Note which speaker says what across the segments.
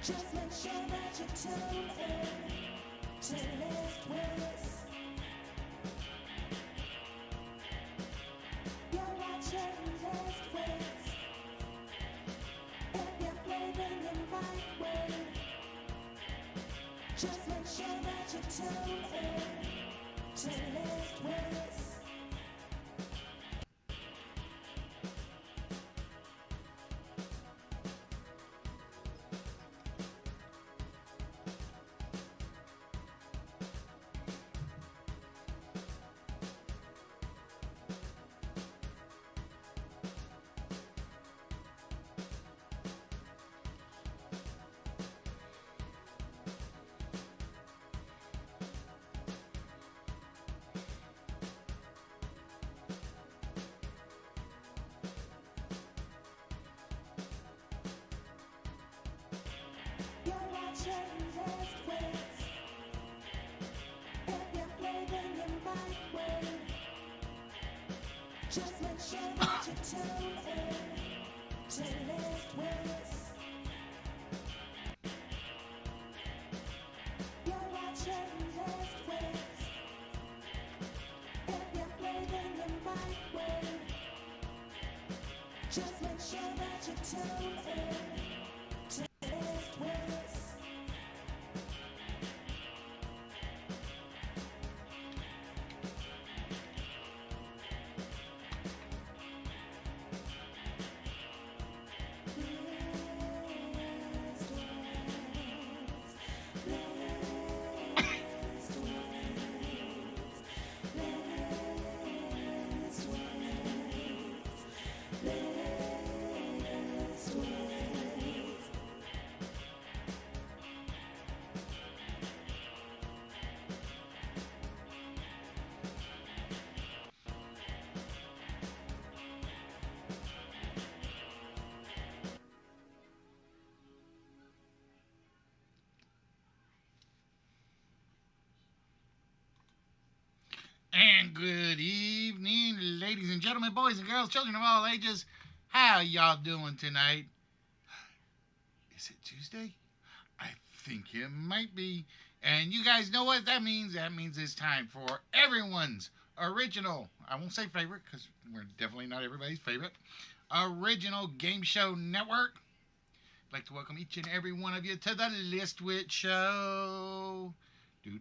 Speaker 1: Just make sure that you tune in to List Wits. You're watching List Wits. If you're blaming the right way, just make sure that you tune in to List Wits. You're watching List Wits. If you're blaming the right way, just make sure that you tune in to List Wits. You're watching List Wits. If you're blaming the right way, just make sure that you tune in to List Wits.
Speaker 2: And good evening, ladies and gentlemen, boys and girls, children of all ages. How y'all doing tonight? Is it Tuesday? I think it might be. And you guys know what that means. That means it's time for everyone's original, I won't say favorite because we're definitely not everybody's favorite, original game show network. I'd like to welcome each and every one of you to the List Wit Show. Do.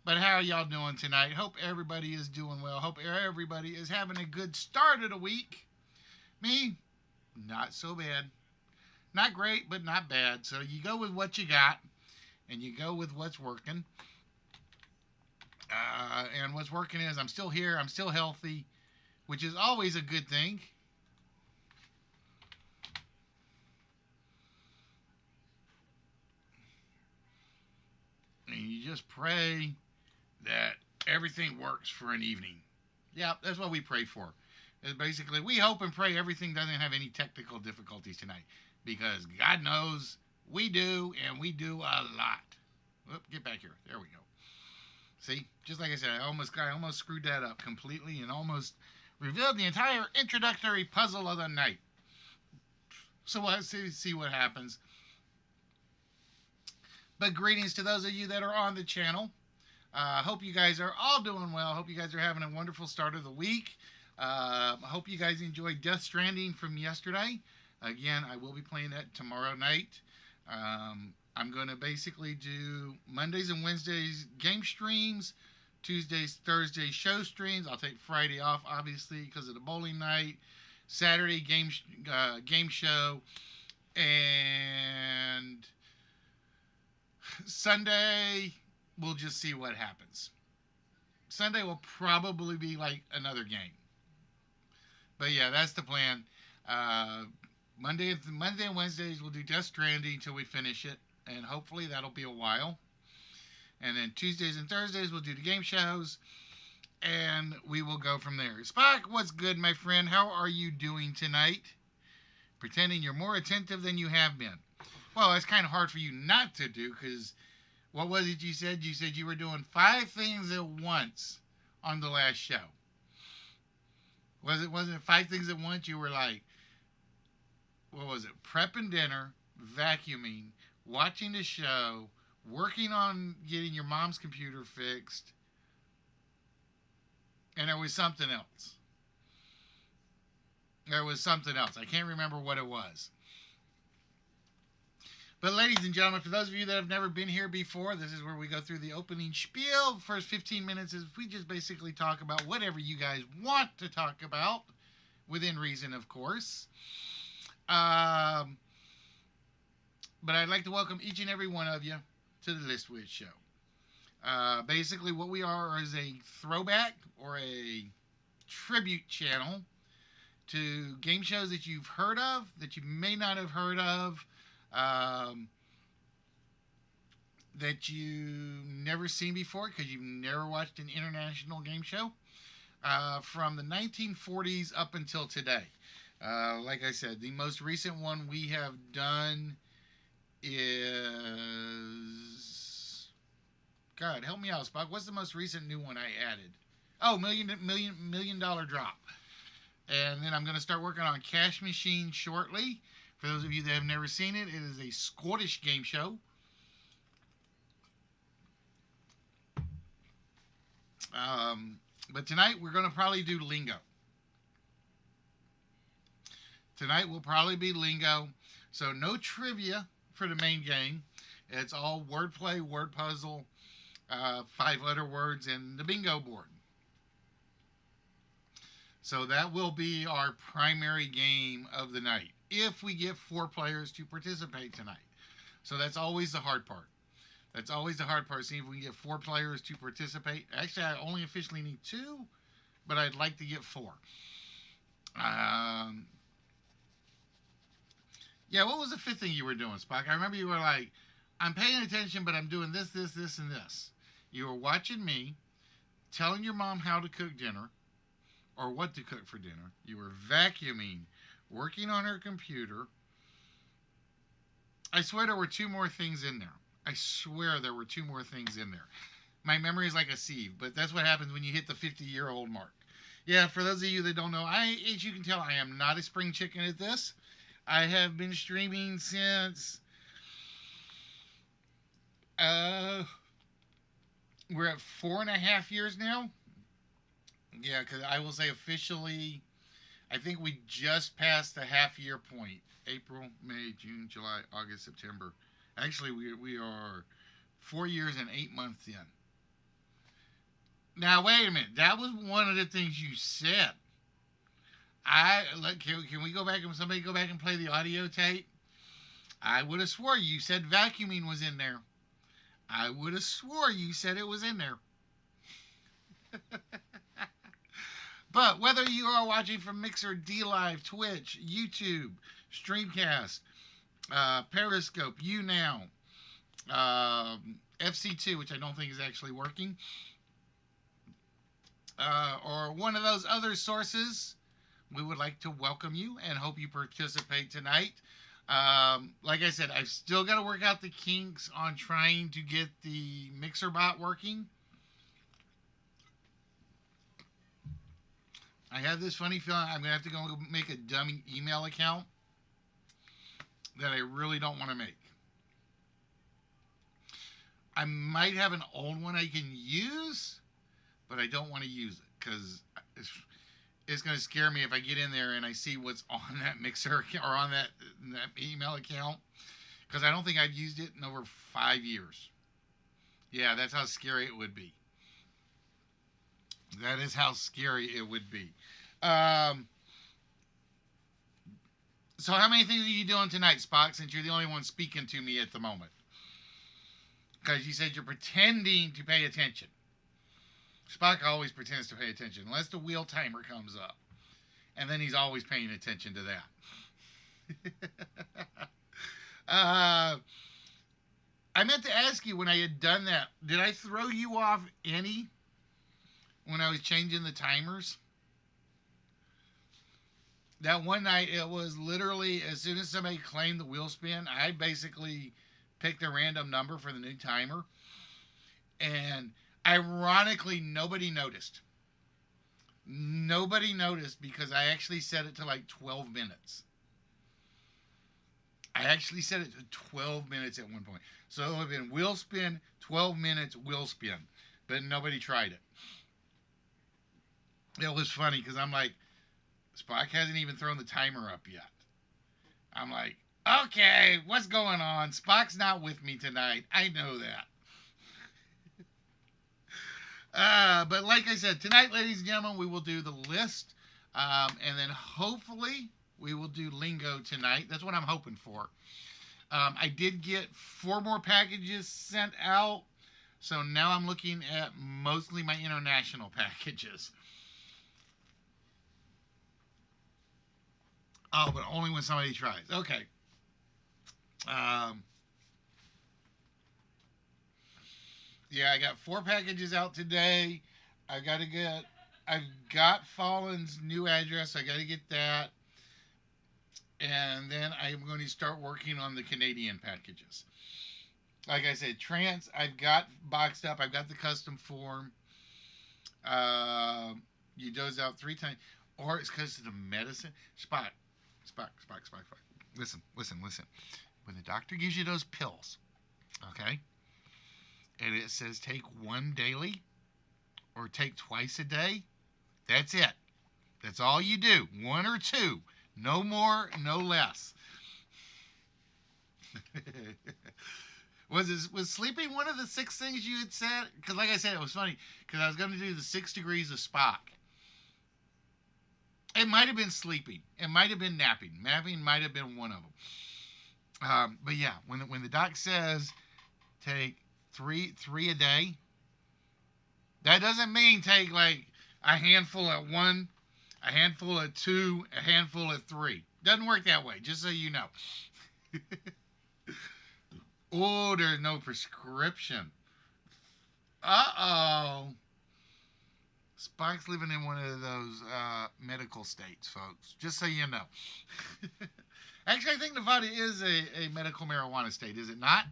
Speaker 2: But how are y'all doing tonight? Hope everybody is doing well. Hope everybody is having a good start of the week. Me, not so bad. Not great, but not bad. So you go with what you got, and you go with what's working. And what's working is I'm still here. I'm still healthy, which is always a good thing. And you just pray that everything works for an evening. Yeah, that's what we pray for. It's basically, we hope and pray everything doesn't have any technical difficulties tonight. Because God knows we do, and we do a lot. Whoop, get back here. There we go. See, just like I said, I almost screwed that up completely and almost revealed the entire introductory puzzle of the night. So let's see what happens. But greetings to those of you that are on the channel. Hope you guys are all doing well. Hope you guys are having a wonderful start of the week. Hope you guys enjoyed Death Stranding from yesterday. Again, I will be playing that tomorrow night. I'm going to basically do Mondays and Wednesdays game streams, Tuesdays, Thursdays show streams. I'll take Friday off, obviously, because of the bowling night. Saturday game show, and Sunday we'll just see what happens. Sunday will probably be like another game. But yeah, that's the plan. Monday and Wednesdays we'll do Death Stranding until we finish it, and hopefully that'll be a while. And then Tuesdays and Thursdays we'll do the game shows, and we will go from there. Spock, what's good, my friend? How are you doing tonight? Pretending you're more attentive than you have been. Well, it's kind of hard for you not to do, because what was it you said? You said you were doing 5 things at once on the last show. Wasn't it 5 things at once? You were like, what was it? Prepping dinner, vacuuming, watching the show, working on getting your mom's computer fixed, and there was something else. There was something else. I can't remember what it was. But ladies and gentlemen, for those of you that have never been here before, this is where we go through the opening spiel. The first 15 minutes is we just basically talk about whatever you guys want to talk about, within reason, of course. But I'd like to welcome each and every one of you to the List Wits Show. Basically, what we are is a throwback or a tribute channel to game shows that you've heard of, that you may not have heard of, that you've never seen before because you've never watched an international game show, from the 1940s up until today. Like I said, the most recent one we have done is... God, help me out, Spock. What's the most recent new one I added? Oh, Million Dollar Drop. And then I'm going to start working on Cash Machine shortly. For those of you that have never seen it, it is a Scottish game show. But tonight we're going to probably do lingo. Tonight will probably be lingo. So no trivia for the main game. It's all wordplay, word puzzle, 5-letter words, and the bingo board. So that will be our primary game of the night, if we get 4 players to participate tonight. So that's always the hard part. That's always the hard part, seeing if we can get 4 players to participate. Actually, I only officially need 2, but I'd like to get 4. Yeah, what was the 5th thing you were doing, Spock? I remember you were like, I'm paying attention, but I'm doing this, this, this, and this. You were watching me, telling your mom how to cook dinner, or what to cook for dinner. You were vacuuming, working on her computer. I swear there were 2 more things in there. I swear there were 2 more things in there. My memory is like a sieve, but that's what happens when you hit the 50-year-old mark. Yeah, for those of you that don't know, as you can tell, I am not a spring chicken at this. I have been streaming since... we're at 4.5 years now. Yeah, because I will say officially, I think we just passed the half-year point. April, May, June, July, August, September. Actually, we are 4 years and 8 months in. Now, wait a minute. That was one of the things you said. Can we go back and somebody go back and play the audio tape? I would have swore you said vacuuming was in there. I would have swore you said it was in there. But whether you are watching from Mixer, DLive, Twitch, YouTube, Streamcast, Periscope, YouNow, FC2, which I don't think is actually working, or one of those other sources, we would like to welcome you and hope you participate tonight. Like I said, I've still got to work out the kinks on trying to get the Mixer bot working. I have this funny feeling I'm going to have to go make a dummy email account that I really don't want to make. I might have an old one I can use, but I don't want to use it because it's going to scare me if I get in there and I see what's on that Mixer account or on that email account, because I don't think I've used it in over 5 years. Yeah, that's how scary it would be. That is how scary it would be. So how many things are you doing tonight, Spock, since you're the only one speaking to me at the moment? Because you said you're pretending to pay attention. Spock always pretends to pay attention, unless the wheel timer comes up. And then he's always paying attention to that. I meant to ask you when I had done that, did I throw you off any when I was changing the timers? That one night, it was literally, as soon as somebody claimed the wheel spin, I basically picked a random number for the new timer. And ironically, nobody noticed. Nobody noticed because I actually set it to like 12 minutes. I actually set it to 12 minutes at one point. So it would have been wheel spin, 12 minutes wheel spin. But nobody tried it. It was funny because I'm like, Spock hasn't even thrown the timer up yet. I'm like, okay, what's going on? Spock's not with me tonight. I know that. But like I said, tonight, ladies and gentlemen, we will do the list. And then hopefully we will do lingo tonight. That's what I'm hoping for. I did get 4 more packages sent out. So now I'm looking at mostly my international packages. Oh, but only when somebody tries. Okay. Yeah, I got 4 packages out today. I've got Fallen's new address. I got to get that. And then I'm going to start working on the Canadian packages. Like I said, I've got boxed up. I've got the custom form. You dose out 3 times. Or it's because of the medicine. Spock. Listen. When the doctor gives you those pills, okay, and it says take 1 daily or take twice a day, that's it. That's all you do. 1 or 2. No more, no less. Was sleeping one of the 6 things you had said? Because like I said, it was funny. Because I was going to do the 6 degrees of Spock. It might have been sleeping. It might have been napping. Napping might have been one of them. But yeah, when the doc says take three a day, that doesn't mean take like a handful at 1, a handful at 2, a handful at 3. Doesn't work that way. Just so you know. Oh, there's no prescription. Uh-oh. Spock's living in one of those medical states, folks. Just so you know. Actually, I think Nevada is a medical marijuana state, is it not?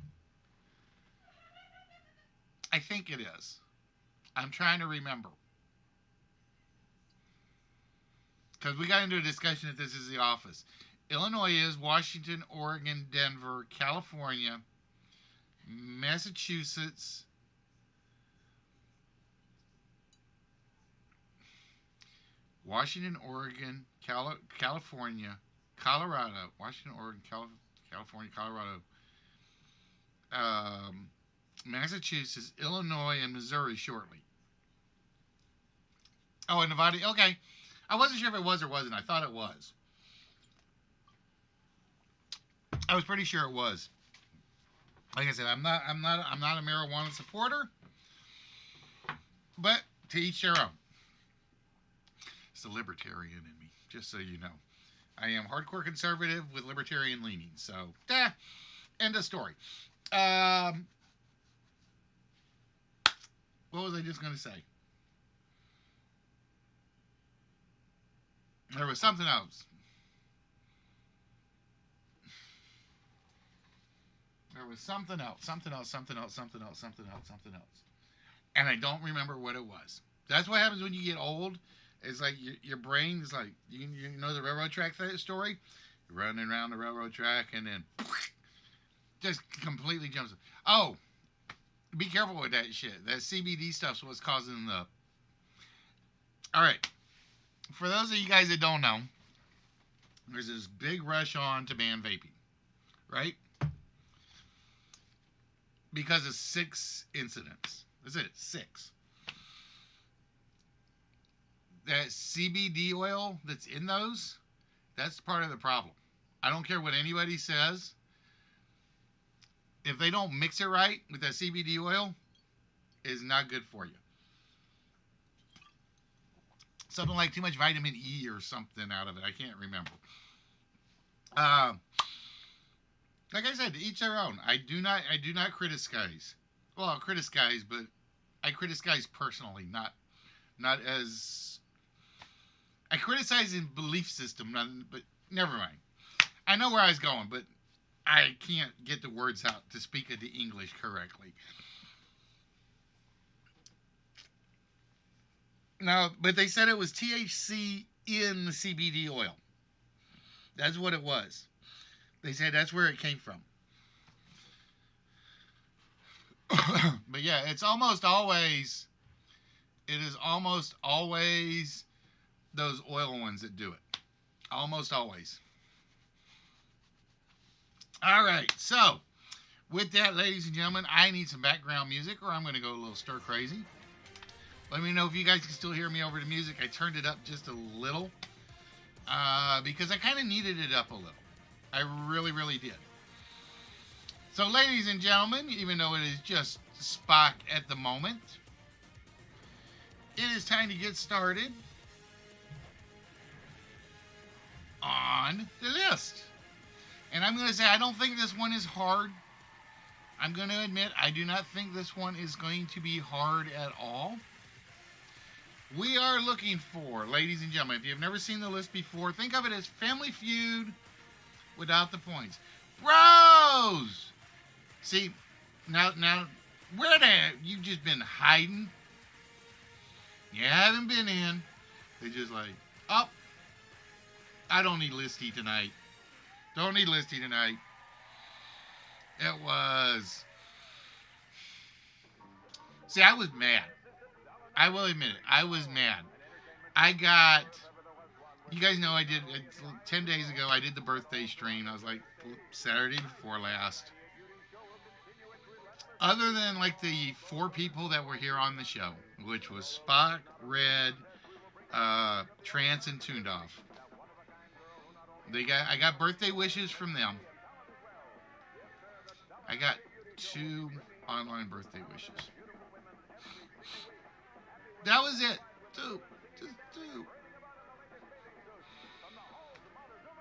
Speaker 2: I think it is. I'm trying to remember. Because we got into a discussion that this is the office. Illinois is, Washington, Oregon, Denver, California, Massachusetts, Washington, Oregon, California, Colorado, Washington, Oregon, California, Colorado, Massachusetts, Illinois, and Missouri shortly. Oh, and Nevada. Okay, I wasn't sure if it was or wasn't. I thought it was. I was pretty sure it was. Like I said, I'm not a marijuana supporter, but to each their own. It's the libertarian in me, just so you know. I am hardcore conservative with libertarian leanings. So, end of story. What was I just going to say? There was something else. Something else. And I don't remember what it was. That's what happens when you get old. It's like your brain is like, you know the railroad track story? You're running around the railroad track and then just completely jumps. Oh, be careful with that shit. That CBD stuff's what's causing the... All right. For those of you guys that don't know, there's this big rush on to ban vaping. Right? Because of 6 incidents. That's it. 6. That CBD oil that's in those, that's part of the problem. I don't care what anybody says. If they don't mix it right with that CBD oil, it's not good for you. Something like too much vitamin E or something out of it. I can't remember. Like I said, to each their own. I do not criticize. Well, I'll criticize, but I criticize personally, not as... I criticize in belief system, but never mind. I know where I was going, but I can't get the words out to speak the English correctly. Now, but they said it was THC in the CBD oil. That's what it was. They said that's where it came from. But yeah, it is almost always those oil ones that do it. Almost always. All right, so with that, ladies and gentlemen, I need some background music or I'm going to go a little stir crazy. Let me know if you guys can still hear me over the music. I turned it up just a little because I kind of needed it up a little. I really, really did. So, ladies and gentlemen, even though it is just Spock at the moment, it is time to get started on the list. And I'm going to say I don't think this one is hard. I'm going to admit I do not think this one is going to be hard at all. We are looking for, ladies and gentlemen, if you've never seen the list before, think of it as Family Feud without the points. Bros! See, now, where the you just been hiding? You haven't been in. They're just like, oh, I don't need Listy tonight. Don't need Listy tonight. It was. See, I was mad. I will admit it. I was mad. I got. You guys know I did 10 days ago. I did the birthday stream. I was like Saturday before last. Other than like the 4 people that were here on the show, which was Spock, Red, Trance, and Toondoff. I got birthday wishes from them. I got 2 online birthday wishes. That was it. 2. Just 2.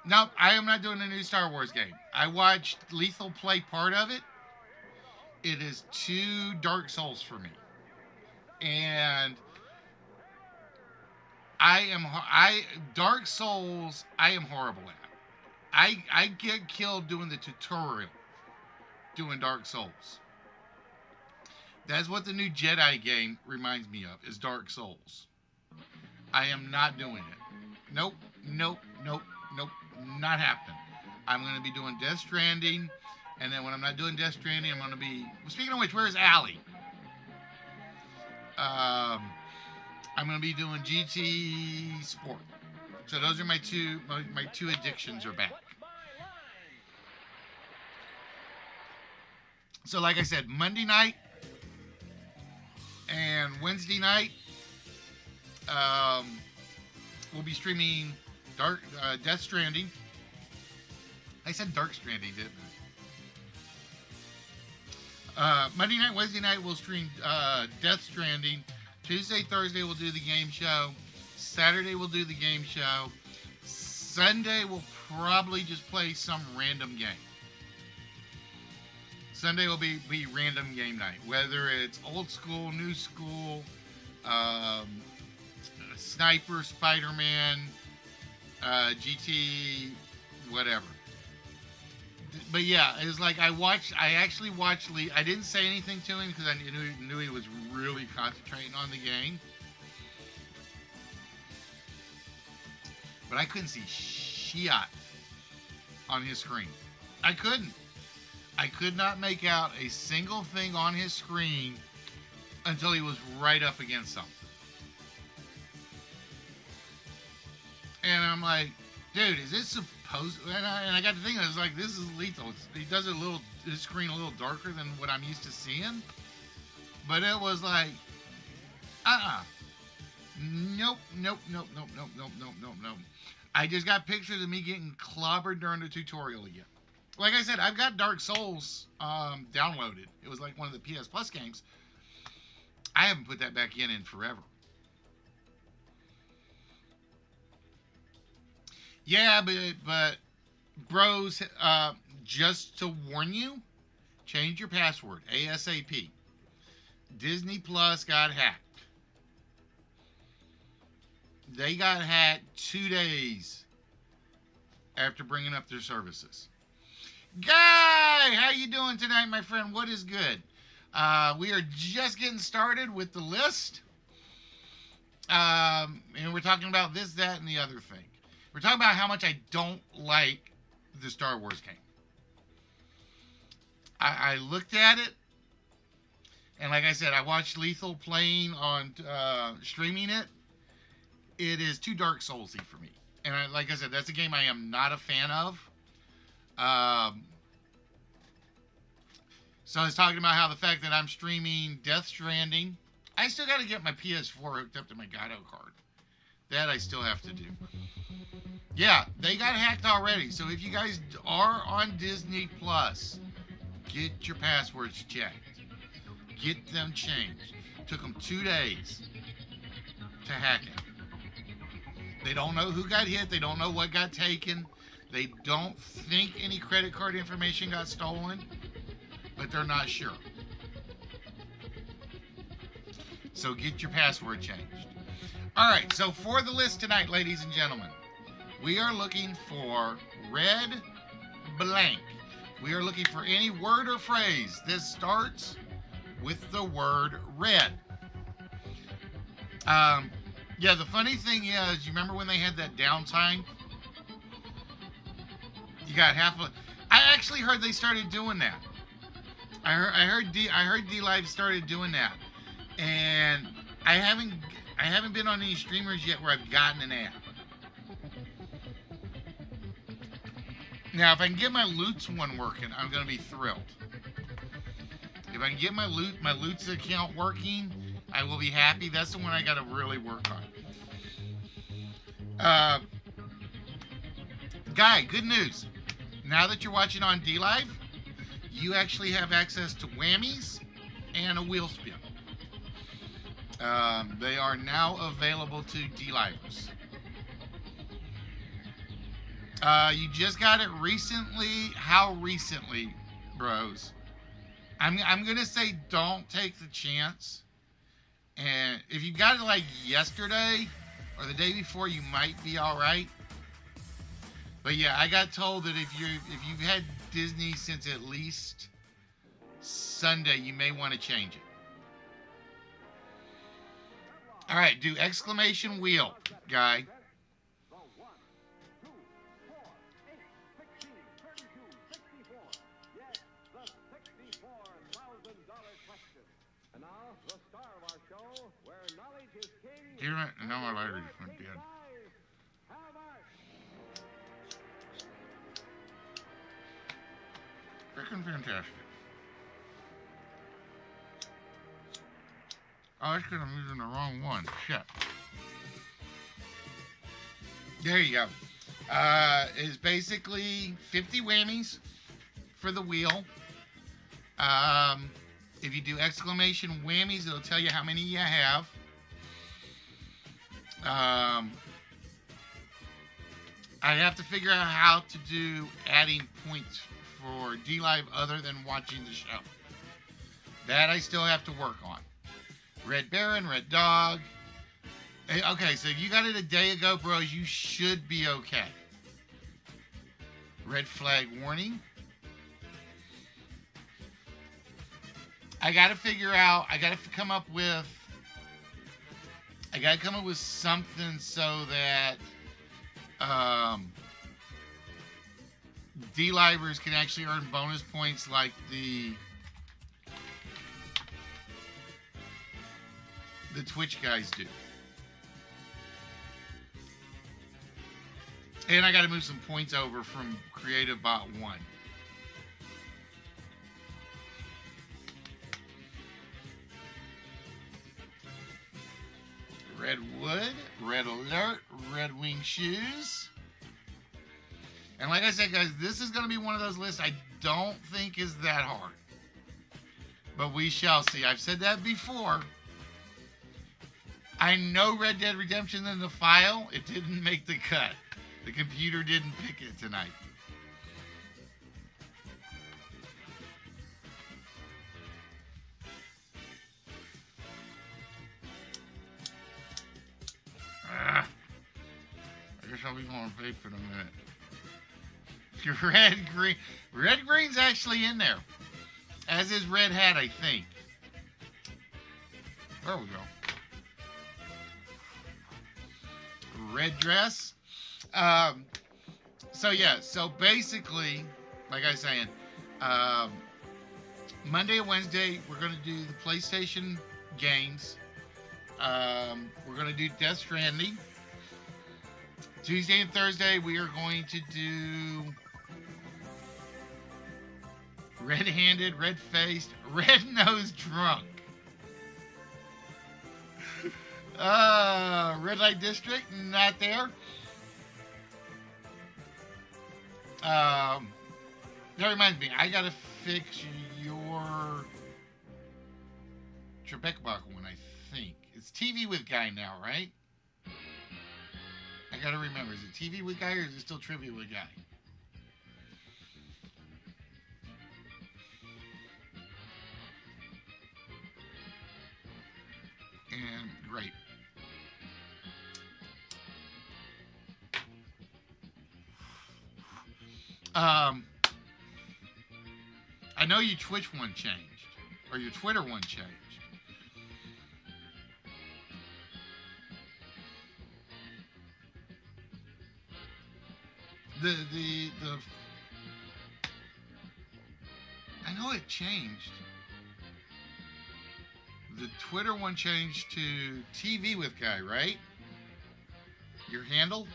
Speaker 2: Nope, I am not doing a new Star Wars game. I watched Lethal play part of it. It is too Dark Souls for me. And Dark Souls, I am horrible at. I get killed doing the tutorial, doing Dark Souls. That's what the new Jedi game reminds me of, is Dark Souls. I am not doing it. Nope, not happening. I'm going to be doing Death Stranding, and then when I'm not doing Death Stranding, I'm going to be... Speaking of which, where's Allie? I'm going to be doing GT Sport. So those are my two addictions are back. So like I said, Monday night and Wednesday night, we'll be streaming Death Stranding. I said Dark Stranding, didn't I? Monday night, Wednesday night, we'll stream Death Stranding. Tuesday, Thursday, we'll do the game show. Saturday, we'll do the game show. Sunday, we'll probably just play some random game. Sunday will be random game night, whether it's old school, new school, Sniper, Spider-Man, GT, whatever. But yeah, it's like I actually watched Lee. I didn't say anything to him because I knew he was really concentrating on the game. But I couldn't see shit on his screen. I couldn't. I could not make out a single thing on his screen until he was right up against something. And I'm like, dude, is this supposed... And I got to thinking, I was like, this is lethal. He does his screen a little darker than what I'm used to seeing. But it was like, Nope. I just got pictures of me getting clobbered during the tutorial again. Like I said, I've got Dark Souls downloaded. It was like one of the PS Plus games. I haven't put that back in forever. Yeah, but bros, just to warn you, change your password ASAP. Disney Plus got hacked. They got hacked 2 days after bringing up their services. Guy, how you doing tonight, my friend? What is good? We are just getting started with the list. And we're talking about this, that, and the other thing. We're talking about how much I don't like the Star Wars game. I looked at it, and like I said, I watched Lethal playing on streaming it. It is too Dark Soulsy for me, and like I said, that's a game I am not a fan of. Um, so I was talking about how the fact that I'm streaming Death Stranding, I still got to get my PS4 hooked up to my Gato card. That I still have to do. Yeah, they got hacked already. So if you guys are on Disney Plus, get your passwords checked. Get them changed. Took them 2 days to hack it. They don't know who got hit. They don't know what got taken. They don't think any credit card information got stolen, but they're not sure. So get your password changed. All right, so for the list tonight, ladies and gentlemen, we are looking for red blank. We are looking for any word or phrase. This starts with the word red. Yeah, the funny thing is, you remember when they had that downtime? You got half a... I actually heard they started doing that. I heard D Live started doing that, and I haven't been on any streamers yet where I've gotten an ad. Now, if I can get my Loots one working, I'm gonna be thrilled. If I can get my Loots account working, I will be happy. That's the one I gotta really work on. Guy, good news. Now that you're watching on D Live, you actually have access to whammies and a wheel spin. They are now available to D-Livers. You just got it recently. How recently, bros? I'm gonna say don't take the chance. And if you got it like yesterday or the day before, you might be all right. But yeah, I got told that if you've had Disney since at least Sunday, you may want to change it. All right, do exclamation wheel, guy. No, my lighter just went dead. Freaking fantastic. Oh, that's because I'm using the wrong one. Shit. There you go. It's basically 50 whammies for the wheel. If you do exclamation whammies, it'll tell you how many you have. I have to figure out how to do adding points for D-Live other than watching the show. That I still have to work on. Red Baron, Red Dog. Okay, so if you got it a day ago, bros, you should be okay. Red Flag Warning. I got to figure out, I got to come up with something so that D-Livers can actually earn bonus points like the Twitch guys do. And I got to move some points over from Creative Bot 1. Red Wood, Red Alert, Red Wing Shoes. And like I said, guys, this is going to be one of those lists I don't think is that hard. But we shall see. I've said that before. I know Red Dead Redemption in the file. It didn't make the cut. The computer didn't pick it tonight. I guess I'll be going to vape in a minute. Red Green's actually in there. As is Red Hat, I think. There we go. Red Dress. So yeah, so basically, like I was saying, Monday and Wednesday, we're going to do the PlayStation games. We're going to do Death Stranding. Tuesday and Thursday, we are going to do red-handed, red-faced, red-nosed drunk. Red Light District, not there. That reminds me, I gotta fix your Trebek one, I think. It's TV with Guy now, right? I gotta remember, is it TV with Guy or is it still Trivia with Guy? And great. I know your Twitch one changed, or your Twitter one changed. The I know it changed. The Twitter one changed to TV with Guy, right? Your handle?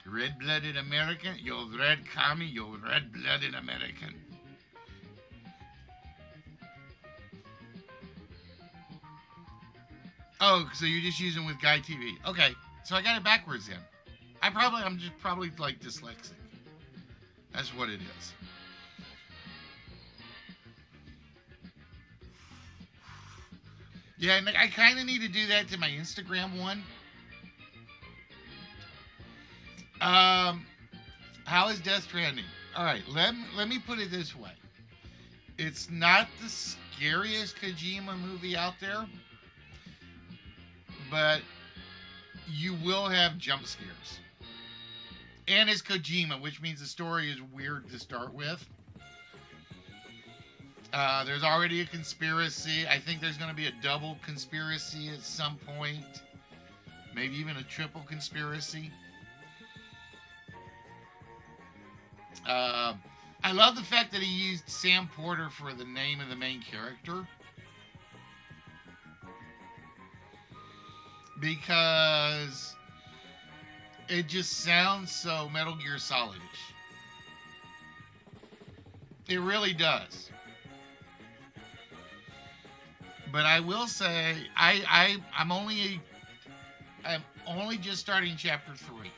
Speaker 2: Red-blooded American, you red commie, you red-blooded American. Oh, so you're just using with Guy TV. Okay, so I got it backwards then. I'm just probably like dyslexic. That's what it is. Yeah, and I kind of need to do that to my Instagram one. How is Death Stranding? All right, let me put it this way. It's not the scariest Kojima movie out there, but you will have jump scares. And it's Kojima, which means the story is weird to start with. There's already a conspiracy. I think there's going to be a double conspiracy at some point. Maybe even a triple conspiracy. I love the fact that he used Sam Porter for the name of the main character. Because it just sounds so Metal Gear Solid-ish. It really does. But I will say, I'm only just starting chapter 3.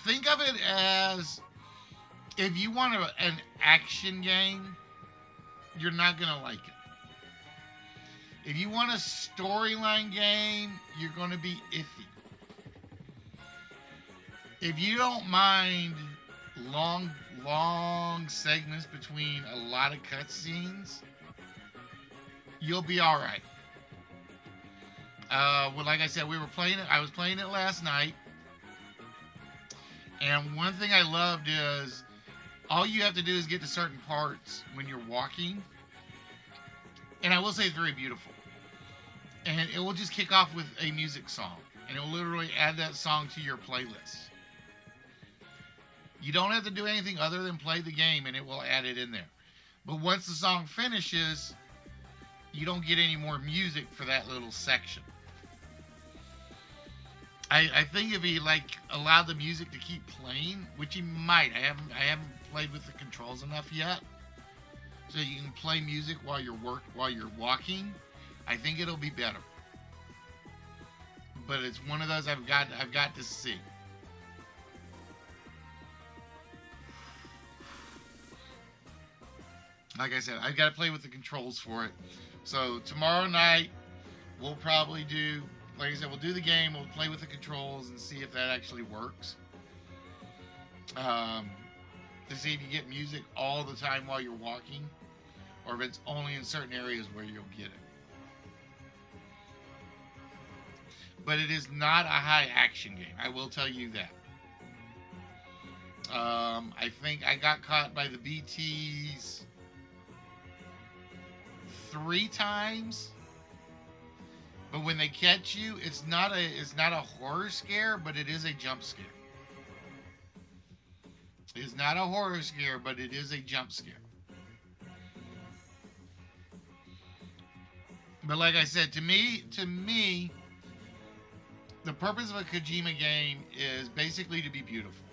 Speaker 2: Think of it as, if you want an action game, you're not going to like it. If you want a storyline game, you're going to be iffy. If you don't mind long segments between a lot of cutscenes, you'll be all right. Well, like I said, I was playing it last night. And one thing I loved is all you have to do is get to certain parts when you're walking. And I will say it's very beautiful. And it will just kick off with a music song. And it will literally add that song to your playlist. You don't have to do anything other than play the game and it will add it in there. But once the song finishes, you don't get any more music for that little section. I think if he allowed the music to keep playing, which he might. I haven't played with the controls enough yet, so you can play music while you're walking. I think it'll be better. But it's one of those I've got to see. Like I said, I've got to play with the controls for it. So tomorrow night we'll probably do. Like I said, we'll do the game, we'll play with the controls and see if that actually works. To see if you get music all the time while you're walking, or if it's only in certain areas where you'll get it. But it is not a high action game, I will tell you that. I think I got caught by the BTs 3 times. But when they catch you, it's not a horror scare, but it is a jump scare. It's not a horror scare, but it is a jump scare. But like I said, to me, the purpose of a Kojima game is basically to be beautiful.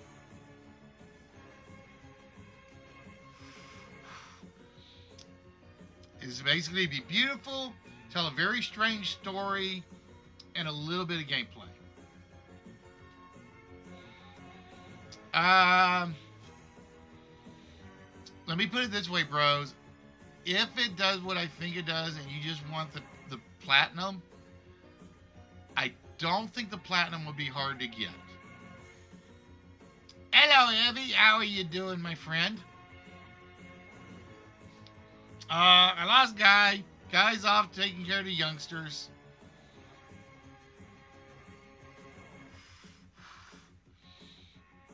Speaker 2: It's basically to be beautiful, tell a very strange story, and a little bit of gameplay. Um, Let me put it this way, bros. If it does what I think it does, and you just want the platinum, I don't think the platinum would be hard to get. Hello, Evie. How are you doing, my friend? I lost Guy. Guy's off taking care of the youngsters.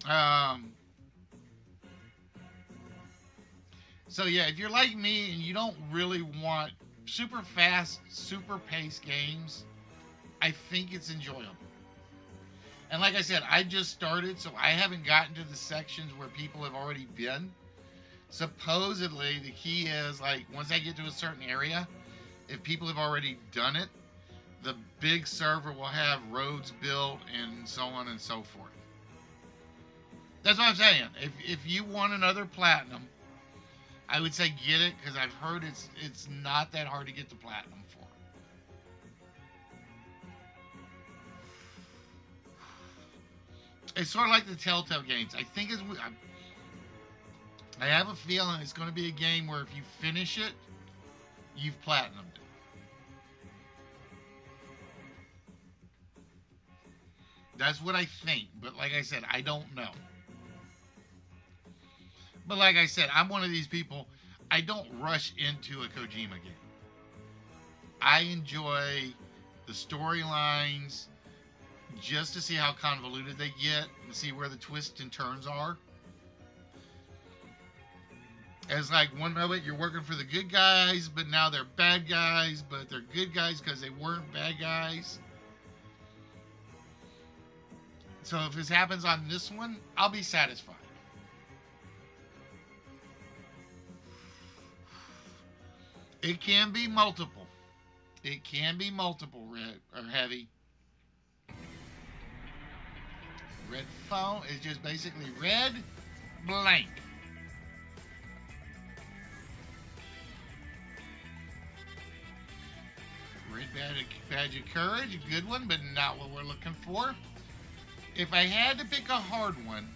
Speaker 2: Um, so yeah, if you're like me and you don't really want super fast, super paced games, I think it's enjoyable. And like I said, I just started, so I haven't gotten to the sections where people have already been. Supposedly, the key is like once I get to a certain area, if people have already done it, the big server will have roads built and so on and so forth. That's what I'm saying. If you want another platinum, I would say get it because I've heard it's not that hard to get the platinum for. It's sort of like the Telltale games. I have a feeling it's going to be a game where if you finish it, you've platinumed it. That's what I think, but like I said, I don't know. But like I said, I'm one of these people, I don't rush into a Kojima game. I enjoy the storylines just to see how convoluted they get and see where the twists and turns are. It's like one moment you're working for the good guys, but now they're bad guys, but they're good guys because they weren't bad guys. So if this happens on this one, I'll be satisfied. It can be multiple. It can be multiple, red or heavy. Red phone is just basically red blank. Red badge of courage, a good one, but not what we're looking for. If I had to pick a hard one,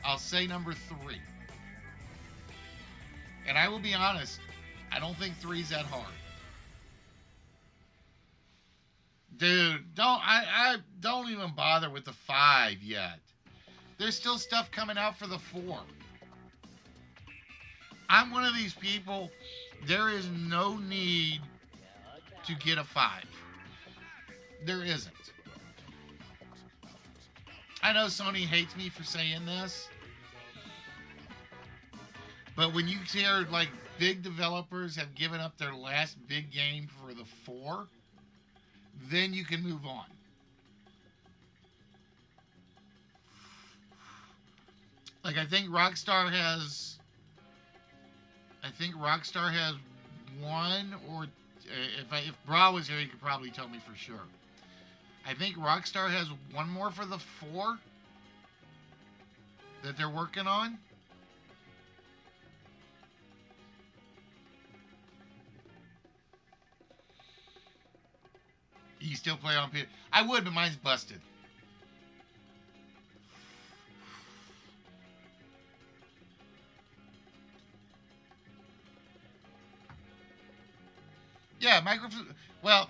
Speaker 2: I'll say number 3. And I will be honest, I don't think 3's that hard. Dude, I don't even bother with the 5 yet. There's still stuff coming out for the 4. I'm one of these people, there is no need to get a 5. There isn't. I know Sony hates me for saying this, but when you hear like big developers have given up their last big game for the 4, then you can move on. Like I think Rockstar has one, or if Bra was here, he could probably tell me for sure. I think Rockstar has one more for the 4 that they're working on. You still play on PS? I would, but mine's busted. Yeah, Microsoft. Well,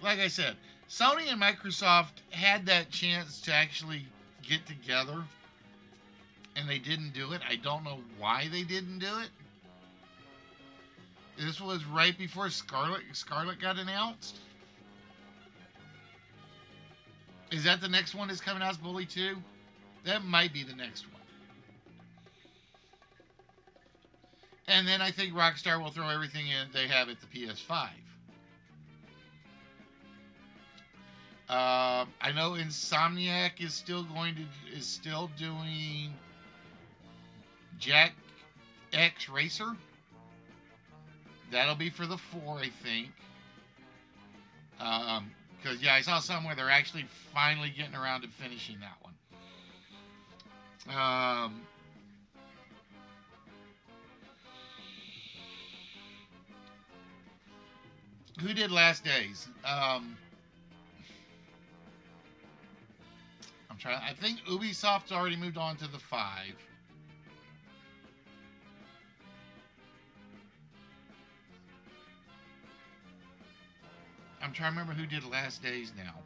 Speaker 2: like I said, Sony and Microsoft had that chance to actually get together, and they didn't do it. I don't know why they didn't do it. This was right before Scarlet got announced. Is that the next one that's coming out, Bully 2? That might be the next one. And then I think Rockstar will throw everything in they have at the PS5. I know Insomniac is still doing Jack X Racer. That'll be for the 4, I think. Because yeah, I saw somewhere they're actually finally getting around to finishing that one. Who did Last Days? I'm trying. I think Ubisoft's already moved on to the 5. I'm trying to remember who did Last Days now.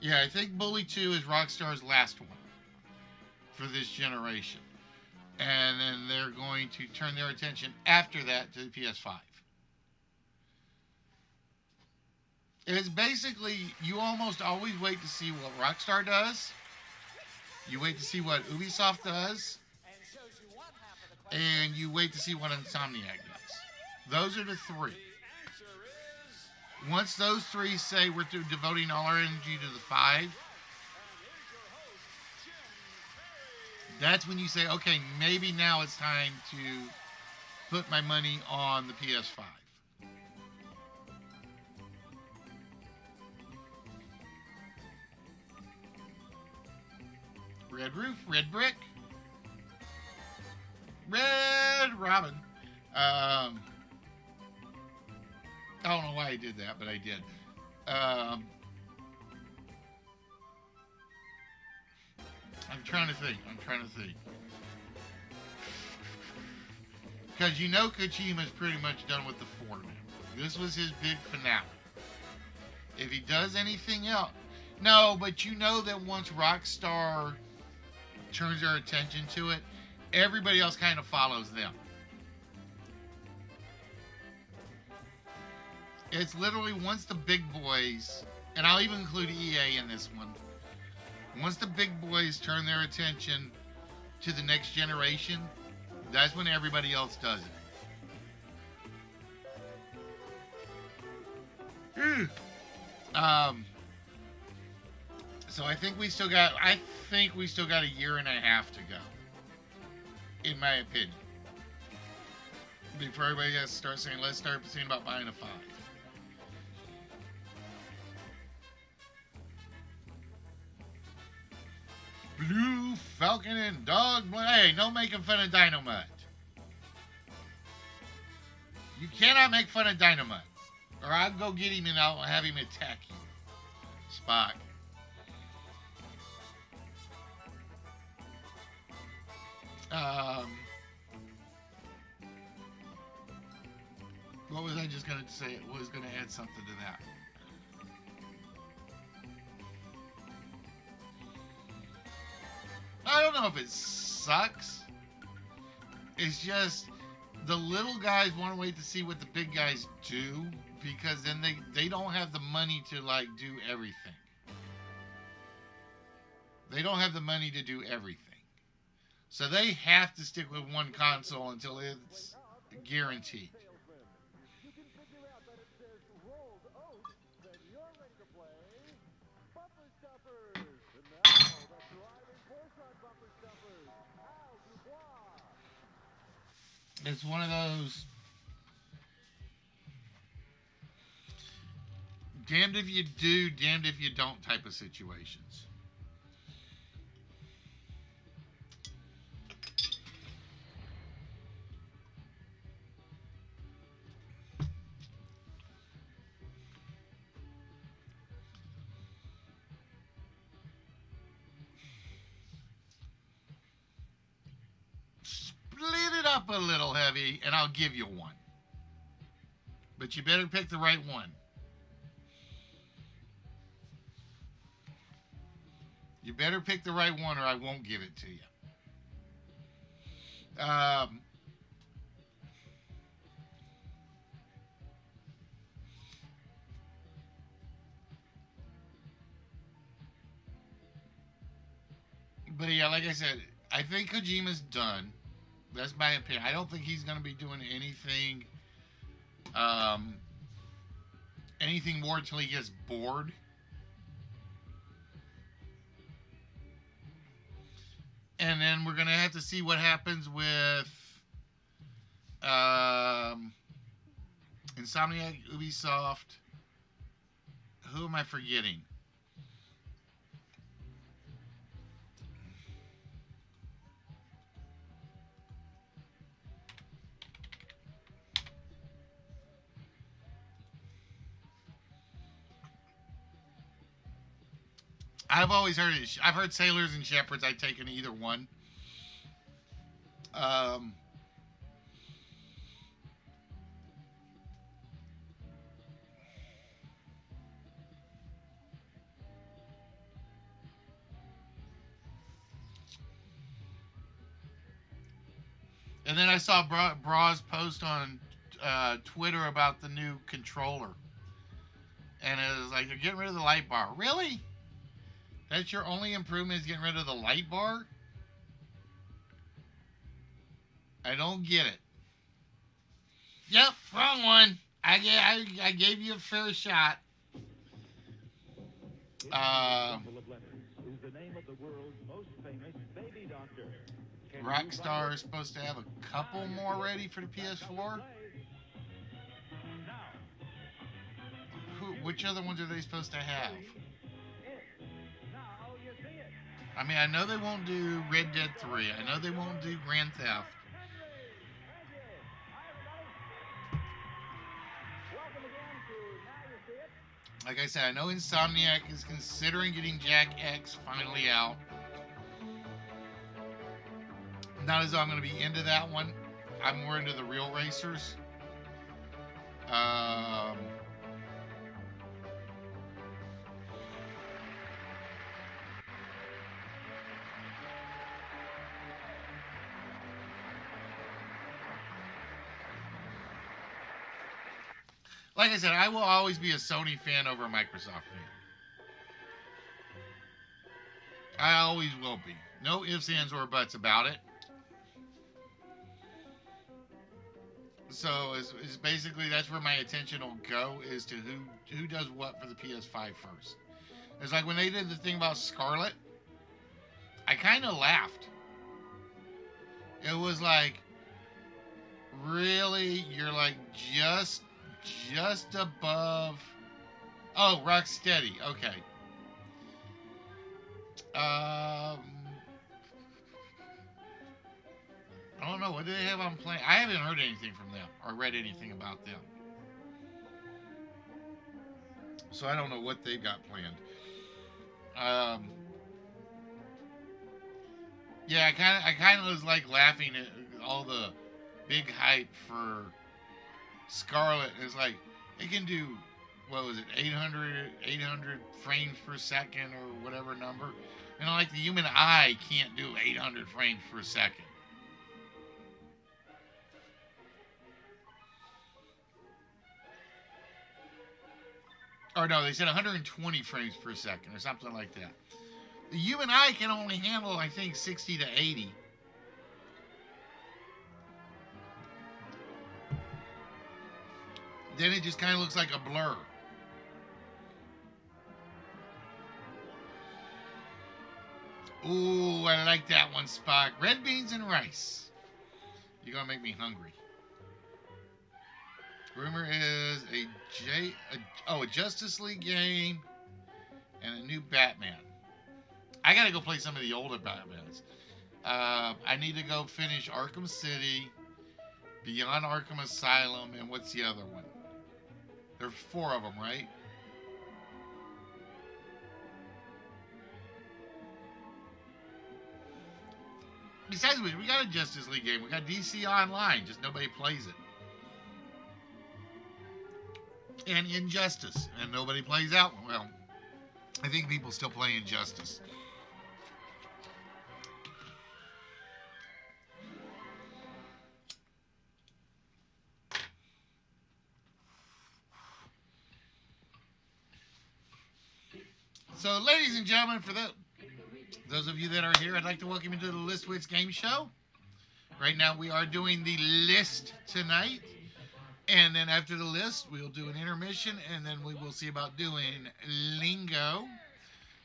Speaker 2: Yeah, I think Bully 2 is Rockstar's last one for this generation. And then they're going to turn their attention after that to the PS5. It's basically, you almost always wait to see what Rockstar does. You wait to see what Ubisoft does. And you wait to see what Insomniac does. Those are the 3. Once those 3 say we're devoting all our energy to the 5, that's when you say, okay, maybe now it's time to put my money on the PS5. Red roof, red brick, red robin. I don't know why I did that, but I did. I'm trying to think. Because you know Kojima's pretty much done with the 4 now. This was his big finale. If he does anything else... No, but you know that once Rockstar turns their attention to it, everybody else kind of follows them. It's literally once the big boys, and I'll even include EA in this one, once the big boys turn their attention to the next generation, that's when everybody else does it. So I think we still got a year and a half to go, in my opinion, before everybody has to start saying, let's start thinking about buying a 5. Blue Falcon and Dog. Hey, no making fun of Dynamite. You cannot make fun of Dynamite, or I'll go get him and I'll have him attack you, Spock. What was I just going to say? I was going to add something to that. I don't know if it sucks. It's just the little guys want to wait to see what the big guys do, because then they don't have the money to like do everything. They don't have the money to do everything. So they have to stick with one console until it's guaranteed. It's one of those damned if you do, damned if you don't type of situations. Split it up a little, Heavy, and I'll give you one. But you better pick the right one. You better pick the right one or I won't give it to you. But yeah, like I said, I think Kojima's done. That's my opinion. I don't think he's going to be doing anything anything more until he gets bored. And then we're going to have to see what happens with Insomniac, Ubisoft. Who am I forgetting? I've always heard it. I've heard Sailors and Shepherds. I've taken either one. Um, and then I saw Bra's post on Twitter about the new controller. And it was like, they're getting rid of the light bar. Really? That's your only improvement is getting rid of the light bar? I don't get it. Yep, wrong one. I gave you a fair shot. Rockstar is supposed to have a couple more ready for the PS4. Which other ones are they supposed to have? I mean, I know they won't do Red Dead 3. I know they won't do Grand Theft. Like I said, I know Insomniac is considering getting Jack X finally out. Not as though I'm going to be into that one. I'm more into the real racers. Like I said, I will always be a Sony fan over a Microsoft fan. I always will be. No ifs, ands, or buts about it. So it's basically that's where my attention will go is to who does what for the PS5 first. It's like when they did the thing about Scarlet, I kind of laughed. It was like, really, you're like just above. Oh, Rocksteady. Okay. I don't know. What do they have on plan? I haven't heard anything from them or read anything about them. So I don't know what they've got planned. Yeah, I kind of was like laughing at all the big hype for Scarlet. It's like it can do, what was it, 800 frames per second or whatever number. You know, like the human eye can't do 800 frames per second. Or no, they said 120 frames per second or something like that. The human eye can only handle, I think, 60 to 80. Then it just kind of looks like a blur. Ooh, I like that one, Spock. Red beans and rice. You're going to make me hungry. Rumor is a Justice League game and a new Batman. I got to go play some of the older Batmans. I need to go finish Arkham City, Beyond Arkham Asylum, and what's the other one? There's 4 of them, right? Besides which, we got a Justice League game. We got DC Online, just nobody plays it. And Injustice, and nobody plays that one. Well, I think people still play Injustice. So, ladies and gentlemen, for those of you that are here, I'd like to welcome you to the Wits Game Show. Right now, we are doing the list tonight. And then after the list, we'll do an intermission, and then we will see about doing lingo.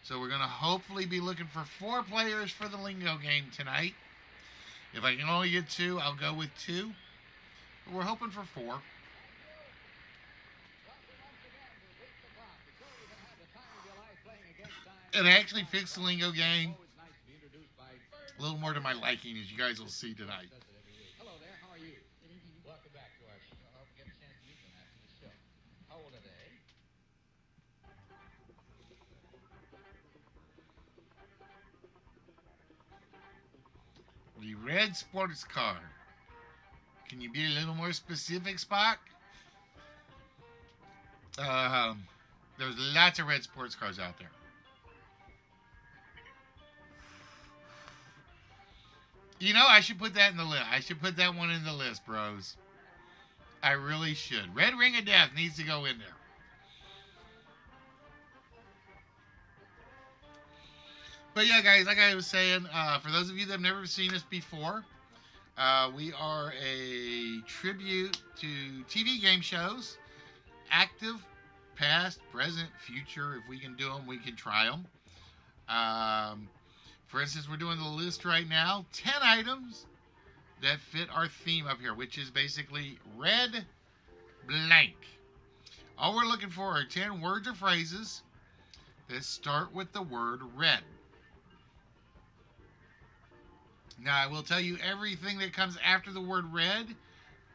Speaker 2: So we're going to hopefully be looking for 4 players for the lingo game tonight. If I can only get 2, I'll go with 2. But we're hoping for 4. And I actually fixed the lingo game a little more to my liking, as you guys will see tonight.
Speaker 3: Hello there, how are you? Good evening. Welcome back to our show. I hope you get a chance to meet them after the show. How old are they?
Speaker 2: The red sports car. Can you be a little more specific, Spock? There's lots of red sports cars out there. You know, I should put that in the list. I should put that one in the list, bros. I really should. Red Ring of Death needs to go in there. But yeah, guys, like I was saying, for those of you that have never seen us before, we are a tribute to TV game shows. Active, past, present, future. If we can do them, we can try them. For instance, we're doing the list right now. 10 items that fit our theme up here, which is basically red blank. All we're looking for are 10 words or phrases that start with the word red. Now, I will tell you, everything that comes after the word red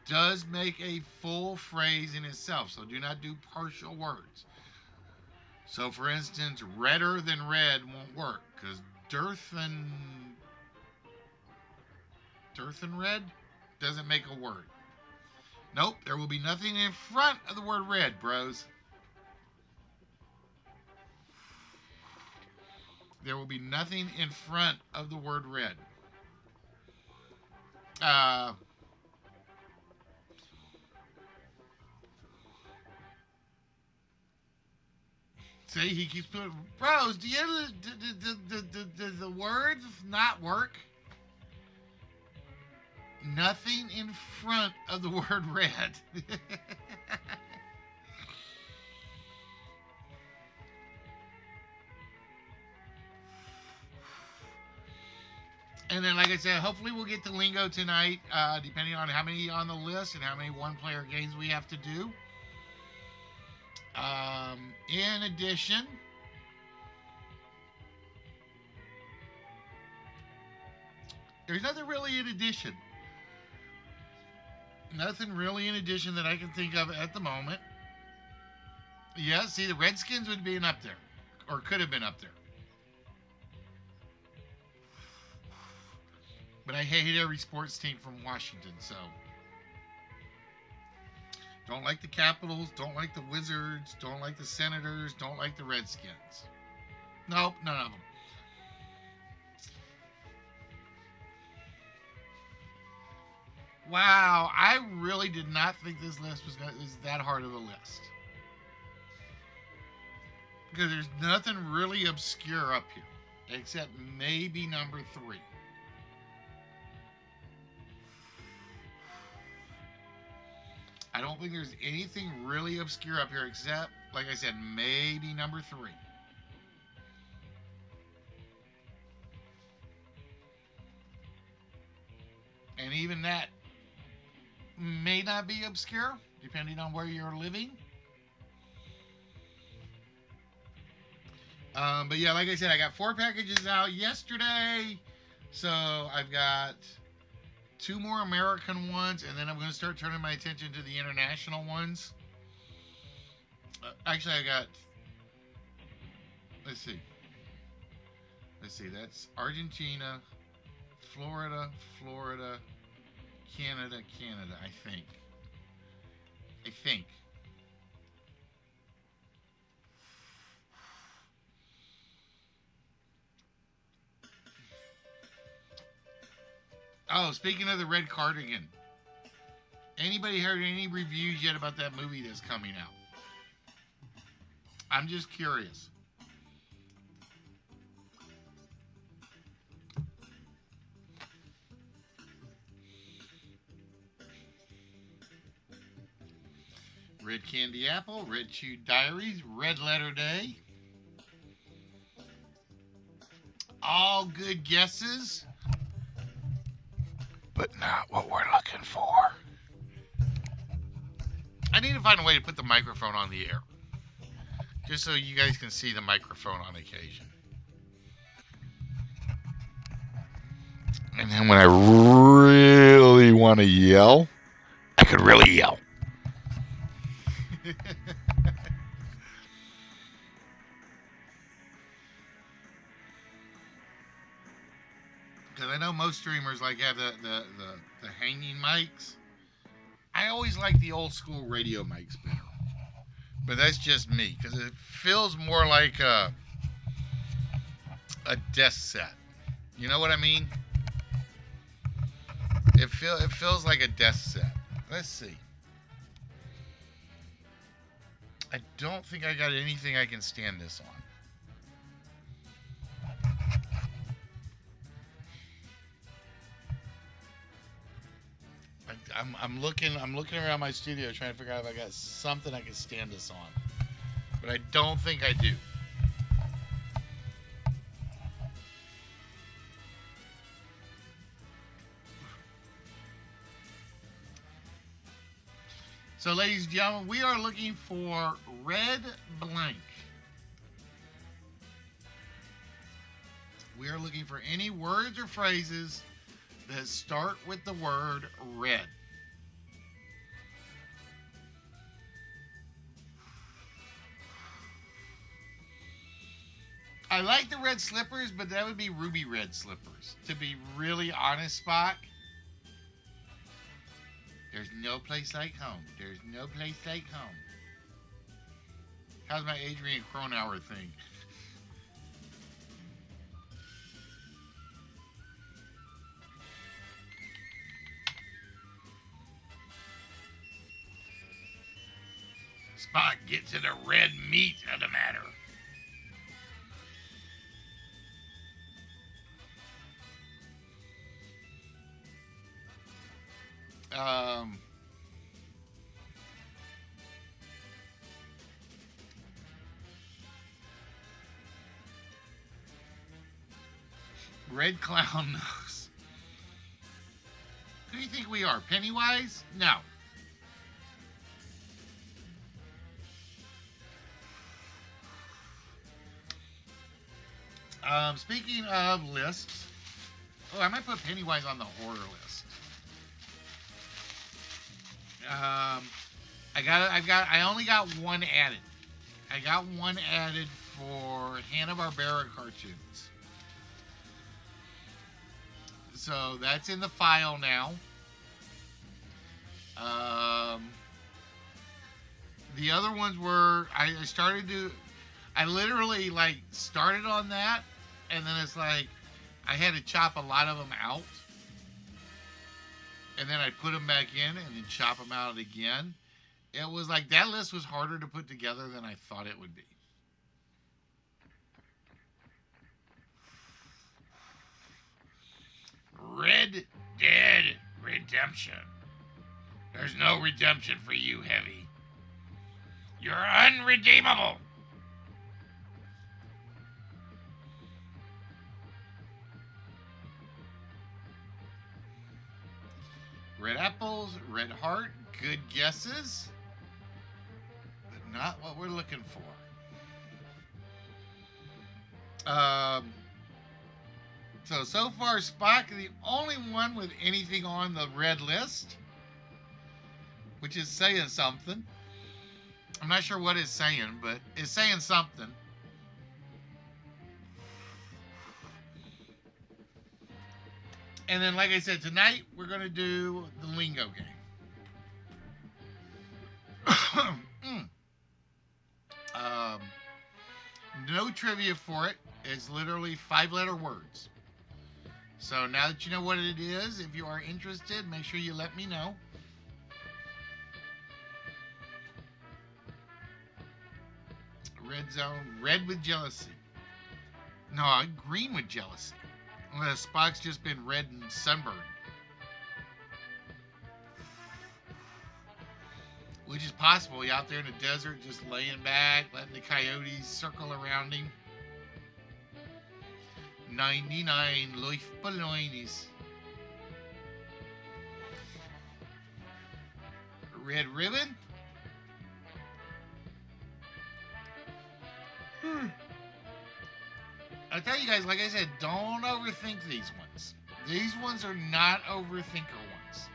Speaker 2: does make a full phrase in itself, so do not do partial words. So, for instance, redder than red won't work, because dearth and red doesn't make a word. Nope, there will be nothing in front of the word red, bros. There will be nothing in front of the word red. See, he keeps putting, bros, do the words not work? Nothing in front of the word red. And then, like I said, hopefully we'll get to lingo tonight, depending on how many on the list and how many one-player games we have to do. In addition, there's nothing really in addition. Nothing really in addition that I can think of at the moment. Yeah, see, the Redskins would be up there, or could have been up there. But I hate every sports team from Washington, so. Don't like the Capitals, don't like the Wizards, don't like the Senators, don't like the Redskins. Nope, none of them. Wow, I really did not think this list was that hard of a list. Because there's nothing really obscure up here, except maybe number 3. I don't think there's anything really obscure up here except, like I said, maybe number 3. And even that may not be obscure, depending on where you're living. But yeah, like I said, I got 4 packages out yesterday. So I've got 2 more American ones, and then I'm going to start turning my attention to the international ones. Actually, I got, let's see, that's Argentina, Florida, Canada, I think. Oh, speaking of the red cardigan, anybody heard any reviews yet about that movie that's coming out? I'm just curious. Red Candy Apple, Red Chew Diaries, Red Letter Day. All good guesses, but not what we're looking for. I need to find a way to put the microphone on the air, just so you guys can see the microphone on occasion. And then when I really want to yell, I could really yell. Because I know most streamers like have the hanging mics. I always like the old school radio mics better. But that's just me, because it feels more like a desk set. You know what I mean? It feels like a desk set. Let's see. I don't think I got anything I can stand this on. I'm looking around my studio trying to figure out if I got something I can stand this on. But I don't think I do. So, ladies and gentlemen, we are looking for red blank. We are looking for any words or phrases that start with the word red. I like the red slippers, but that would be ruby red slippers. To be really honest, Spock, there's no place like home. There's no place like home. How's my Adrian Cronauer thing? Spock, get to the red meat of the matter. Red clown nose. Who do you think we are? Pennywise? No. Speaking of lists, I might put Pennywise on the horror list. I only got one added. I got one added for Hanna-Barbera cartoons. So that's in the file now. The other ones were, I literally like started on that, and then it's like I had to chop a lot of them out, and then I'd put them back in and then chop them out again. It was like that list was harder to put together than I thought it would be. Red Dead Redemption. There's no redemption for you, Heavy. You're unredeemable. Red apples, red heart, good guesses, but not what we're looking for. So far, Spock is the only one with anything on the red list, which is saying something. I'm not sure what it's saying, but it's saying something. And then, like I said, tonight we're going to do the lingo game. No trivia for it. It's literally 5-letter words. So now that you know what it is, if you are interested, make sure you let me know. Red zone, red with jealousy. No, green with jealousy. Unless Spock's just been red and sunburned. which is possible. He out there in the desert, just laying back, letting the coyotes circle around him. 99 life balloonies. Red ribbon? I tell you guys, like I said, don't overthink these ones. These ones are not overthinker ones.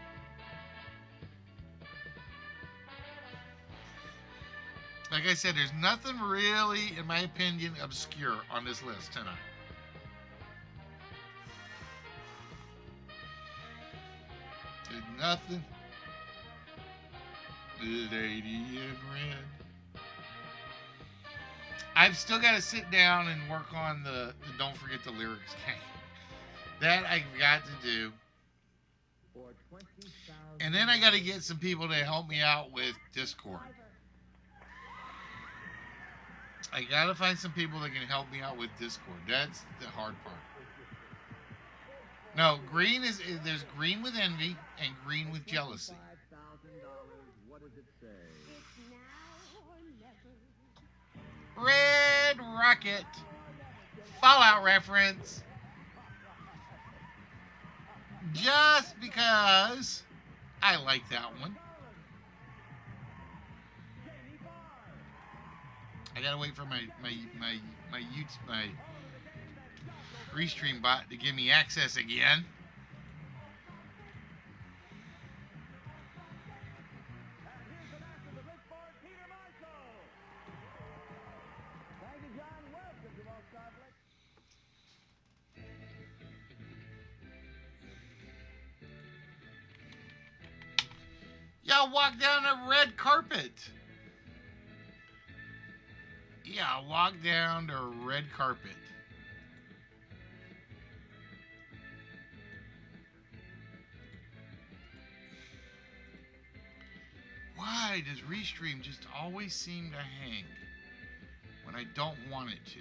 Speaker 2: Like I said, there's nothing really, in my opinion, obscure on this list tonight. There's nothing. Lady in red. I've still got to sit down and work on the don't forget the lyrics game. That I've got to do. And then I got to get some people to help me out with Discord. I got to find some people that can help me out with Discord. That's the hard part. No, green is, there's green with envy and green with jealousy. Red Rocket. Fallout reference. Just because I like that one. I gotta wait for my Restream bot to give me access again. Y'all walk down a red carpet. Yeah, walk down the red carpet. Why does Restream just always seem to hang when I don't want it to?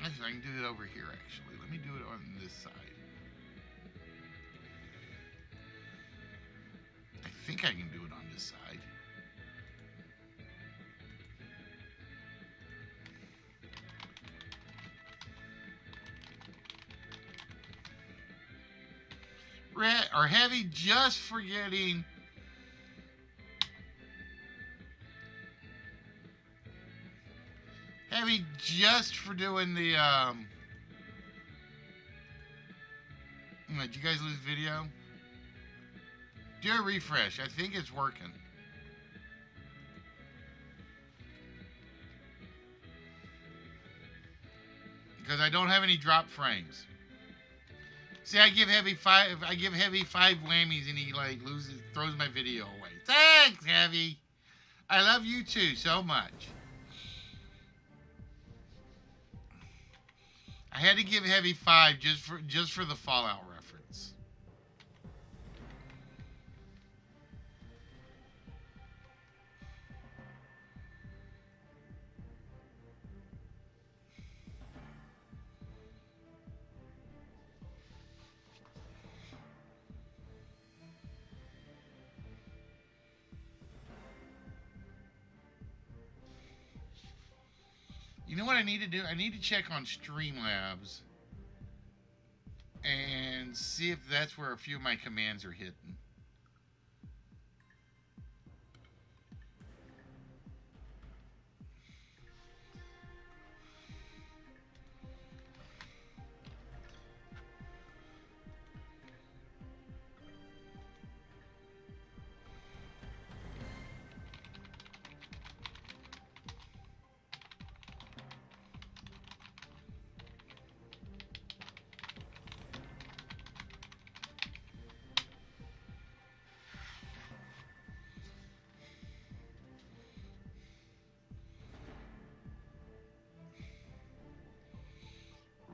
Speaker 2: Actually, I can do it over here, actually. Let me do it on this side. I think I can do it on this side. Red or heavy just for getting heavy just for doing the did you guys lose video? Do a refresh. I think it's working. Because I don't have any drop frames. See, I give Heavy five whammies and he like throws my video away. Thanks, Heavy. I love you too so much. I had to give Heavy 5 just for the Fallout reference. You know what I need to do? I need to check on Streamlabs and see if that's where a few of my commands are hidden.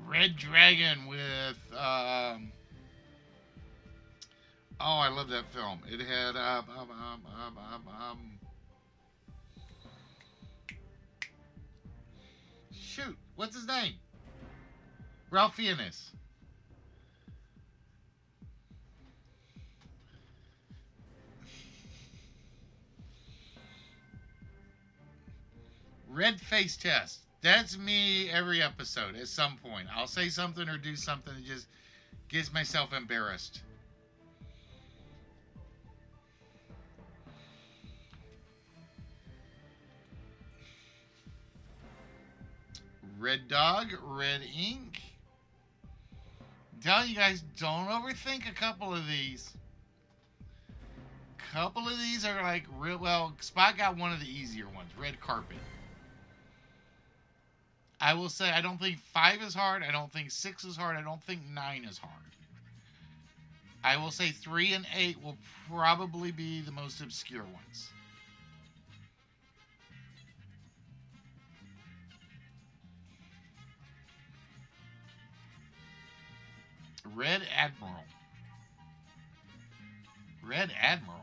Speaker 2: Red Dragon with oh, I love that film. It had Shoot, what's his name? Ralph Fiennes. Red face test. That's me every episode at some point. I'll say something or do something that just gets myself embarrassed. Red dog, red ink. I'm telling you guys, don't overthink a couple of these. Couple of these are like real. Well, Spot got one of the easier ones. Red carpet. I will say I don't think 5 is hard. I don't think 6 is hard. I don't think 9 is hard. I will say 3 and 8 will probably be the most obscure ones. Red Admiral. Red Admiral.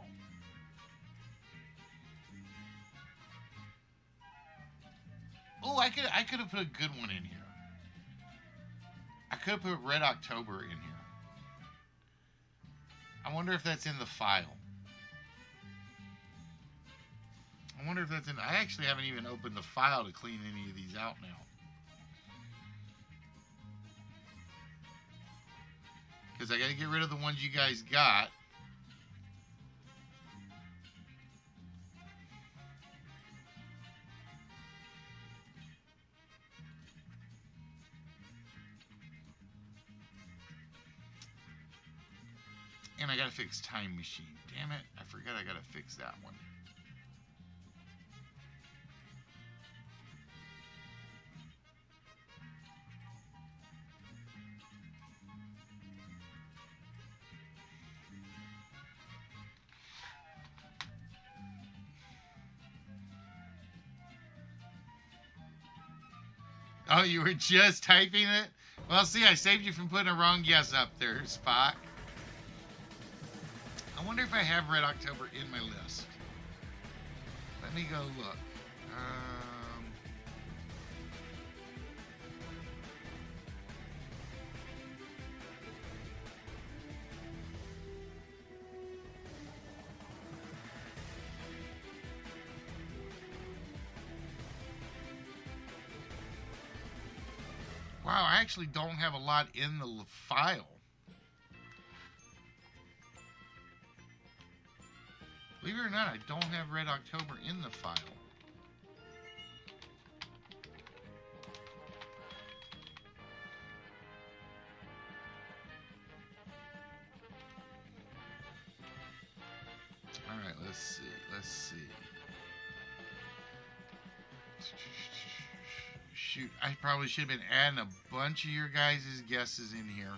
Speaker 2: Oh, I could have put a good one in here. I could have put Red October in here. I wonder if that's in the file. I wonder if that's in. I actually haven't even opened the file to clean any of these out now. Because I got to get rid of the ones you guys got. And I gotta fix Time Machine. Damn it, I forgot I gotta fix that one. Oh, you were just typing it? Well, see, I saved you from putting a wrong guess up there, Spock. I wonder if I have Red October in my list. Let me go look. Wow, I actually don't have a lot in the file. Believe it or not, I don't have Red October in the file. Alright, let's see. Let's see. Shoot, I probably should have been adding a bunch of your guys' guesses in here.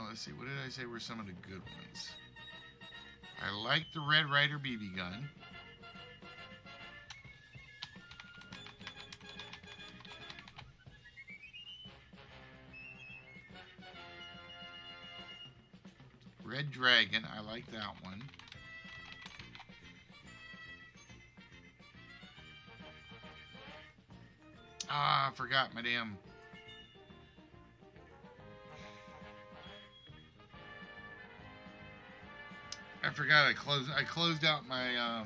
Speaker 2: Let's see, what did I say were some of the good ones? I like the Red Ryder BB gun. Red Dragon, I like that one. Ah, I forgot my damn... I forgot I closed out my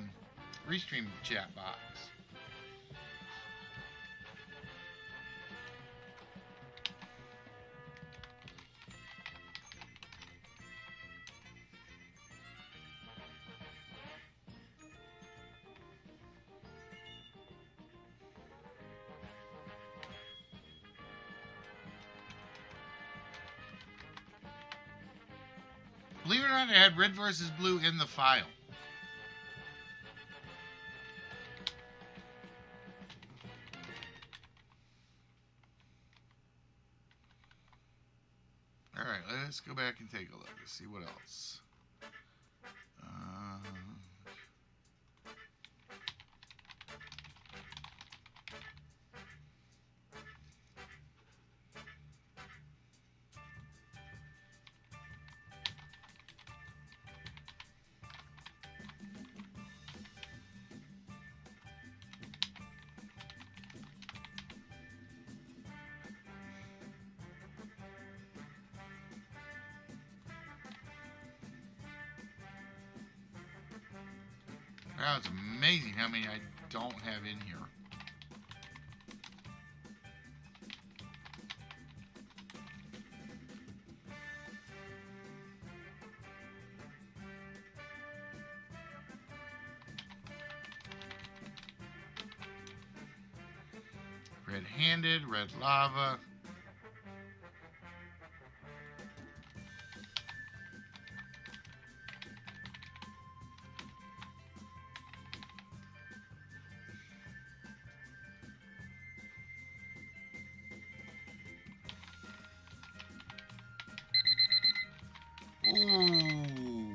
Speaker 2: Restream chat box. Believe it or not, I had red versus blue in the file. Alright, let's go back and take a look. Let's see what else. Wow, it's amazing how many I don't have in here. Red-handed, red lava. Ooh.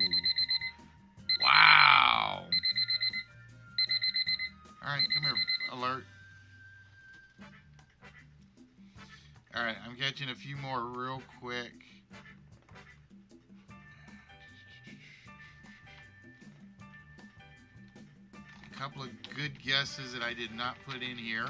Speaker 2: Wow. Alright, come here, alert. Alright, I'm catching a few more real quick. A couple of good guesses that I did not put in here.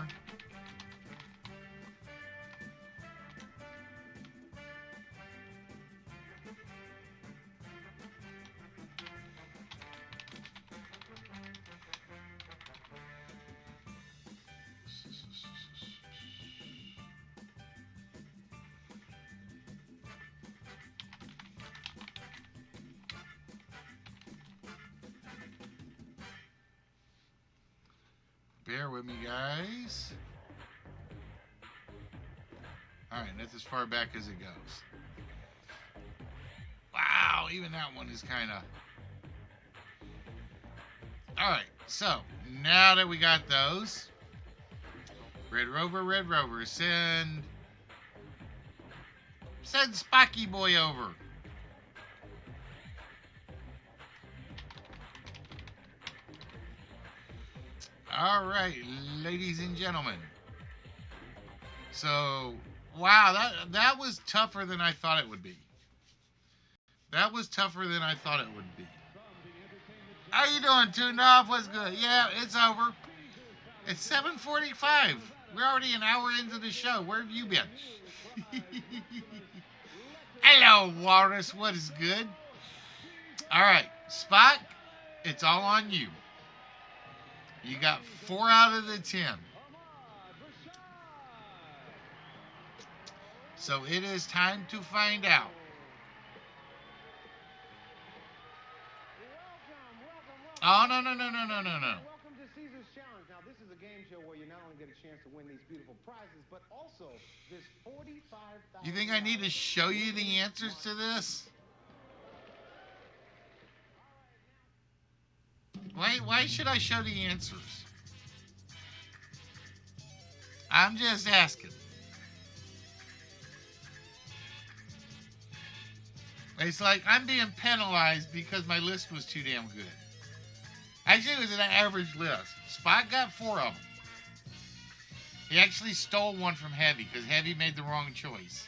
Speaker 2: Bear with me, guys. Alright, that's as far back as it goes. Wow, even that one is kind of... Alright, so, now that we got those, Red Rover, send Spocky Boy over. All right, ladies and gentlemen. So, wow, that was tougher than I thought it would be. That was tougher than I thought it would be. How you doing, Tuned Off? What's good? Yeah, it's over. It's 7:45. We're already an hour into the show. Where have you been? Hello, Walrus. What is good? All right, Spot, it's all on you. You got 4 out of the 10. So it is time to find out. Oh, no.
Speaker 4: Welcome to Caesar's Challenge. Now, this is a game show where you not only get a chance to win these beautiful prizes, but also this $45,000.
Speaker 2: You think I need to show you the answers to this? Why should I show the answers? I'm just asking. It's like I'm being penalized because my list was too damn good. Actually, it was an average list. Spot got 4 of them. He actually stole one from Heavy because Heavy made the wrong choice.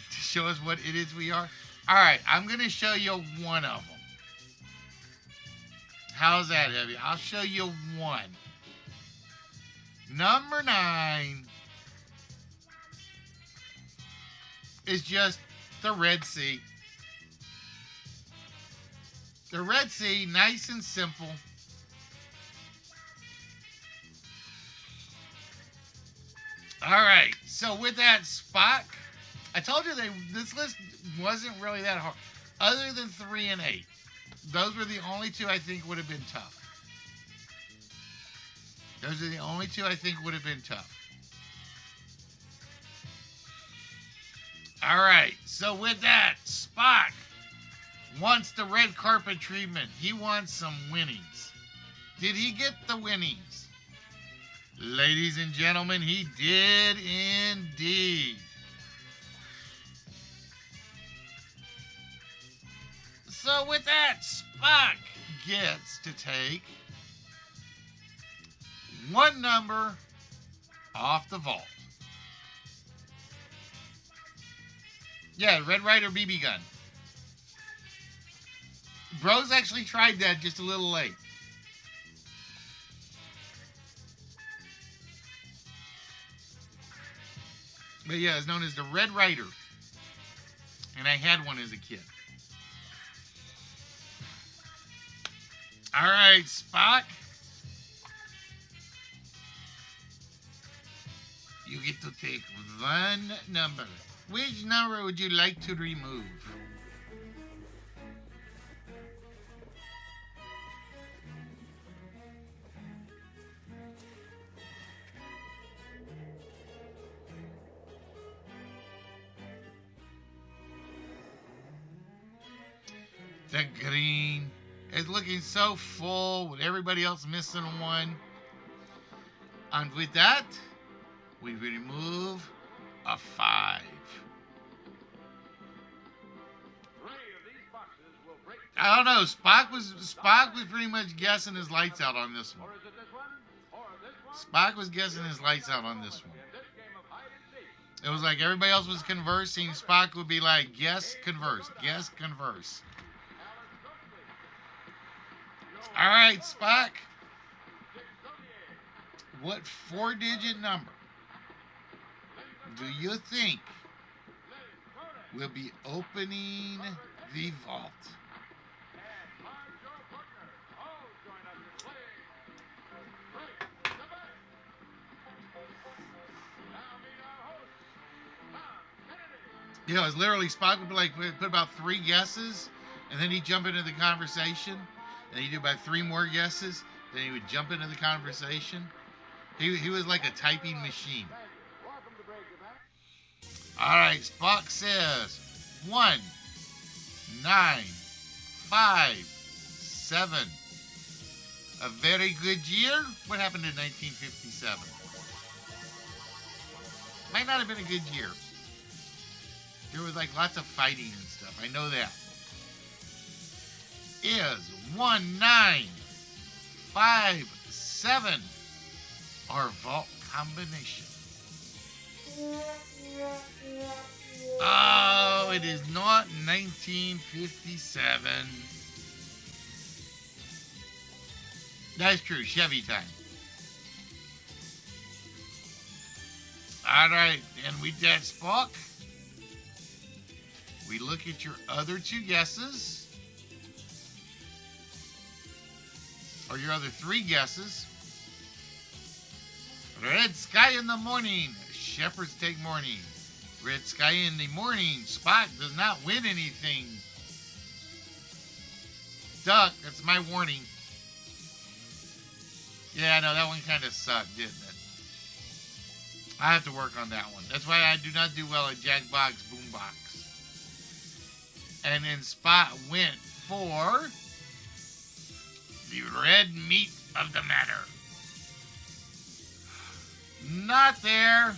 Speaker 2: To show us what it is we are. All right, I'm going to show you one of them. How's that, Heavy? I'll show you one. Number 9 is just the Red Sea. The Red Sea, nice and simple. All right, so with that, Spock, I told you this list wasn't really that hard. Other than 3 and 8. Those were the only 2 I think would have been tough. Those are the only 2 I think would have been tough. All right, so with that, Spock wants the red carpet treatment. He wants some winnings. Did he get the winnings? Ladies and gentlemen, he did indeed. So with that, Spock gets to take 1 number off the vault. Yeah, Red Ryder BB gun. Bro's actually tried that just a little late. But yeah, it's known as the Red Ryder. And I had one as a kid. All right, Spock. You get to take one number. Which number would you like to remove? The green is looking so full with everybody else missing one. And with that, we remove a 5. I don't know. Spock was pretty much guessing his lights out on this one. Spock was guessing his lights out on this one. It was like everybody else was conversing. Spock would be like, guess, converse, guess, converse. All right, Spock. What 4-digit number do you think will be opening the vault? You know, it's literally Spock would be like put about 3 guesses, and then he'd jump into the conversation, and he'd do about 3 more guesses, then he would jump into the conversation. He was like a typing machine. All right, Spock says 1, 9, 5, 7. A very good year. What happened in 1957? Might not have been a good year. There was like lots of fighting and stuff. I know that. Is 1, 9, 5, 7 our vault combination? Oh, it is not 1957. That's true. Chevy time. All right, and with that, Spock, we look at your other 2 guesses, or your other 3 guesses. Red sky in the morning, shepherds take morning. Red sky in the morning, Spock does not win anything. Duck, that's my warning. Yeah, no, that one kind of sucked, didn't it? I have to work on that one. That's why I do not do well at Jackbox Boombox. And then Spot went for the red meat of the matter. Not there.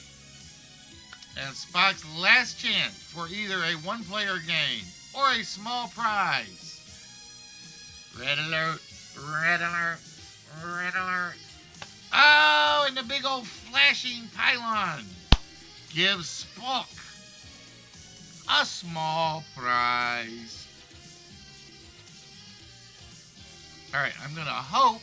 Speaker 2: And Spock's last chance for either a 1-player game or a small prize. Red alert, red alert, red alert. Oh, and the big old flashing pylon gives Spock a small prize. All right, I'm going to hope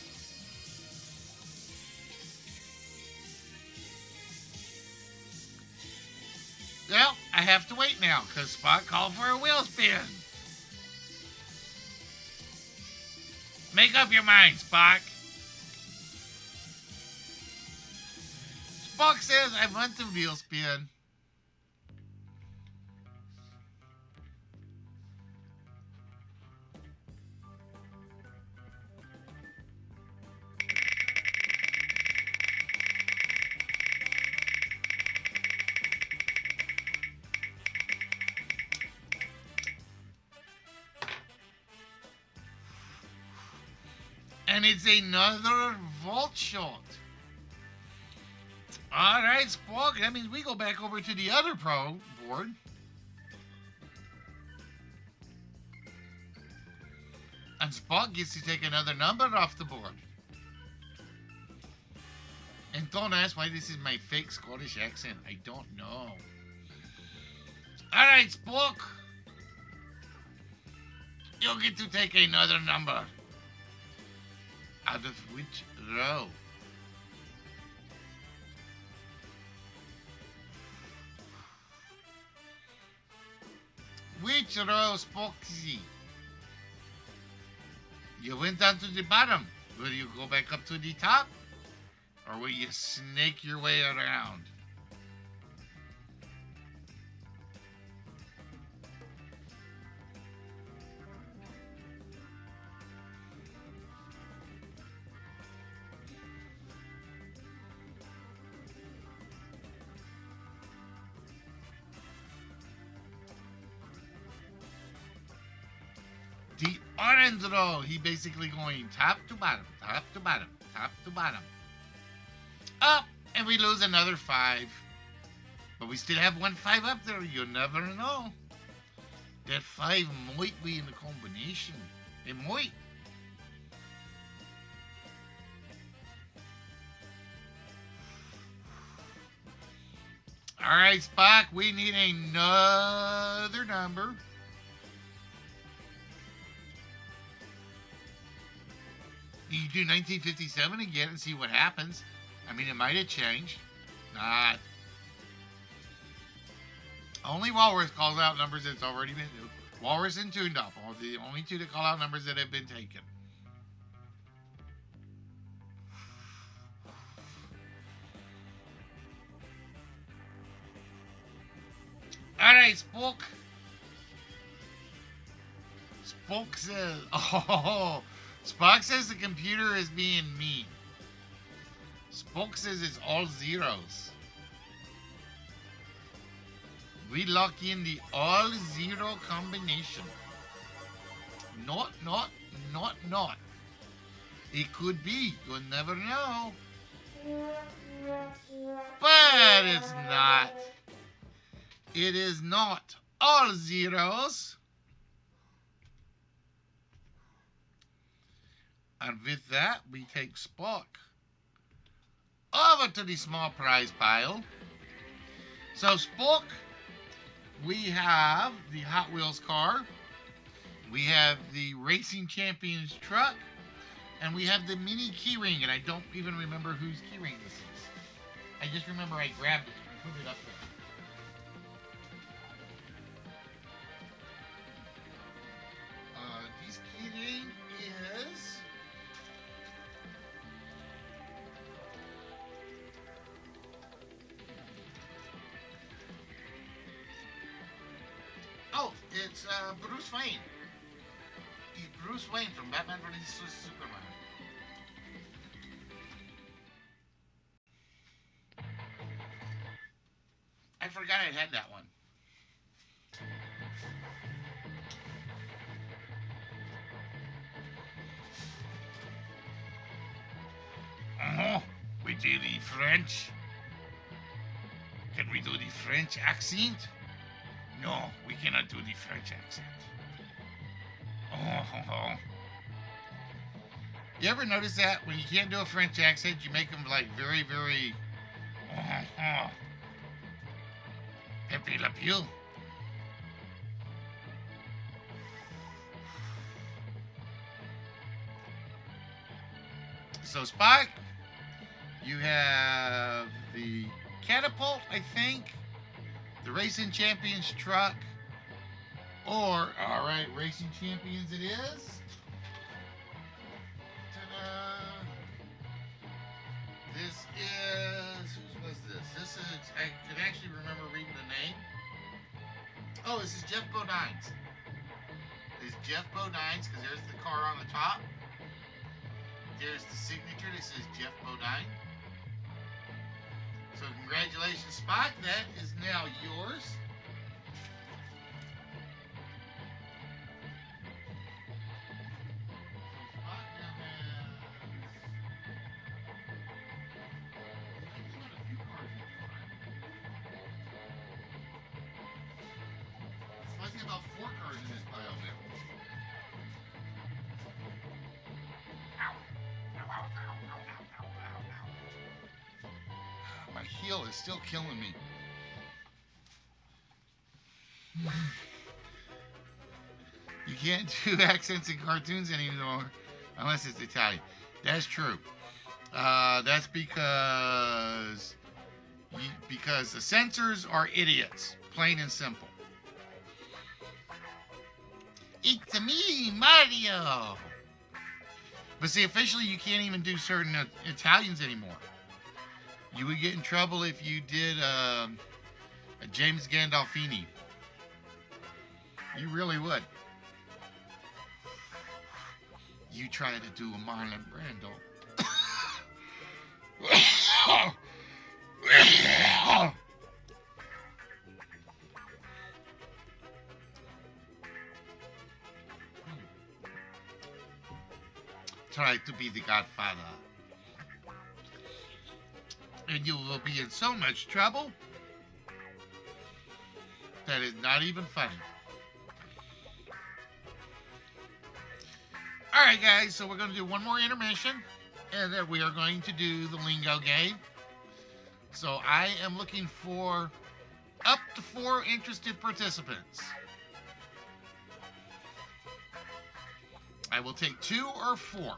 Speaker 2: well, I have to wait now because Spock called for a wheel spin. Make up your mind, Spock. Spock says, I want the wheel spin. And it's another vault shot. All right, Spock. That means we go back over to the other pro board. And Spock gets to take another number off the board. And don't ask why this is my fake Scottish accent. I don't know. All right, Spock. You'll get to take another number. Out of which row? Which row, Spocksy? You went down to the bottom. Will you go back up to the top? Or will you snake your way around? The orange roll. He basically going top to bottom, top to bottom, top to bottom. Up, and we lose another 5. But we still have 1 5 up there. You never know. That 5 might be in the combination. It might. All right, Spock, we need another number. You do 1957 again and see what happens. I mean, it might have changed. Not. Only Walrus calls out numbers that's already been. Walrus and Toondup are the only 2 that call out numbers that have been taken. Alright, Spock. Spock says, oh, Spock says the computer is being mean. Spock says it's all zeros. We lock in the all zero combination. Not. It could be. You'll never know. But it's not. It is not all zeros. And with that, we take Spock over to the small prize pile. So Spock, we have the Hot Wheels car, we have the Racing Champions truck, and we have the mini keyring, and I don't even remember whose keyring this is. I just remember I grabbed it and put it up there. This keyring is... Oh, it's Bruce Wayne. Bruce Wayne from Batman vs. Superman. I forgot I had that one. Oh, we do the French. Can we do the French accent? No, we cannot do the French accent. Oh. You ever notice that when you can't do a French accent, you make them like very, very... Pepe Le Pew. So Spike, you have the catapult, I think, the Racing Champions truck, or, all right, Racing Champions it is. Ta-da. This is, whose was this? This is, I can actually remember reading the name. Oh, this is Jeff Bodine's. This is Jeff Bodine's, because there's the car on the top. There's the signature that says Jeff Bodine. So congratulations, Spot. That is now yours. Spot's got about 4 cars in this pile there. My heel is still killing me. You can't do accents in cartoons anymore unless it's Italian. That's true. That's because the censors are idiots, plain and simple. It's me, Mario. But see, officially, you can't even do certain Italians anymore. You would get in trouble if you did a James Gandolfini. You really would. You try to do a Marlon Brando. Try to be the Godfather. And you will be in so much trouble that is not even funny. Alright guys, so we're going to do one more intermission, and then we are going to do the lingo game. So I am looking for up to 4 interested participants. I will take 2 or 4.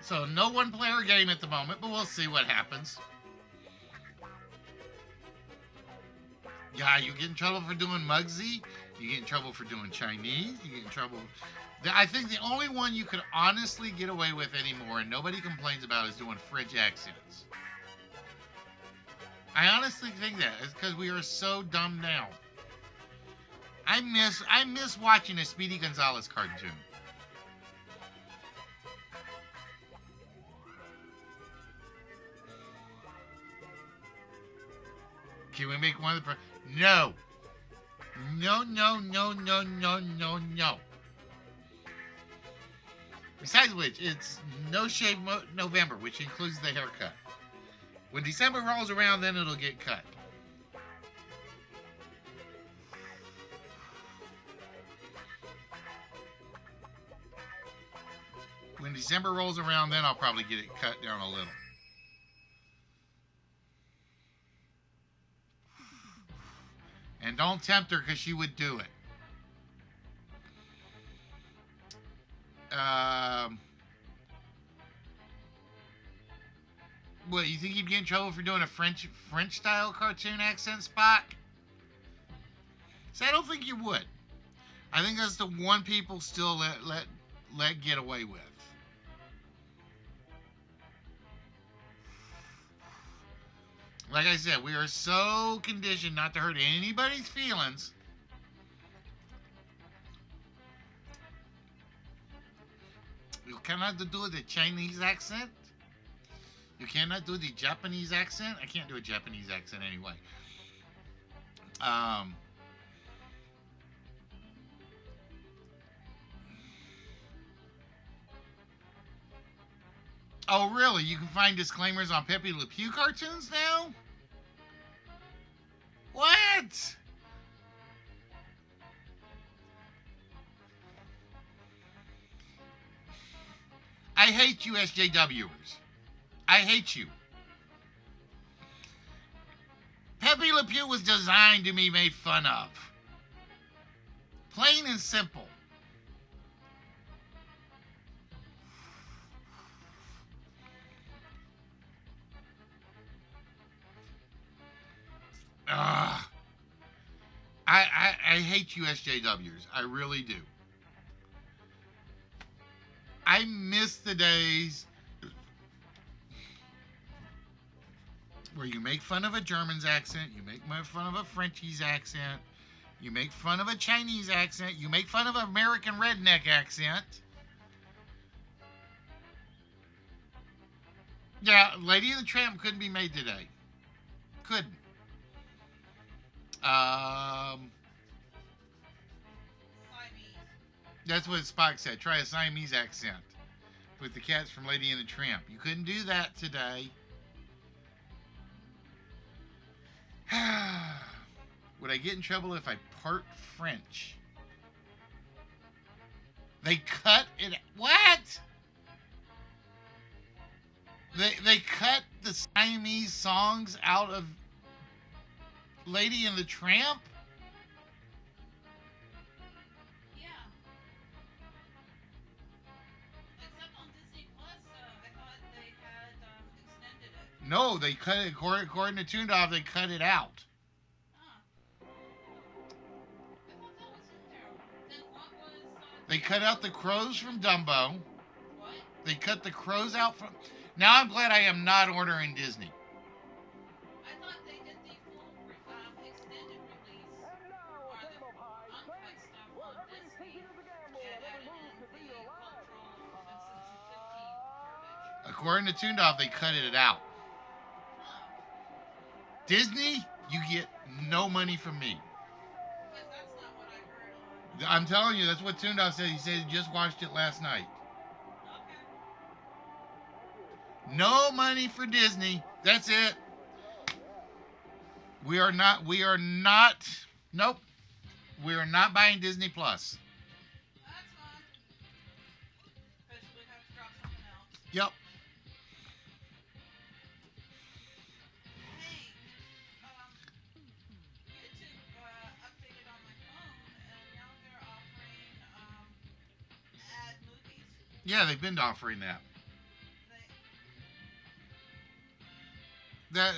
Speaker 2: So no one player game at the moment, but we'll see what happens. Yeah, you get in trouble for doing Mugsy. You get in trouble for doing Chinese. You get in trouble. I think the only one you could honestly get away with anymore, and nobody complains about, is doing French accents. I honestly think that it's because we are so dumbed down. I miss watching a Speedy Gonzalez cartoon. Can we make one of the... No. No, no, no, no, no, no, no. Besides which, it's No Shave November, which includes the haircut. When December rolls around, then it'll get cut. When December rolls around, then I'll probably get it cut down a little. And don't tempt her because she would do it. What, you think you'd get in trouble for doing a French style cartoon accent, Spock? So I don't think you would. I think that's the one people still let get away with. Like I said, we are so conditioned not to hurt anybody's feelings. You cannot do the Chinese accent. You cannot do the Japanese accent. I can't do a Japanese accent anyway. Oh, really? You can find disclaimers on Pepe Le Pew cartoons now? What? I hate you, SJWers. I hate you. Pepe Le Pew was designed to be made fun of. Plain and simple. Ugh. I hate you, SJWs. I really do. I miss the days where you make fun of a German's accent, you make fun of a Frenchie's accent, you make fun of a Chinese accent, you make fun of an American redneck accent. Yeah, Lady and the Tramp couldn't be made today. Couldn't. That's what Spock said. Try a Siamese accent with the cats from Lady and the Tramp. You couldn't do that today. Would I get in trouble if I part French? They cut it. What? They cut the Siamese songs out of Lady and the Tramp?
Speaker 5: Yeah. Except on Disney Plus, I thought they had extended it.
Speaker 2: No, they cut it, according to Toondoff, they cut it out.
Speaker 5: Huh. I thought that was in there. Then what was...
Speaker 2: They cut out the crows from Dumbo.
Speaker 5: What?
Speaker 2: They cut the crows out from... Now I'm glad I am not ordering Disney.
Speaker 5: I thought they did the full extended release or the uncut stuff on Disney and added in the cultural offensive 250 verbiage.
Speaker 2: According to Toondoff, they cut it out.
Speaker 5: Huh.
Speaker 2: Disney, you get no money from me.
Speaker 5: Because that's not what I heard on...
Speaker 2: I'm telling you, that's what Toondoff said. He said he just watched it last night.
Speaker 5: Okay.
Speaker 2: No money for Disney. That's it. We are not, nope. We are not buying Disney Plus.
Speaker 5: That's fine. Because we have to drop something else.
Speaker 2: Yep.
Speaker 5: Hey, YouTube updated on my phone, and now they're offering ad movies.
Speaker 2: Yeah, they've been offering that.
Speaker 5: They,
Speaker 2: That,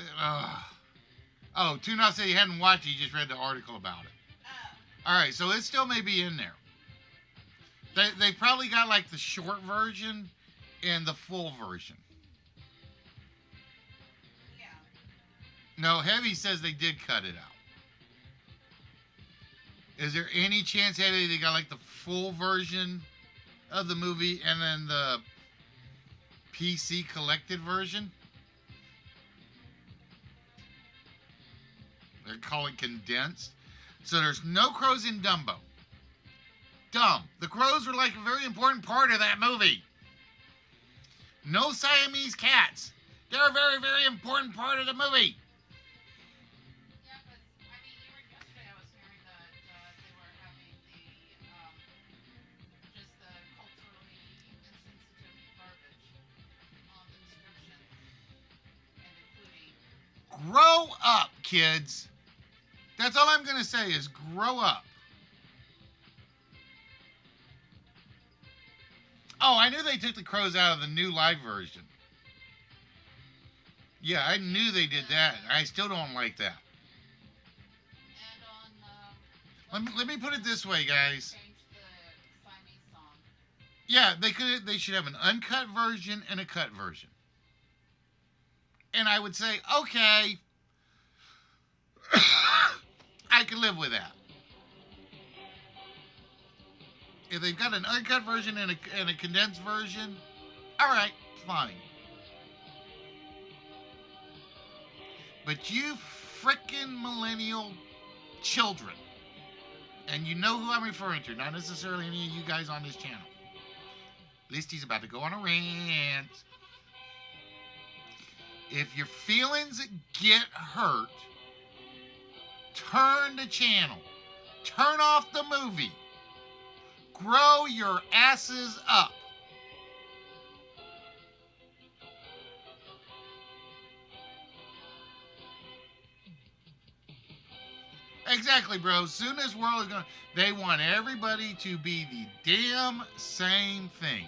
Speaker 2: oh, Toondoff said he hadn't watched it. He just read the article about it. All right, so it still may be in there. They probably got like the short version and the full version.
Speaker 5: yeah.
Speaker 2: No, Heavy says they did cut it out. Is there any chance, Heavy, they got like the full version of the movie and then the PC collected version? They call it condensed. So there's no crows in Dumbo. Dumb. The crows were like a very important part of that movie. No Siamese cats. They're a very, very important part of the movie.
Speaker 5: Yeah, but I mean, even yesterday I was hearing that they were having just the culturally insensitive verbiage on the description and including.
Speaker 2: Grow up, kids. That's all I'm going to say is grow up. Oh, I knew they took the crows out of the new live version. Yeah, I knew they did that. I still don't like that.
Speaker 5: And on.
Speaker 2: Let me put it this way, guys.
Speaker 5: Change the Siamese song.
Speaker 2: Yeah, they should have an uncut version and a cut version. And I would say, okay, I can live with that. If they've got an uncut version and a condensed version, all right, fine. But you frickin' millennial children, and you know who I'm referring to, not necessarily any of you guys on this channel. Listy's about to go on a rant. If your feelings get hurt, turn the channel. Turn off the movie. Grow your asses up. Exactly, bro. Soon this world is going to... They want everybody to be the damn same thing.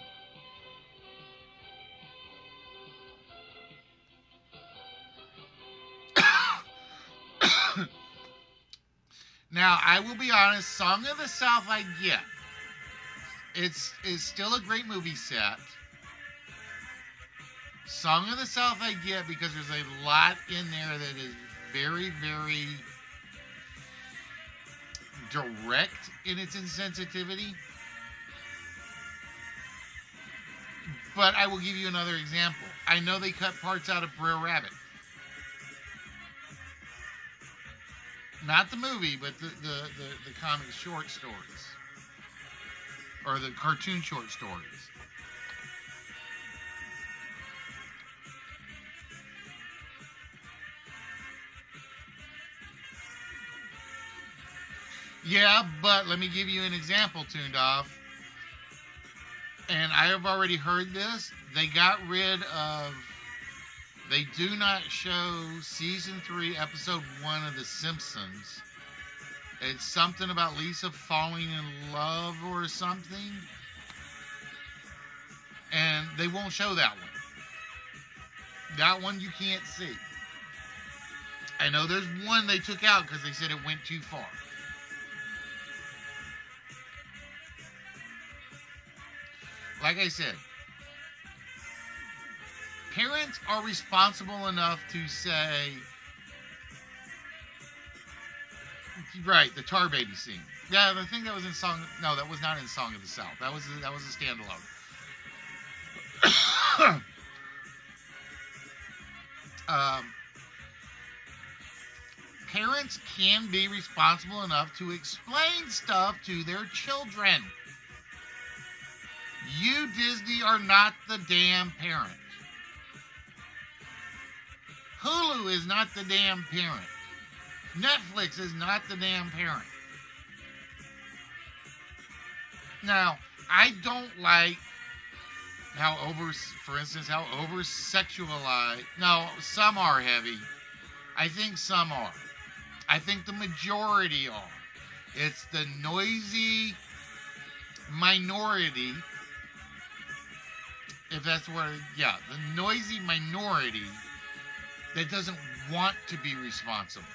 Speaker 2: Now, I will be honest, Song of the South I get. It's still a great movie set. Song of the South I get because there's a lot in there that is very, very direct in its insensitivity. But I will give you another example. I know they cut parts out of Brer Rabbit. Not the movie, but the comic short stories. Or the cartoon short stories. Yeah, but let me give you an example, Toondoff. And I have already heard this. They got rid of... They do not show season 3, episode 1 of The Simpsons. It's something about Lisa falling in love or something. And they won't show that one. That one you can't see. I know there's one they took out because they said it went too far. Like I said, parents are responsible enough to say, right, the Tar Baby scene. Yeah, I think that was in Song. No, that was not in Song of the South. That was a standalone. Parents can be responsible enough to explain stuff to their children. You, Disney, are not the damn parent. Hulu is not the damn parent. Netflix is not the damn parent. Now, I don't like how over-sexualized. No, some are heavy. I think some are. I think the majority are. It's the noisy minority, if that's what, yeah, the noisy minority that doesn't want to be responsible.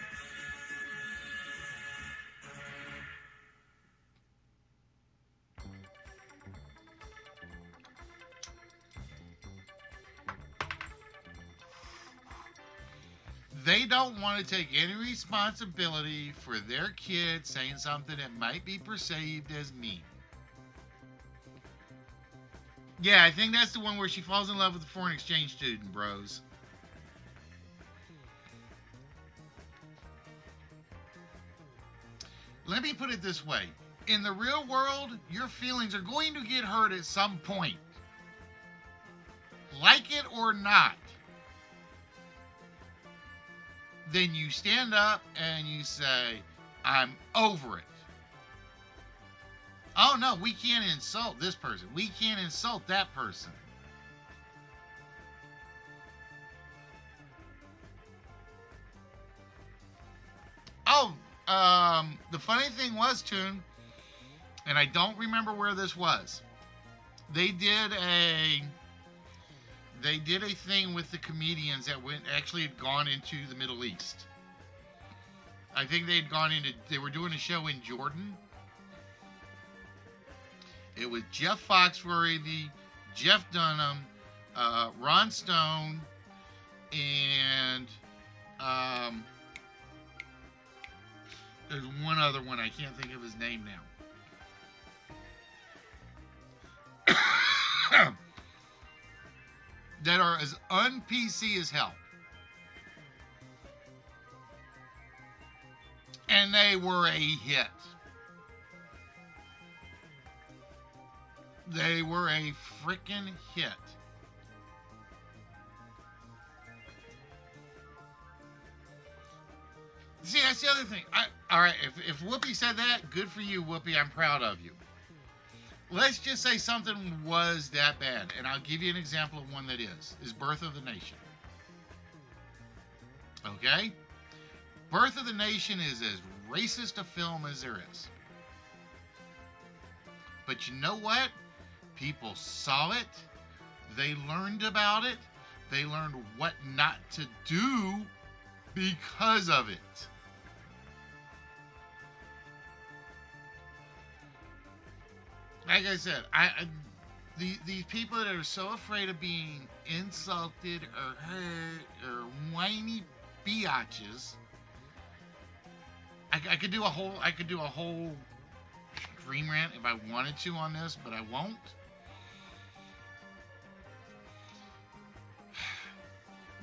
Speaker 2: They don't want to take any responsibility for their kid saying something that might be perceived as mean. Yeah, I think that's the one where she falls in love with the foreign exchange student, bros. Let me put it this way. In the real world, your feelings are going to get hurt at some point. Like it or not. Then you stand up and you say, I'm over it. Oh no, we can't insult this person. We can't insult that person. Oh, the funny thing was, Toon, and I don't remember where this was. They did a thing with the comedians that actually had gone into the Middle East. I think they were doing a show in Jordan. It was Jeff Foxworthy, Jeff Dunham, Ron Stone, and there's one other one. I can't think of his name now. That are as un-PC as hell. And they were a hit. They were a freaking hit. See, that's the other thing. All right, if Whoopi said that, good for you, Whoopi. I'm proud of you. Let's just say something was that bad, and I'll give you an example of one that is Birth of the Nation. Okay? Birth of the Nation is as racist a film as there is. But you know what? People saw it. They learned about it. They learned what not to do because of it. Like I said, these people that are so afraid of being insulted or hurt or whiny biatches. I could do a whole stream rant if I wanted to on this, but I won't.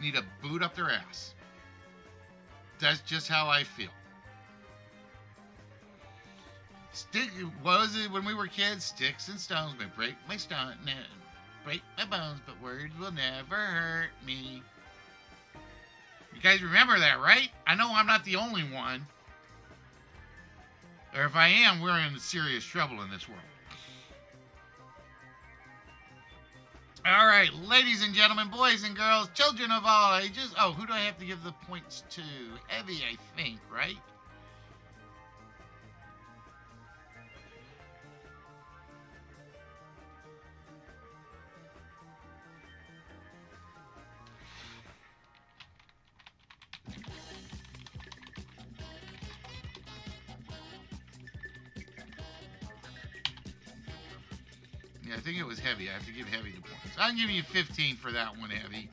Speaker 2: Need a boot up their ass. That's just how I feel. What was it when we were kids? Sticks and stones may break my break my bones, but words will never hurt me. You guys remember that, right? I know I'm not the only one. Or if I am, we're in serious trouble in this world. All right, ladies and gentlemen, boys and girls, children of all ages. Oh, who do I have to give the points to? Heavy, I think, right? Yeah, I think it was Heavy. I have to give Heavy the points. I'm giving you 15 for that one, Heavy.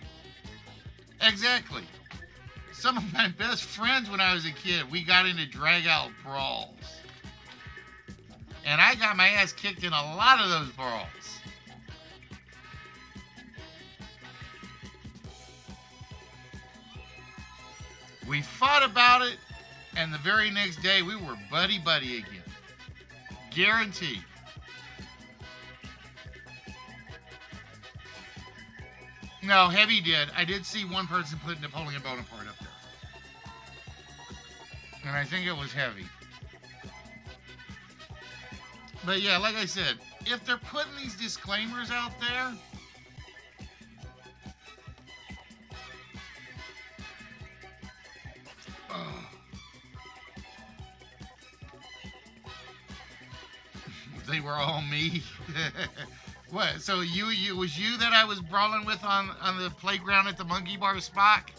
Speaker 2: Exactly. Some of my best friends when I was a kid, we got into drag-out brawls. And I got my ass kicked in a lot of those brawls. We fought about it, and the very next day we were buddy-buddy again. Guaranteed. No, Heavy did. I did see one person put Napoleon Bonaparte up there. And I think it was Heavy. But yeah, like I said, if they're putting these disclaimers out there, they were all me. What? So you was you that I was brawling with on the playground at the Monkey Bar Spock?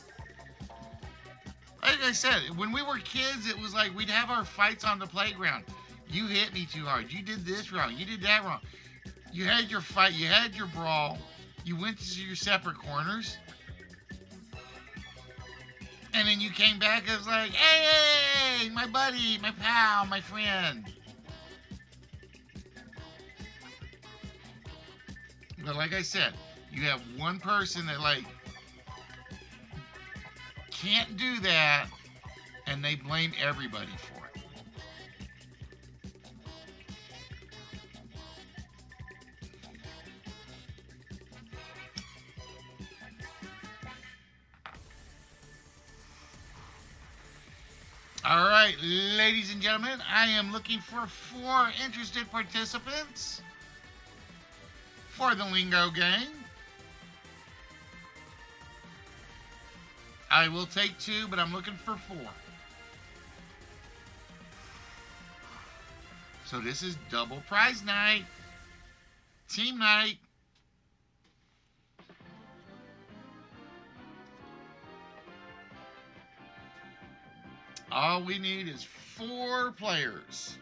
Speaker 2: Like I said, when we were kids, it was like we'd have our fights on the playground. You hit me too hard. You did this wrong. You did that wrong. You had your fight. You had your brawl. You went to your separate corners. And then you came back and was like, hey, my buddy, my pal, my friend. But like I said, you have one person that like can't do that, and they blame everybody for it. All right, ladies and gentlemen, I am looking for 4 interested participants for the lingo game. I will take 2, but I'm looking for 4. So this is double prize night, team night. All we need is 4 players.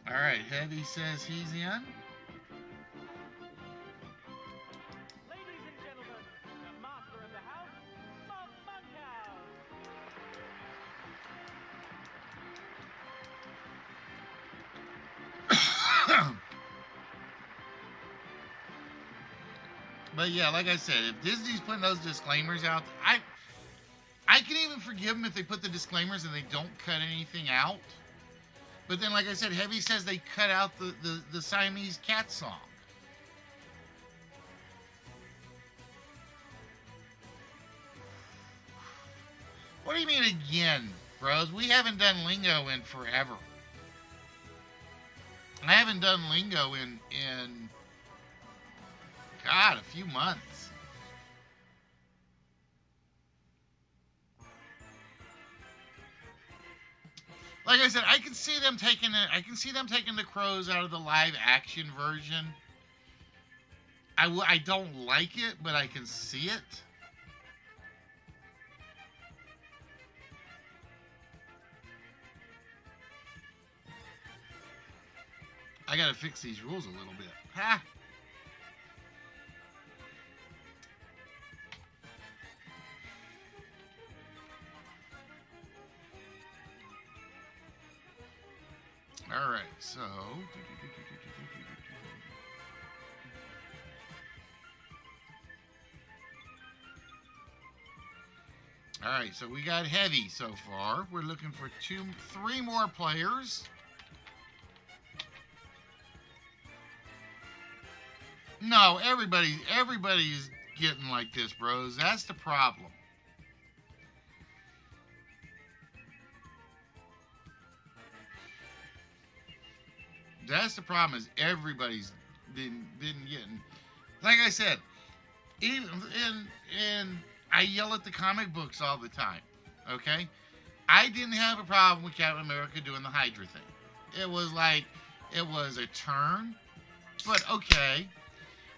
Speaker 2: All right, Heavy says he's in.
Speaker 6: Ladies and gentlemen, the master of the house, Mom Monkhouse.
Speaker 2: But yeah, like I said, if Disney's putting those disclaimers out, I can even forgive them if they put the disclaimers and they don't cut anything out. But then, like I said, Heavy says they cut out the Siamese cat song. What do you mean again, bros? We haven't done lingo in forever. I haven't done lingo in God, a few months. Like I said, I can see them taking the crows out of the live action version. I don't like it, but I can see it. I gotta fix these rules a little bit. Ha! All right, so all right, so we got Heavy so far. We're looking for 3 more players. No, everybody's getting like this, bros. That's the problem. That's the problem, is everybody's been getting, like I said, even and I yell at the comic books all the time. Okay, I didn't have a problem with Captain America doing the Hydra thing. It was like, it was a turn, but okay.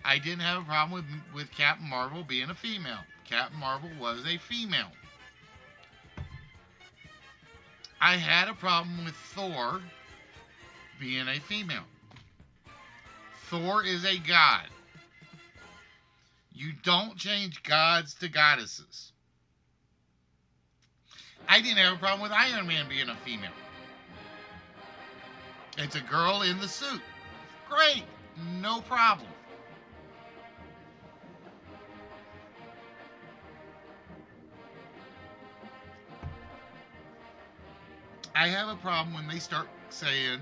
Speaker 2: I didn't have a problem with Captain Marvel being a female. Captain Marvel was a female. I had a problem with Thor being a female. Thor is a god. You don't change gods to goddesses. I didn't have a problem with Iron Man being a female. It's a girl in the suit. Great. No problem. I have a problem when they start saying,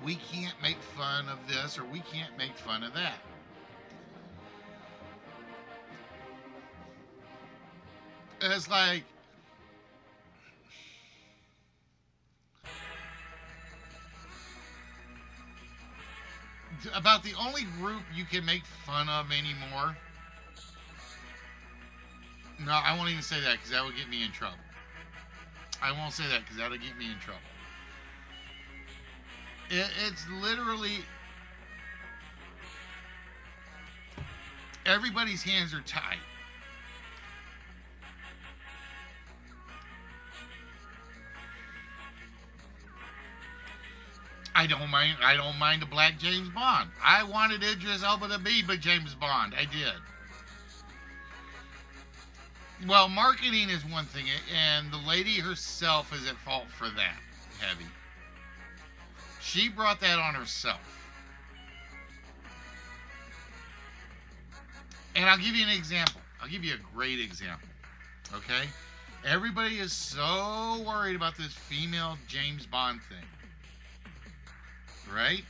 Speaker 2: we can't make fun of this or we can't make fun of that. It's like, about the only group you can make fun of anymore. No, I won't even say that because that would get me in trouble. I won't say that because that'll get me in trouble. It's literally everybody's hands are tied. I don't mind a black James Bond. I wanted Idris Elba to be but James Bond. I did. Well, marketing is one thing, and the lady herself is at fault for that, Heavy. She brought that on herself. And I'll give you an example. I'll give you a great example. Okay? Everybody is so worried about this female James Bond thing. Right?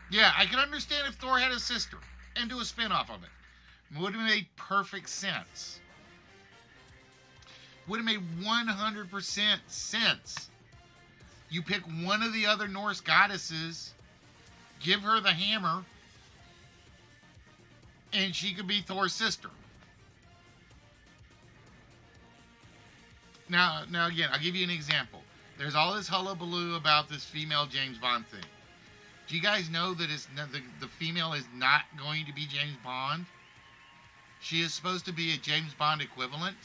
Speaker 2: Yeah, I can understand if Thor had a sister and do a spin-off of it. It would have made perfect sense. Would have made 100% sense. You pick one of the other Norse goddesses, give her the hammer, and she could be Thor's sister. Now again, I'll give you an example. There's all this hullabaloo about this female James Bond thing. Do you guys know that the female is not going to be James Bond? She is supposed to be a James Bond equivalent.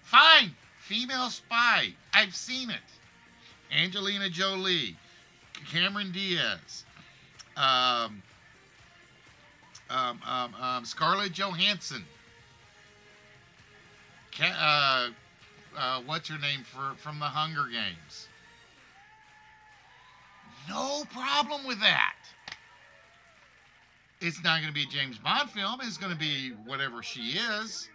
Speaker 2: Fine. Female spy. I've seen it. Angelina Jolie. Cameron Diaz. Scarlett Johansson. What's her name from the Hunger Games? No problem with that. It's not going to be a James Bond film. It's going to be whatever she is.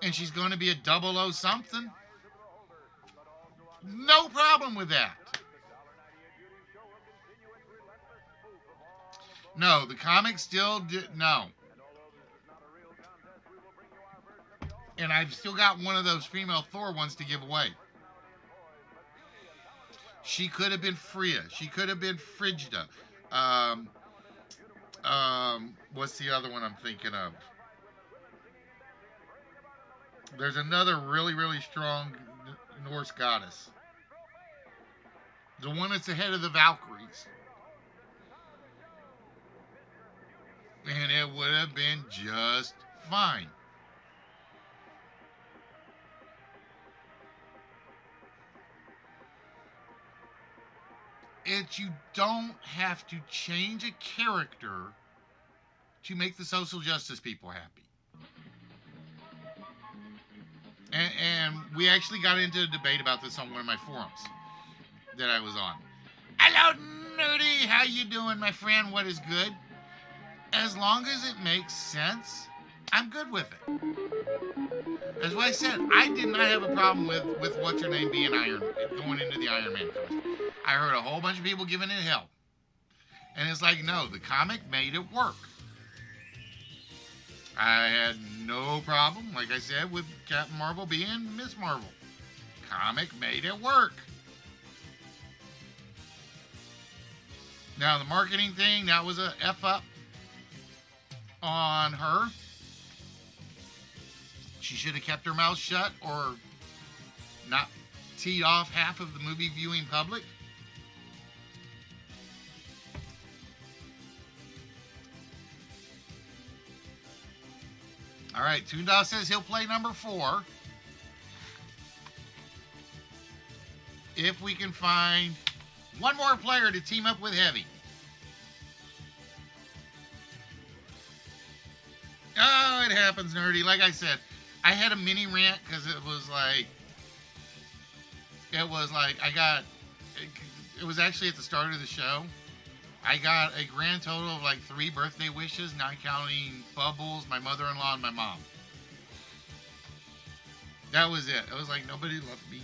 Speaker 2: And she's going to be a 00 something. No problem with that. No, the comic still did. No. And I've still got one of those female Thor ones to give away. She could have been Freya. She could have been Frigida. What's the other one I'm thinking of? There's another really, really strong Norse goddess. The one that's the head of the Valkyries. And it would have been just fine. You don't have to change a character to make the social justice people happy. And we actually got into a debate about this on one of my forums that I was on. Hello, Nerdy. How you doing, my friend? What is good? As long as it makes sense, I'm good with it. As what I said, I did not have a problem with what's her name being going into the Iron Man costume. I heard a whole bunch of people giving it hell. And it's like, no, the comic made it work. I had no problem, like I said, with Captain Marvel being Miss Marvel. Comic made it work. Now, the marketing thing, that was a F up on her. She should have kept her mouth shut or not teed off half of the movie viewing public. All right, Toondah says he'll play number 4 if we can find one more player to team up with Heavy. Oh, it happens, Nerdy. Like I said, I had a mini rant because it was like it was actually at the start of the show. I got a grand total of like 3 birthday wishes, not counting Bubbles, my mother-in-law, and my mom. That was it. It was like nobody loved me.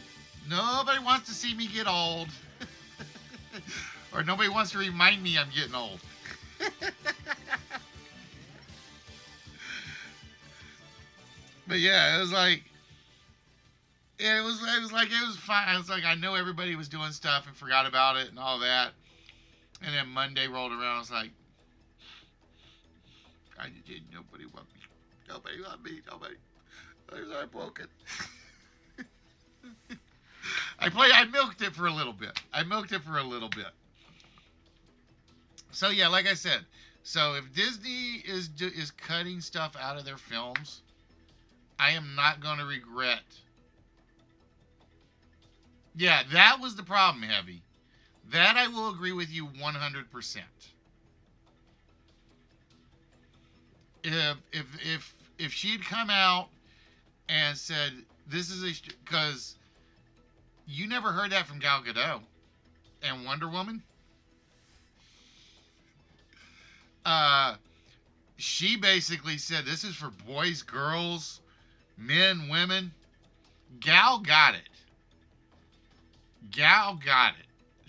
Speaker 2: Nobody wants to see me get old. Or nobody wants to remind me I'm getting old. But yeah, it was like it was fine. It was like I know everybody was doing stuff and forgot about it and all that. And then Monday rolled around. I was like, I did. Nobody want me. Nobody want me. Nobody. I was heartbroken. I milked it for a little bit. So yeah, like I said. So if Disney is cutting stuff out of their films, I am not going to regret. Yeah, that was the problem, Heavy. That I will agree with you 100%. If she'd come out and said this is because you never heard that from Gal Gadot and Wonder Woman. She basically said this is for boys, girls, men, women. Gal got it.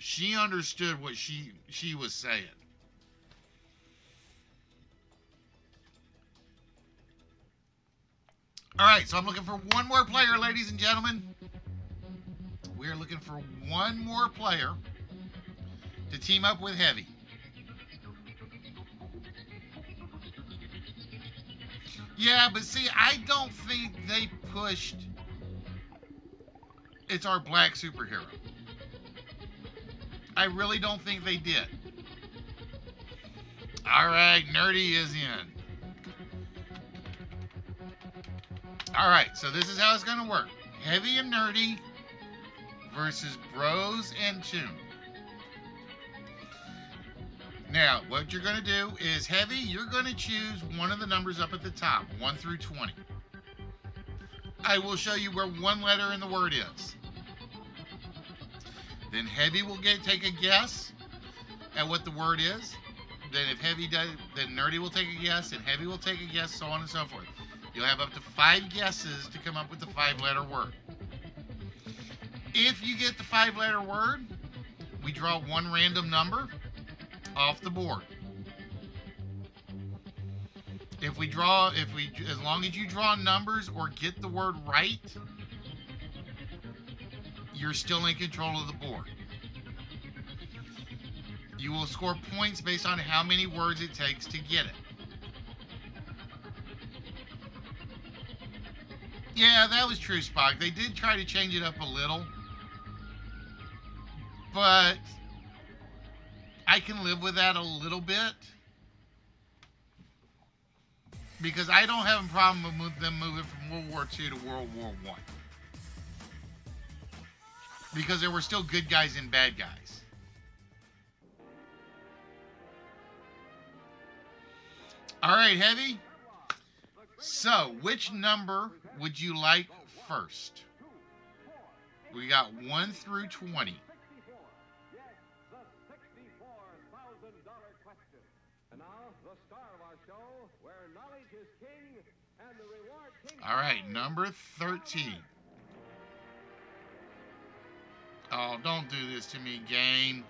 Speaker 2: She understood what she was saying. All right, so I'm looking for one more player, ladies and gentlemen. We're looking for one more player to team up with Heavy. Yeah, but see, I don't think they pushed it's our black superhero. I really don't think they did. All right, Nerdy is in. All right, so this is how it's going to work. Heavy and Nerdy versus Bros and Toon. Now, what you're going to do is, Heavy, you're going to choose one of the numbers up at the top, 1 through 20. I will show you where one letter in the word is. Then Heavy will take a guess at what the word is. Then if Heavy does, then Nerdy will take a guess, and Heavy will take a guess, so on and so forth. You'll have up to 5 guesses to come up with the 5-letter word. If you get the 5-letter word, we draw one random number off the board. As long as you draw numbers or get the word right, you're still in control of the board. You will score points based on how many words it takes to get it. Yeah, that was true, Spock. They did try to change it up a little. But I can live with that a little bit. Because I don't have a problem with them moving from World War II to World War I. Because there were still good guys and bad guys. All right, Heavy. So, which number would you like first? We got 1 through 20.
Speaker 4: Yes, the $64,000 question. And now, the star of our show, where knowledge is king and the reward king.
Speaker 2: All right, number 13. Oh, don't do this to me, game.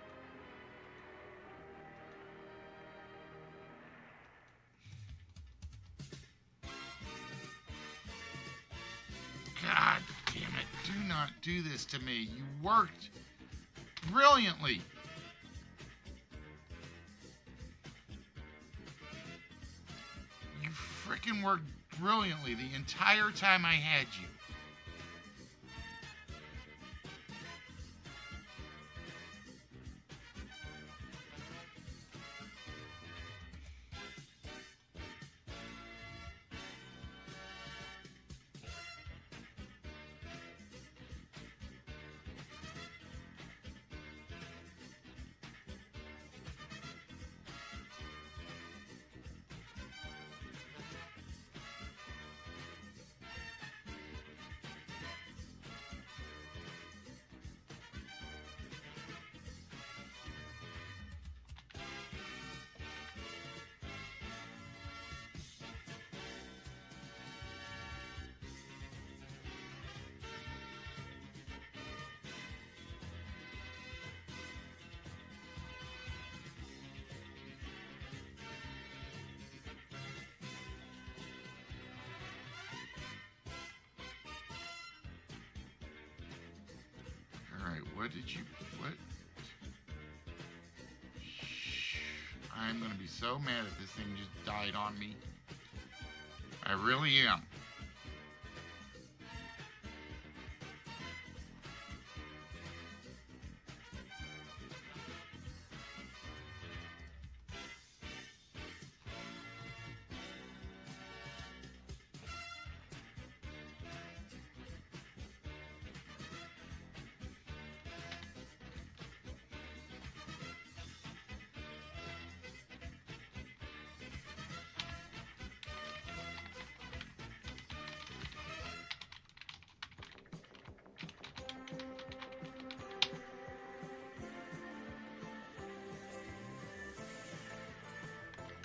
Speaker 2: God damn it. Do not do this to me. You worked brilliantly. You freaking worked brilliantly the entire time I had you. What did you... What? I'm going to be so mad if this thing just died on me. I really am.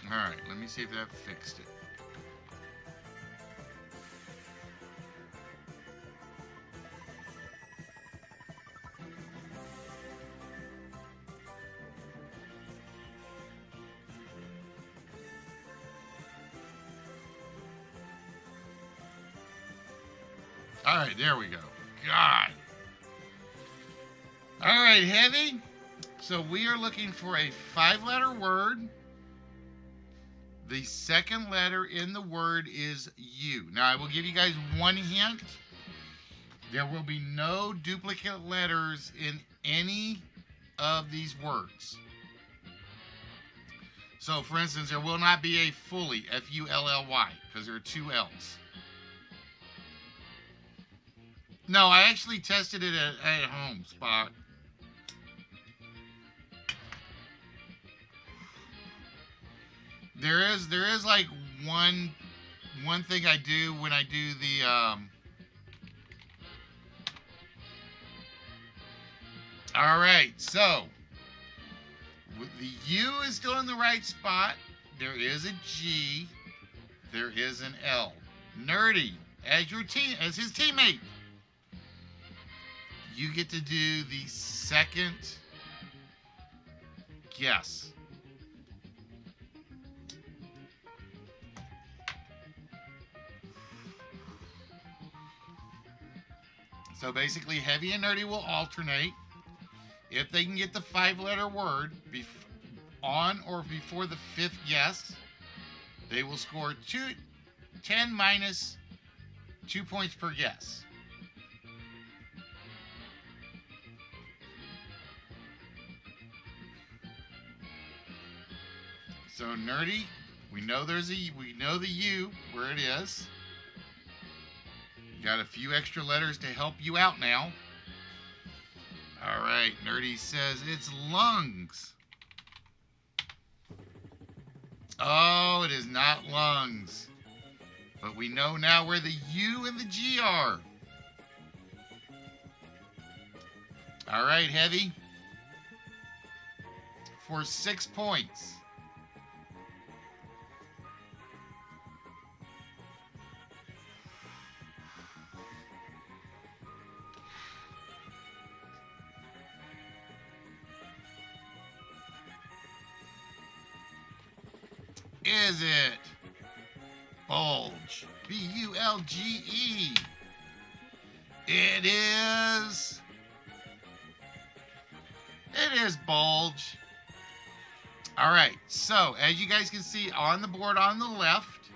Speaker 2: Alright, let me see if that fixed it. Alright, there we go. God. Alright, Heavy. So we are looking for a 5-letter word. The second letter in the word is U. Now, I will give you guys one hint. There will be no duplicate letters in any of these words. So, for instance, there will not be a fully, F-U-L-L-Y, because there are 2 L's. No, I actually tested it at home, Spot. There is like one thing I do when I do the all right, so the U is still in the right spot. There is a G. There is an L. Nerdy, as his teammate, you get to do the second guess. So basically, Heavy and Nerdy will alternate. If they can get the 5-letter word on or before the 5th guess, they will score 10 minus 2 points per guess. So Nerdy, we know the U where it is. Got a few extra letters to help you out now. All right, Nerdy says it's lungs. Oh, it is not lungs. But we know now where the U and the G are. All right, Heavy. For 6 points. Is it bulge? B-U-L-G-E. It is bulge. All right, so as you guys can see on the board on the left,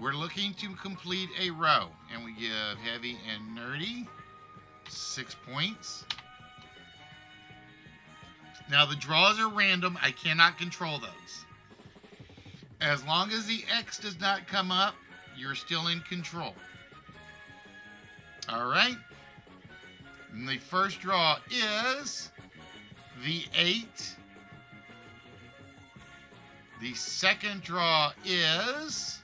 Speaker 2: we're looking to complete a row, and we give Heavy and Nerdy 6 points. Now the draws are random. I cannot control those. As long as the X does not come up, you're still in control. All right. And the first draw is the 8. The second draw is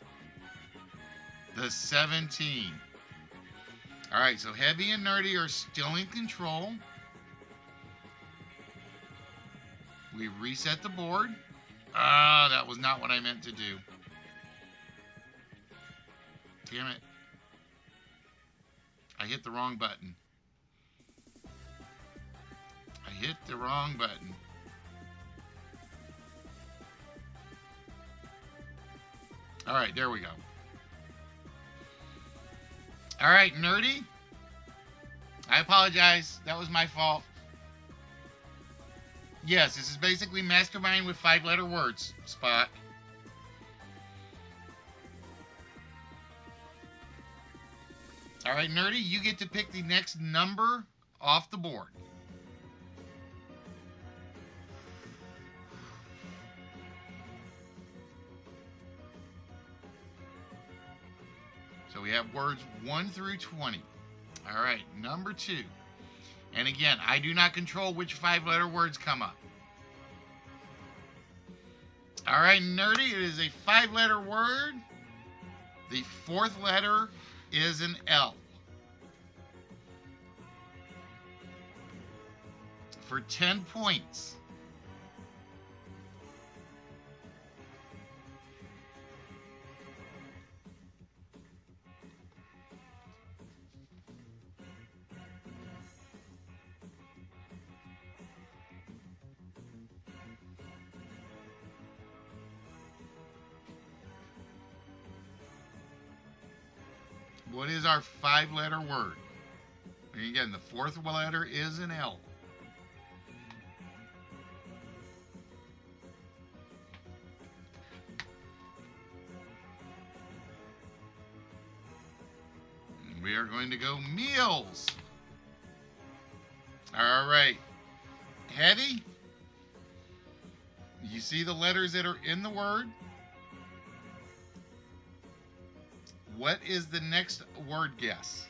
Speaker 2: the 17. All right, so Heavy and Nerdy are still in control. We reset the board. Ah, that was not what I meant to do. Damn it. I hit the wrong button. I hit the wrong button. All right, there we go. All right, Nerdy. I apologize. That was my fault. Yes, this is basically Mastermind with 5-letter words, Spot. All right, Nerdy, you get to pick the next number off the board. So we have words 1 through 20. All right, number 2. And again, I do not control which 5-letter words come up. All right, Nerdy, it is a 5-letter word. The 4th letter is an L. For 10 points. What is our 5-letter word? And again, the 4th letter is an L. And we are going to go meals. All right. Hetty, you see the letters that are in the word? What is the next word guess?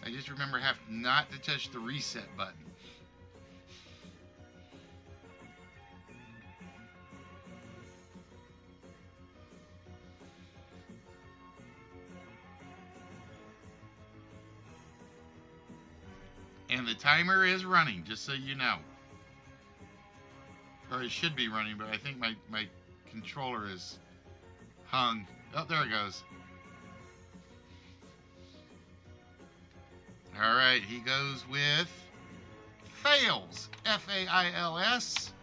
Speaker 2: I just remember having not to touch the reset button. And the timer is running, just so you know. Or it should be running, but I think my controller is hung. Oh, there it goes. All right, he goes with fails. F-A-I-L-S.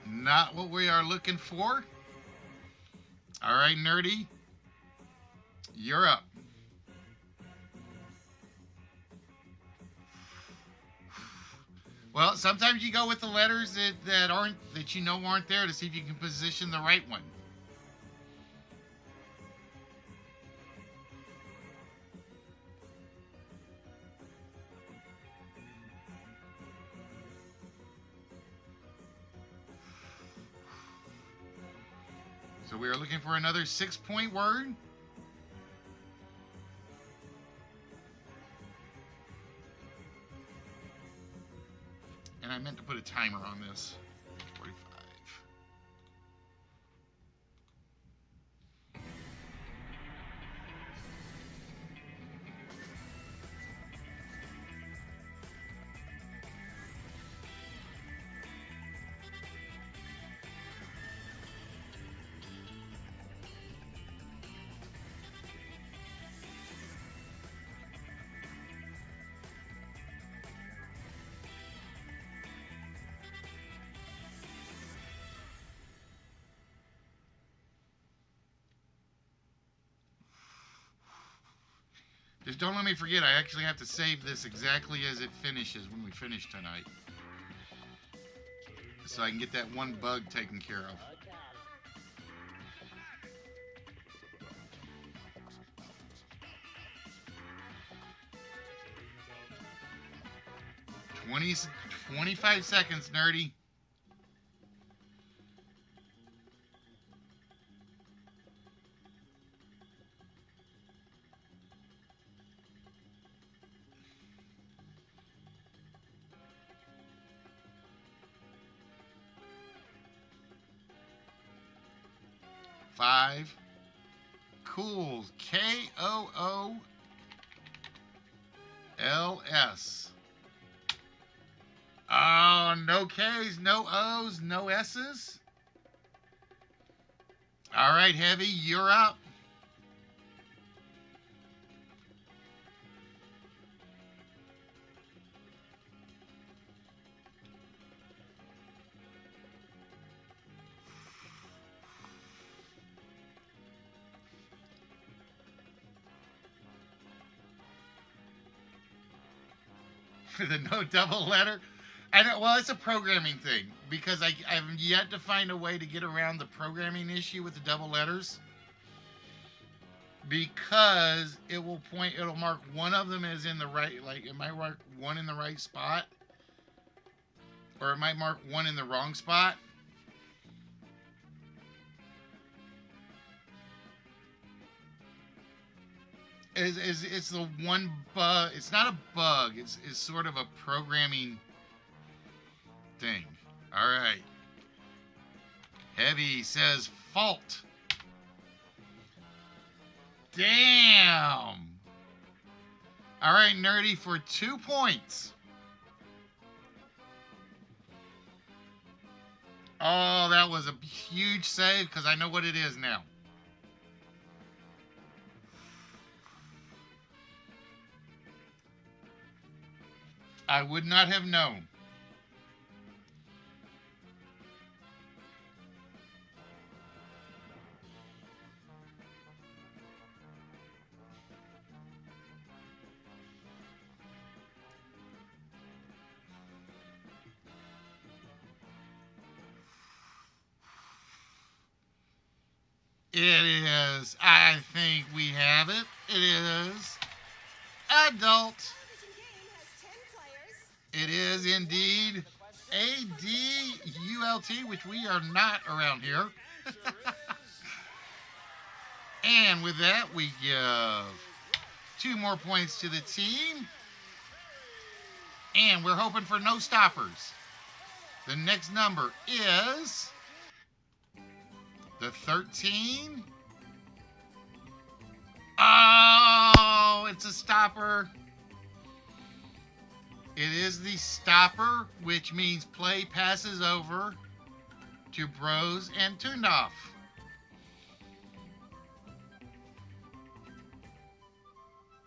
Speaker 2: Not what we are looking for. All right, Nerdy, you're up. Well, sometimes you go with the letters that you know aren't there to see if you can position the right one. So we are looking for another 6-point word. And I meant to put a timer on this. 45. Just don't let me forget, I actually have to save this exactly as it finishes when we finish tonight. So I can get that one bug taken care of. Twenty 25 seconds, Nerdy. Five. Cool. K-O-O-L-S. Oh, no K's, no O's, no S's. All right, Heavy, you're up. The no double letter. I know. Well, it's a programming thing because I've yet to find a way to get around the programming issue with the double letters. Because it'll mark one of them as in the right, like it might mark one in the right spot, or it might mark one in the wrong spot. It's the one bug. It's not a bug. It's sort of a programming thing. All right. Heavy says fault. Damn. All right, Nerdy for 2 points. Oh, that was a huge save because I know what it is now. I would not have known. It is. I think we have it. It is adult. It is indeed ADULT, which we are not around here. And with that, we give 2 more points to the team. And we're hoping for no stoppers. The next number is the 13. Oh, it's a stopper. It is the stopper, which means play passes over to Bros and Tundoff.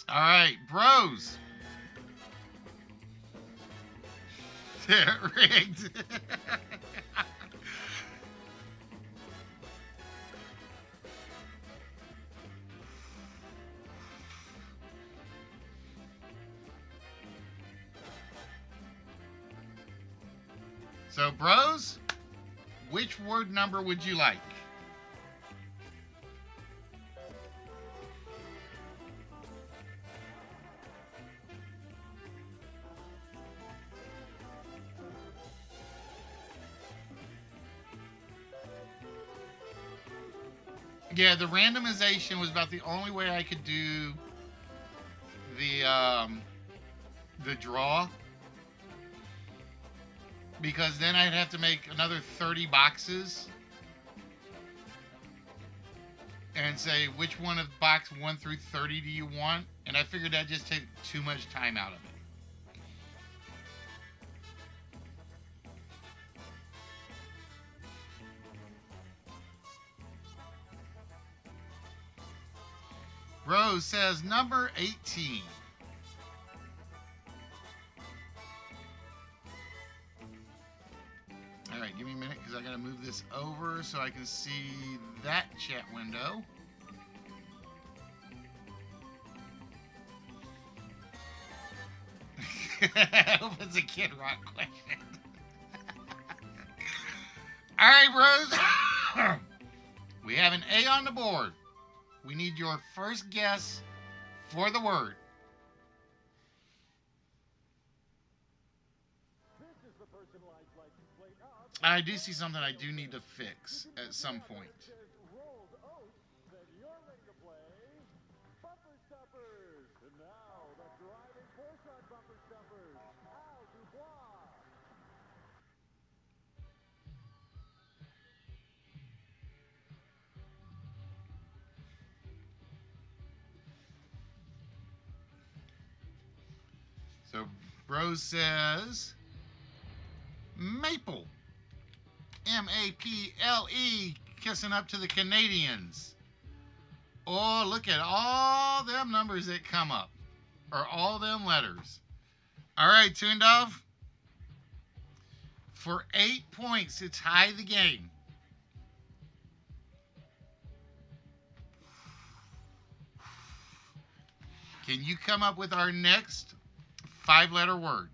Speaker 2: All right, Bros. Rigged. So, Bros, which word number would you like? Yeah, the randomization was about the only way I could do the draw, because then I'd have to make another 30 boxes and say which one of box 1 through 30 do you want, and I figured that'd just take too much time out of it. Rose says number 18. All right, give me a minute because I got to move this over so I can see that chat window. I hope it's a Kid Rock question. All right, Rose. We have an A on the board. We need your first guess for the word. I do see something I do need to fix at some point. So, Rose says Maple. Maple. Kissing up to the Canadians. Oh, look at all them numbers that come up. Or all them letters. All right, Toondove. For 8 points to tie the game. Can you come up with our next 5-letter word?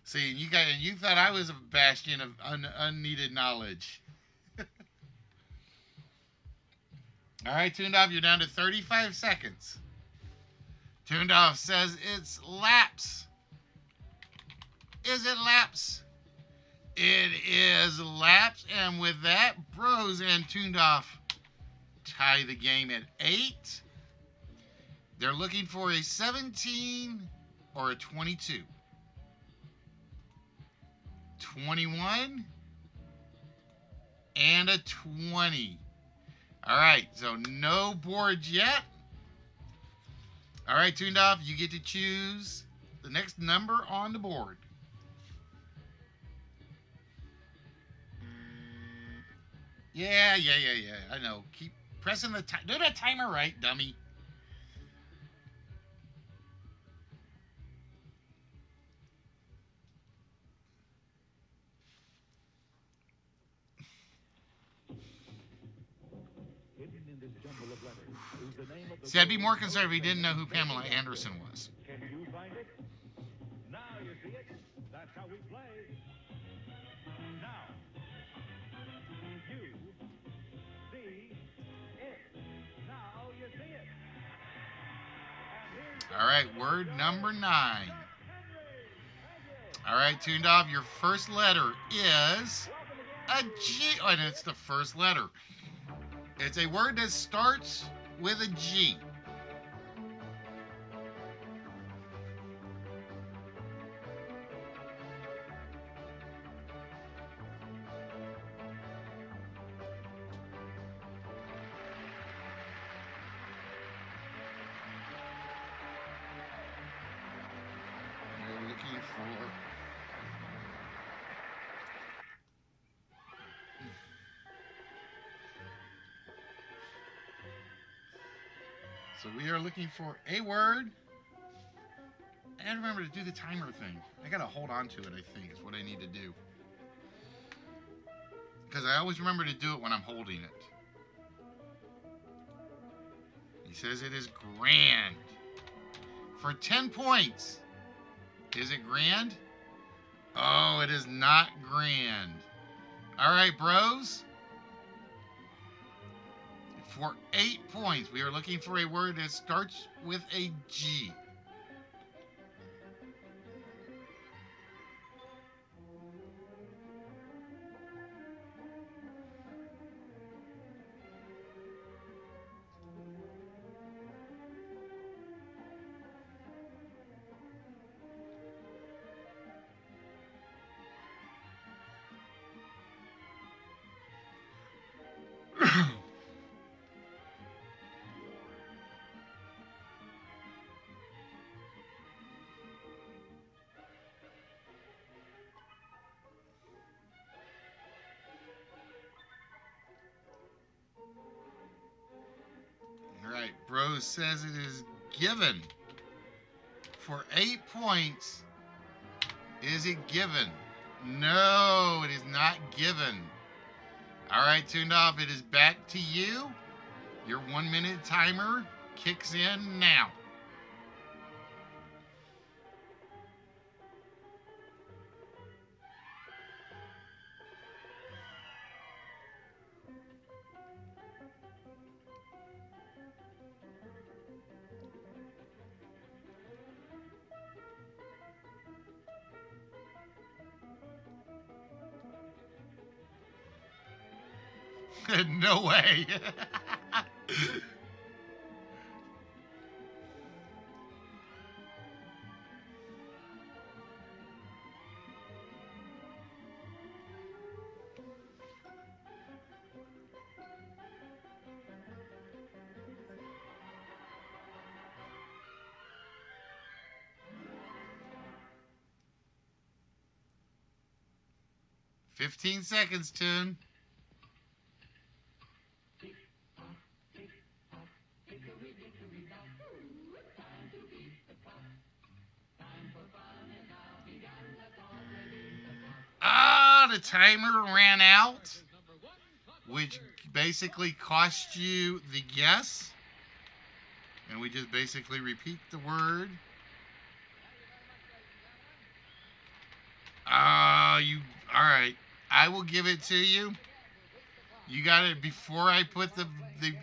Speaker 2: See, you thought I was a bastion of unneeded knowledge. All right, Toondove, you're down to 35 seconds. Toondove says it's laps. Is it laps? It is laps, and with that, Bros and Toondove tie the game at 8. They're looking for a 17 or a 22. 21 and a 20. All right, so no boards yet. All right, Toondove, you get to choose the next number on the board. Yeah. I know. Keep pressing the do the timer right, dummy. See, I'd be more concerned if he didn't know who Pamela Anderson was.
Speaker 4: Can you find it? Now you see it. That's how we play. Now, you see it. Now you see it. And here's
Speaker 2: All right, word number 9. All right, Toondove, your first letter is a G. Oh, and it's the first letter. It's a word that starts with a G. You're looking for... So we are looking for a word. And remember to do the timer thing. I gotta hold on to it, I think, is what I need to do. Because I always remember to do it when I'm holding it. He says it is grand. For 10 points. Is it grand? Oh, it is not grand. All right, Bros. For 8 points, we are looking for a word that starts with a G. All right, Bros says it is given. For 8 points, is it given? No, it is not given. All right, Toondove, it is back to you. Your 1-minute timer kicks in now. No way. 15 seconds, Toon. Ah, the timer ran out, which basically cost you the guess. And we just basically repeat the word. All right. I will give it to you. You got it before I put the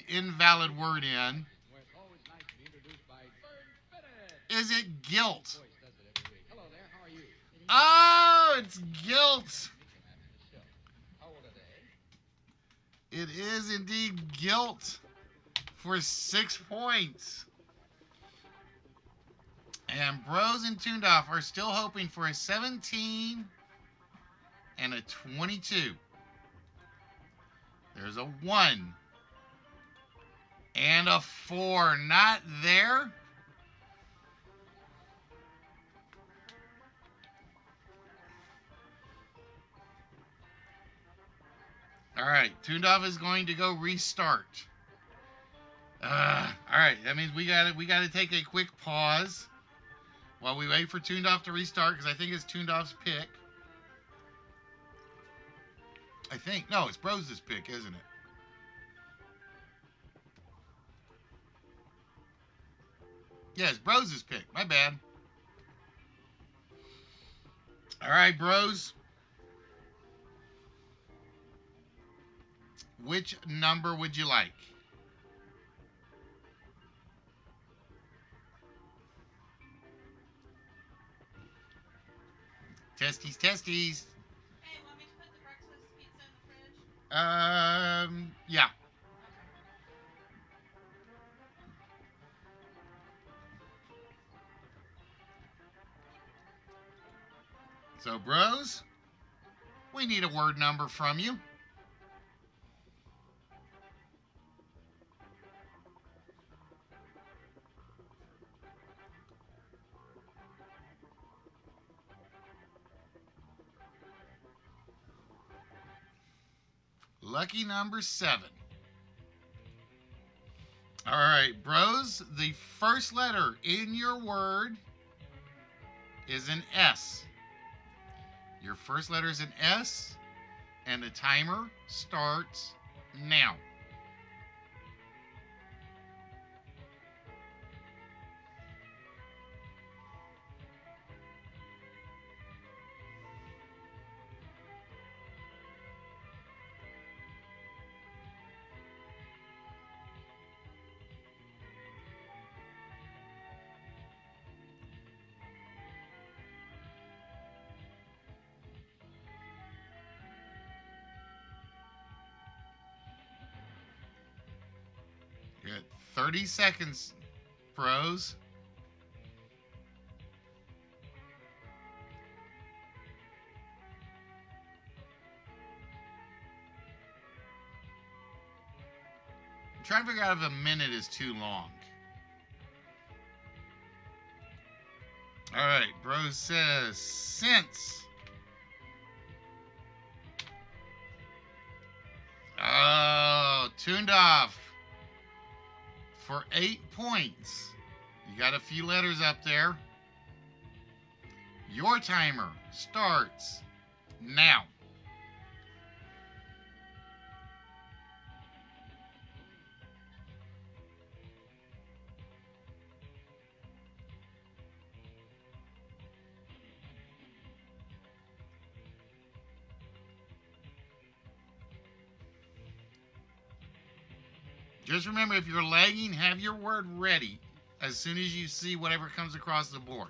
Speaker 2: invalid word in.
Speaker 3: Where it's always nice to be introduced by Bird Bennett.
Speaker 2: Is it guilt?
Speaker 3: Voice does it every week. Hello there, how are you?
Speaker 2: Oh, it's guilt.
Speaker 3: Meet them after the show. How old are they?
Speaker 2: It is indeed guilt for 6 points. And Bros and Tuned Off are still hoping for a 17 and a 22. There's a 1 and a 4. Not there. All right, Tuned Off is going to go restart. All right, that means we got to take a quick pause while we wait for Tuned Off to restart, because I think it's Tuned Off's pick. I think. No, it's Bros' pick, isn't it? Yeah, it's Bros' pick. My bad. All right, Bros. Which number would you like? Testes, testes.
Speaker 5: Hey, want me to put the breakfast pizza in the fridge?
Speaker 2: Yeah.
Speaker 5: Okay.
Speaker 2: So, Bros, we need a word number from you. Lucky number 7. All right, Bros, the first letter in your word is an S. Your first letter is an S, and the timer starts now. You got 30 seconds, Bros. I'm trying to figure out if a minute is too long. All right, Bros says since. Oh, Tuned Off for 8 points. You got a few letters up there. Your timer starts now. Just remember, if you're lagging, have your word ready as soon as you see whatever comes across the board.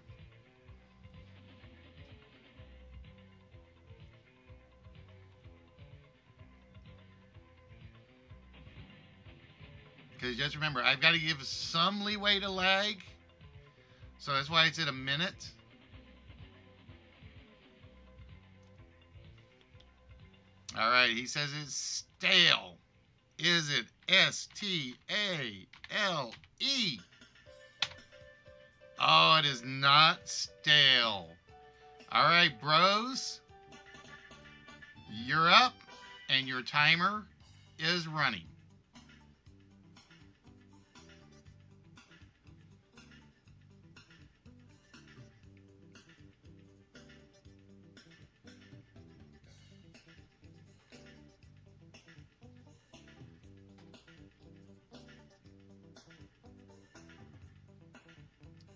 Speaker 2: Because just remember, I've got to give some leeway to lag. So that's why it's at a minute. All right, he says it's stale. Is it S-T-A-L-E? Oh, it is not stale. All right, bros. You're up, and your timer is running.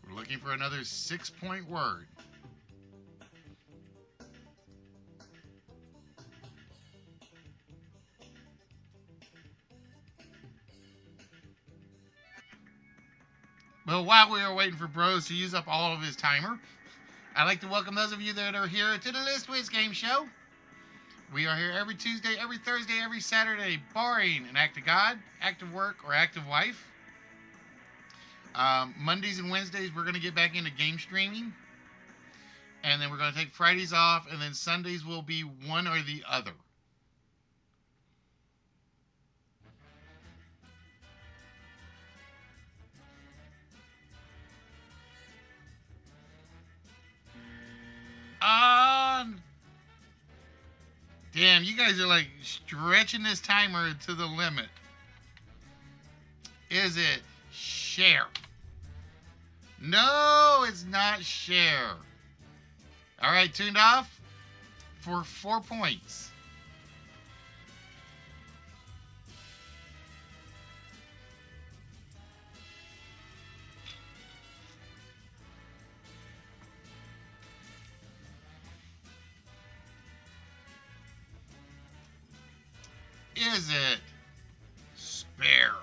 Speaker 2: We're looking for another 6-point word. But while we are waiting for Bros to use up all of his timer, I'd like to welcome those of you that are here to the List Wits Game Show. We are here every Tuesday, every Thursday, every Saturday, barring an act of God, act of work, or act of wife. Mondays and Wednesdays, we're going to get back into game streaming. And then we're going to take Fridays off, and then Sundays will be one or the other. Damn, you guys are like stretching this timer to the limit. Is it share? No, it's not share. All right, tuned off for 4 points. Is it spare?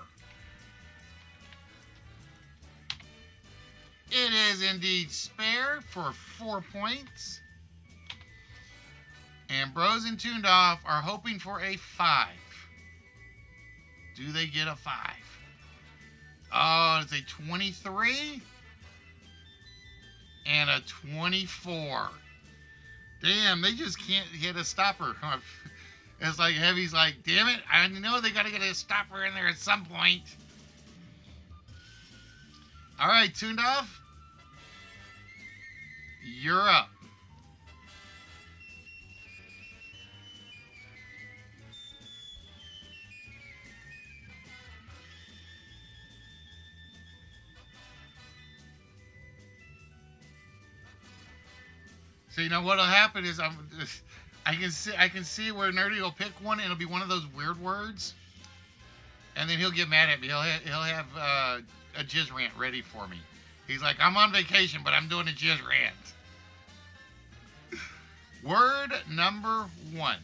Speaker 2: It is indeed spare for 4 points. And Bros and Tuned Off are hoping for a 5. Do they get a 5? Oh, it's a 23 and a 24. Damn, they just can't hit a stopper. It's like Heavy's like, damn it, I know they got to get a stopper in there at some point. All right, Tuned Off. You're up. So you know what'll happen is I can see where Nerdy will pick one and it'll be one of those weird words, and then he'll get mad at me. He'll have a jizz rant ready for me. He's like, I'm on vacation, but I'm doing a jizz rant. Word number 1,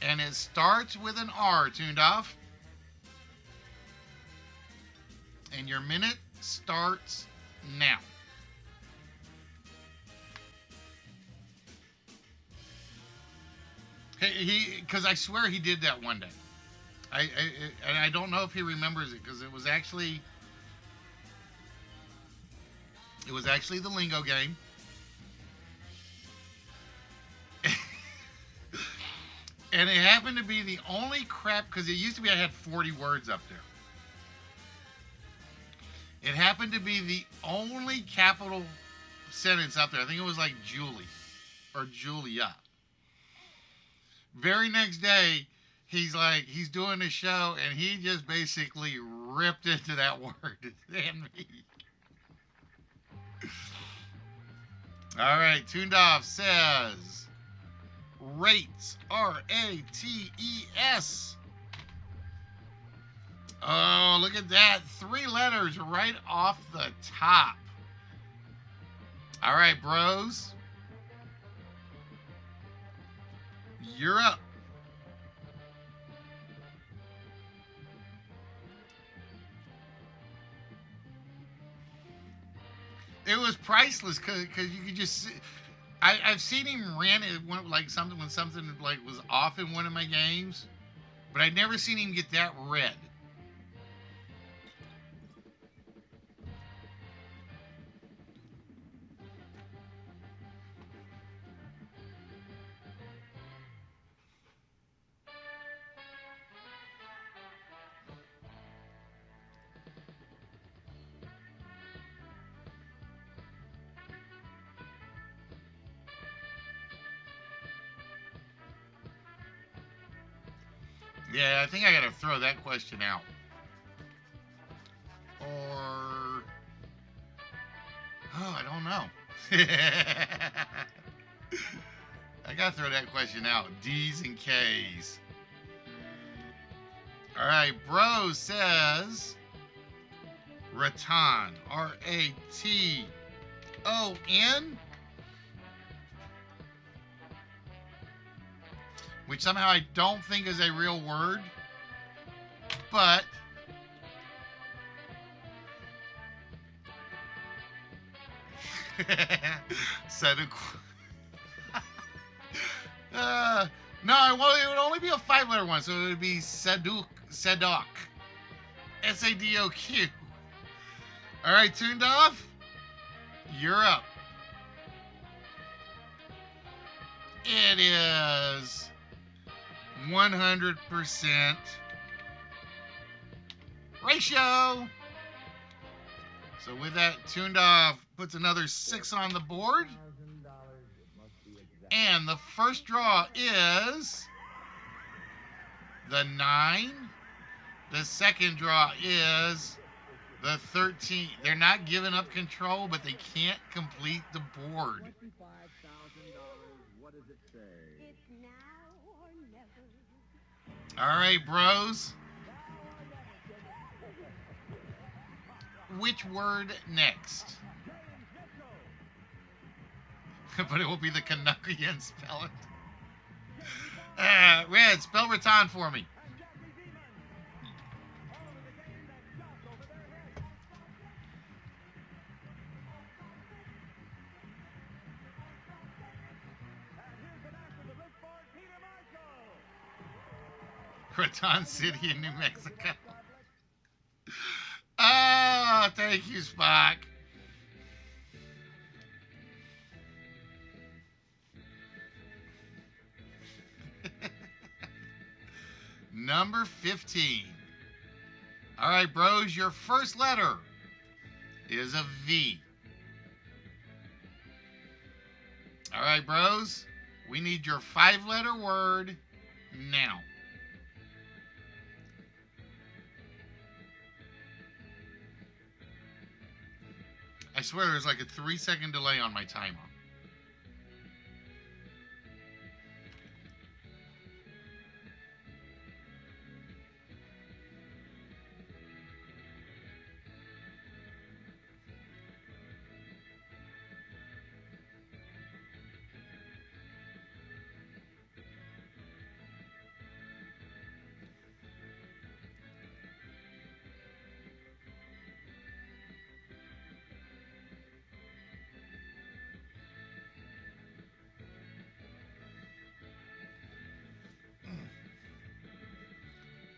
Speaker 2: and it starts with an R. Tuned Off, and your minute starts now. Because I swear he did that one day. And I don't know if he remembers it, because it was actually the lingo game. And it happened to be the only crap, because it used to be I had 40 words up there. It happened to be the only capital sentence up there. I think it was like Julie or Julia. Very next day, he's doing a show, and he just basically ripped into that word. And me. All right, Tuned Off says rates, R-A-T-E-S. Oh, look at that. 3 letters right off the top. All right, Bros. You're up. It was priceless because you could just see. I've seen him rant it when something like was off in one of my games, but I'd never seen him get that red. Yeah, I think I gotta throw that question out. Or... Oh, I don't know. I gotta throw that question out. D's and K's. Alright, Bro says... Raton. R-A-T-O-N? Which somehow I don't think is a real word. But... no, it would only be a 5-letter one, so it would be Sadok. S-A-D-O-Q. All right, tuned off. You're up. It is 100% ratio. So with that, tuned off puts another 6 on the board. And the first draw is the 9. The second draw is the 13. They're not giving up control, but they can't complete the board.
Speaker 4: What does it say?
Speaker 1: It's now or never.
Speaker 2: All right, bros. Which word next? But it will be the Canuckian spell it. Red, spell Raton for me. Raton City in New Mexico. Oh, thank you, Spock. Number 15. All right, bros, your first letter is a V. All right, bros, we need your 5-letter word now. I swear there's like a 3-second delay on my timer.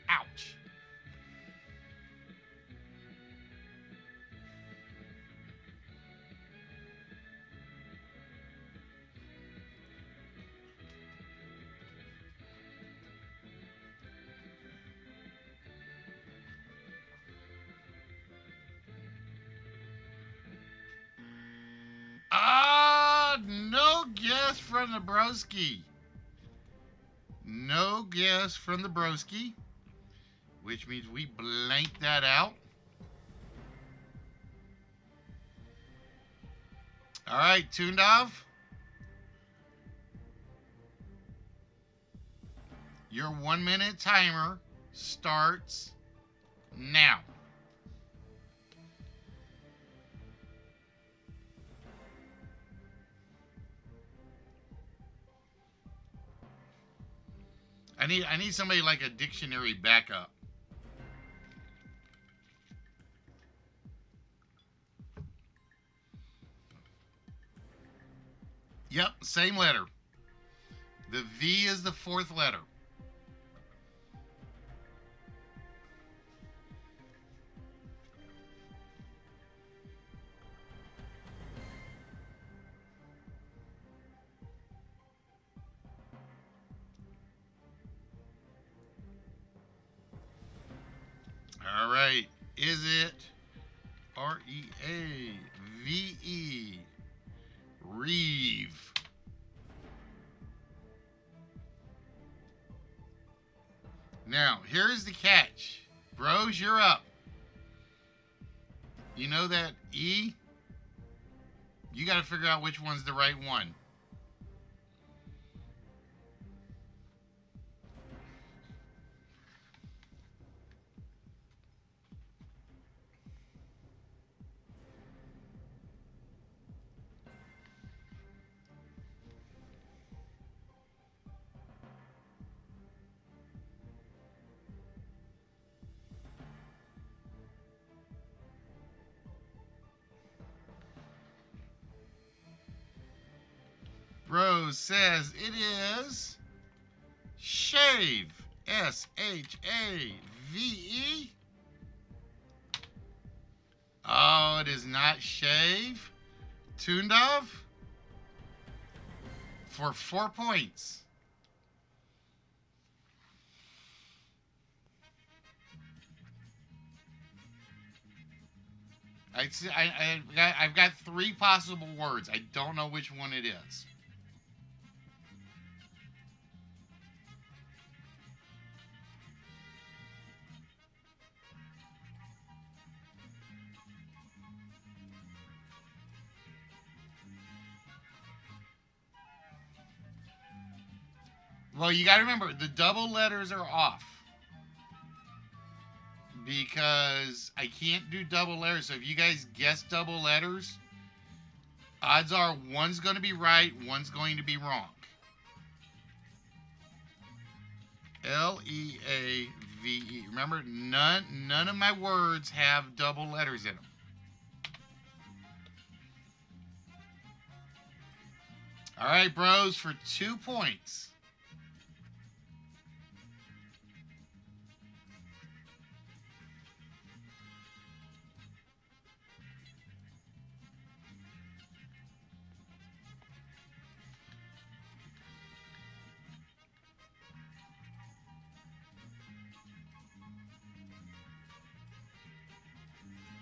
Speaker 2: Ouch. No guess from the broski. No guess from the broski, which means we blank that out. All right, tuned off. Your 1-minute timer starts now. I need somebody like a dictionary backup. Yep, same letter. The V is the 4th letter. All right. Is it R-E-A-V-E? Reeve. Now, here's the catch. Bros, you're up. You know that E? You got to figure out which one's the right one. Rose says it is shave. S-H-A-V-E. Oh, it is not shave. Tundov for 4 points. I've got 3 possible words. I don't know which one it is. Well, you got to remember, the double letters are off. Because I can't do double letters. So if you guys guess double letters, odds are one's going to be right, one's going to be wrong. L-E-A-V-E. Remember, none of my words have double letters in them. All right, bros, for 2 points.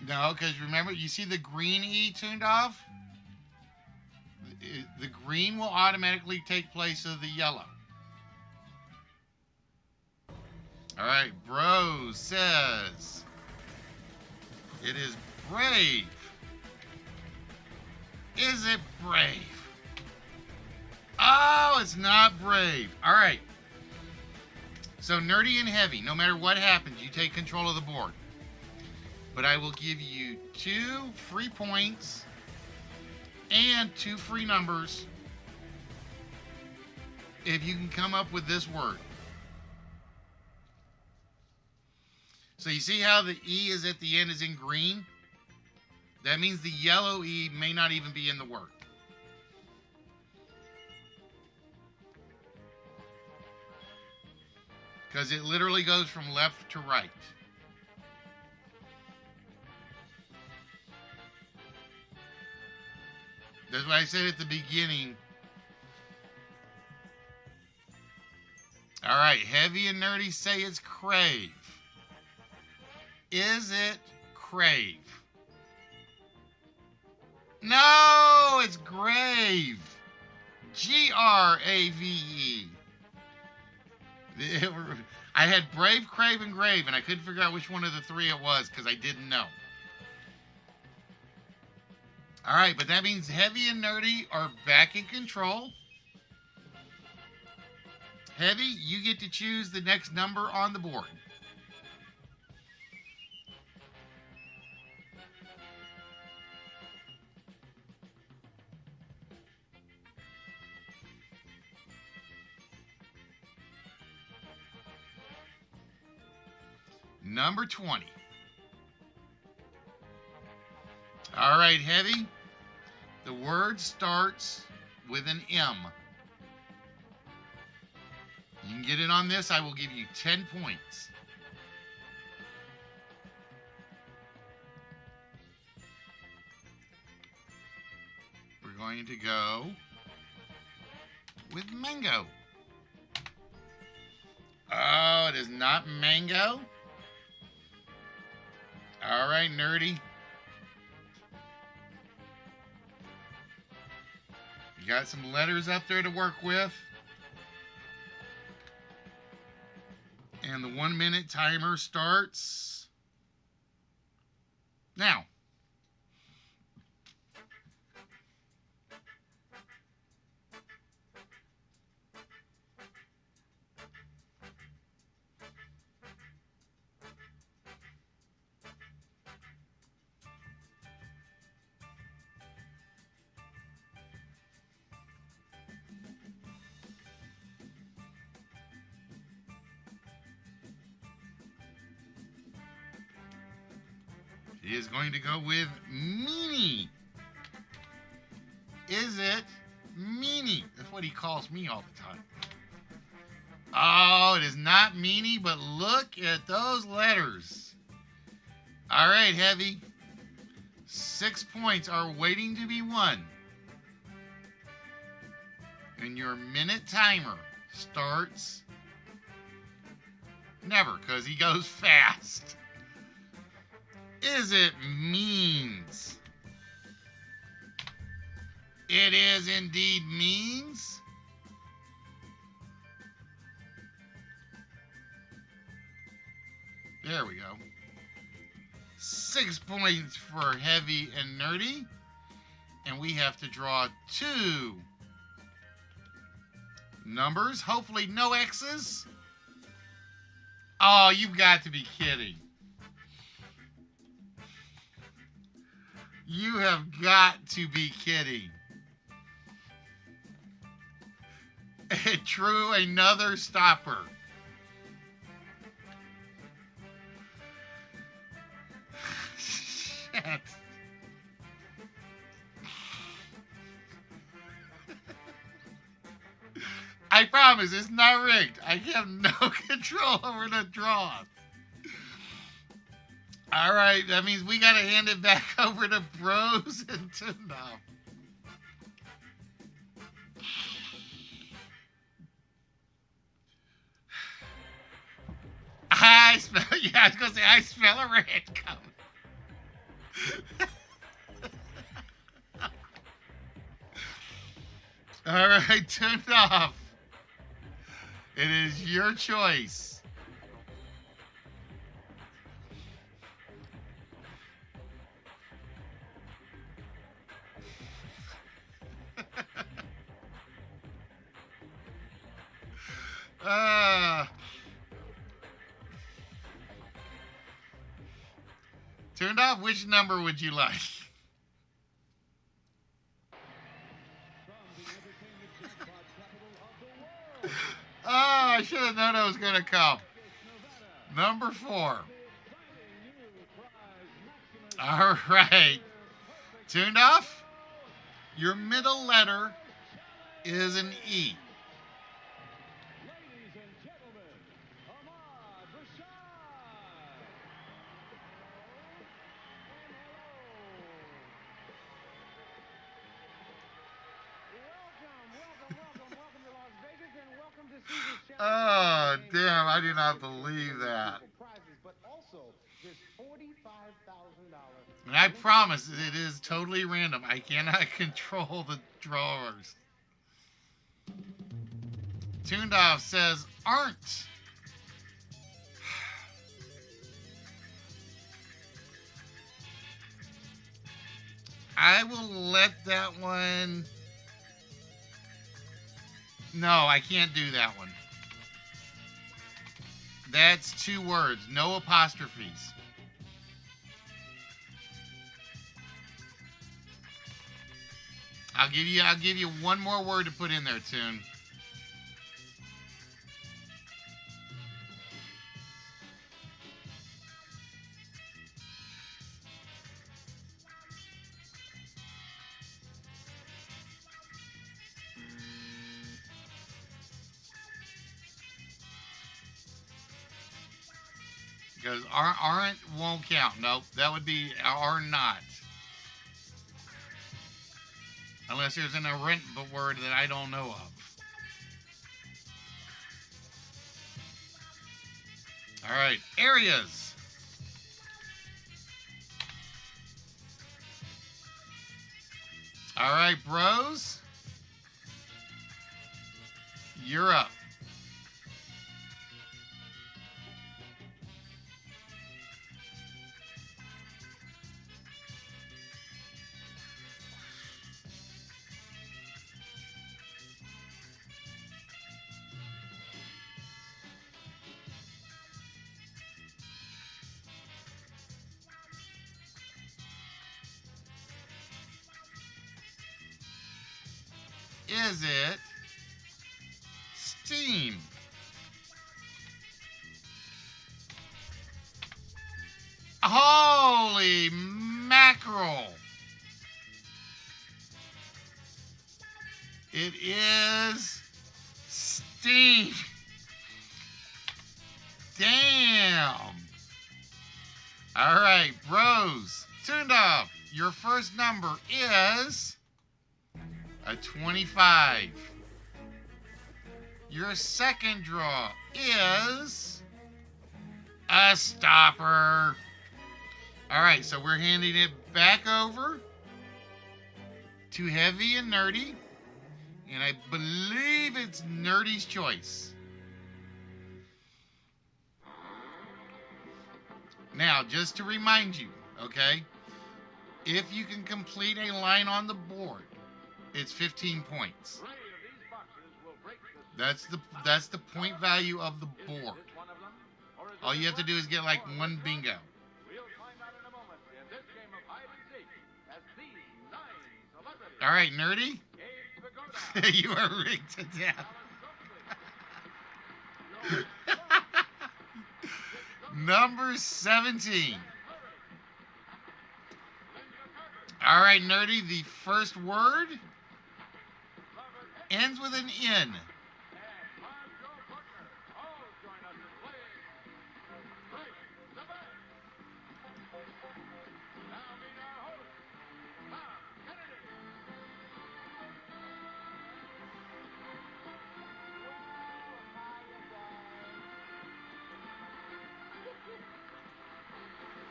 Speaker 2: No, because remember, you see the green E tuned off? The green will automatically take place of the yellow. All right, Bros says it is brave. Is it brave? Oh, it's not brave. All right. So nerdy and heavy, no matter what happens, you take control of the board. But I will give you 2 free points and 2 free numbers if you can come up with this word. So you see how the E is at the end is in green? That means the yellow E may not even be in the word. Because it literally goes from left to right. That's what I said at the beginning. All right, heavy and nerdy say it's crave. Is it crave? No, it's grave. G-R-A-V-E. I had brave, crave, and grave, and I couldn't figure out which one of the 3 it was because I didn't know. All right, but that means heavy and nerdy are back in control. Heavy, you get to choose the next number on the board. Number 20. All right, heavy. The word starts with an M. You can get it on this. I will give you 10 points. We're going to go with mango. Oh, it is not mango. All right, nerdy. You got some letters up there to work with. And the 1 minute timer starts now. He is going to go with meanie. Is it meanie? That's what he calls me all the time. Oh, it is not meanie, but look at those letters. All right, Heavy. 6 points are waiting to be won. And your minute timer starts never, because he goes fast. Is it means? It is indeed means. There we go. 6 points for Heavy and Nerdy. And we have to draw 2 numbers. Hopefully no X's. Oh, you've got to be kidding. You have got to be kidding. It drew another stopper. Shit. I promise it's not rigged. I have no control over the draw. All right, that means we got to hand it back over to Bros and Tuna. I smell, yeah, I was going to say, I smell a red coming. All right, Tune Off. It is your choice. Turned off, which number would you like? Oh, I should have known it was going to come. Number 4. All right. Tuned off? Your middle letter is an E. Oh, damn, I do not believe that. And I promise it is totally random. I cannot control the drawers. Tuned Off says, aren't. I will let that one. No, I can't do that one. That's 2 words, no apostrophes. I'll give you one more word to put in there, Tune. Because aren't won't count. Nope, that would be are not. Unless there's an aren't word that I don't know of. All right, areas. All right, Bros. You're up. is it steam? Holy mackerel! It is steam. Damn. All right, Rose, tuned up. Your first number is a 25. Your second draw is a stopper. All right, so we're handing it back over to Heavy and Nerdy. And I believe it's Nerdy's choice. Now, just to remind you, okay? If you can complete a line on the board, it's 15 points. That's the point value of the board. All you have to do is get like one bingo. All right, Nerdy. You are rigged to death. Number 17. All right, Nerdy, the first word ends with an N.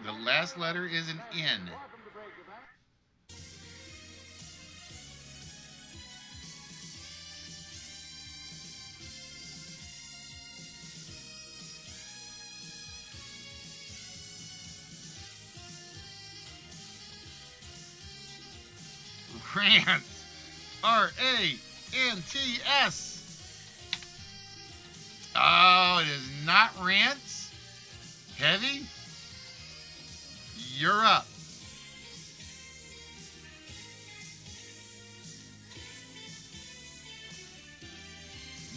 Speaker 2: The last letter is an N. Rants. R-A-N-T-S. Oh, it is not Rants. Heavy. You're up.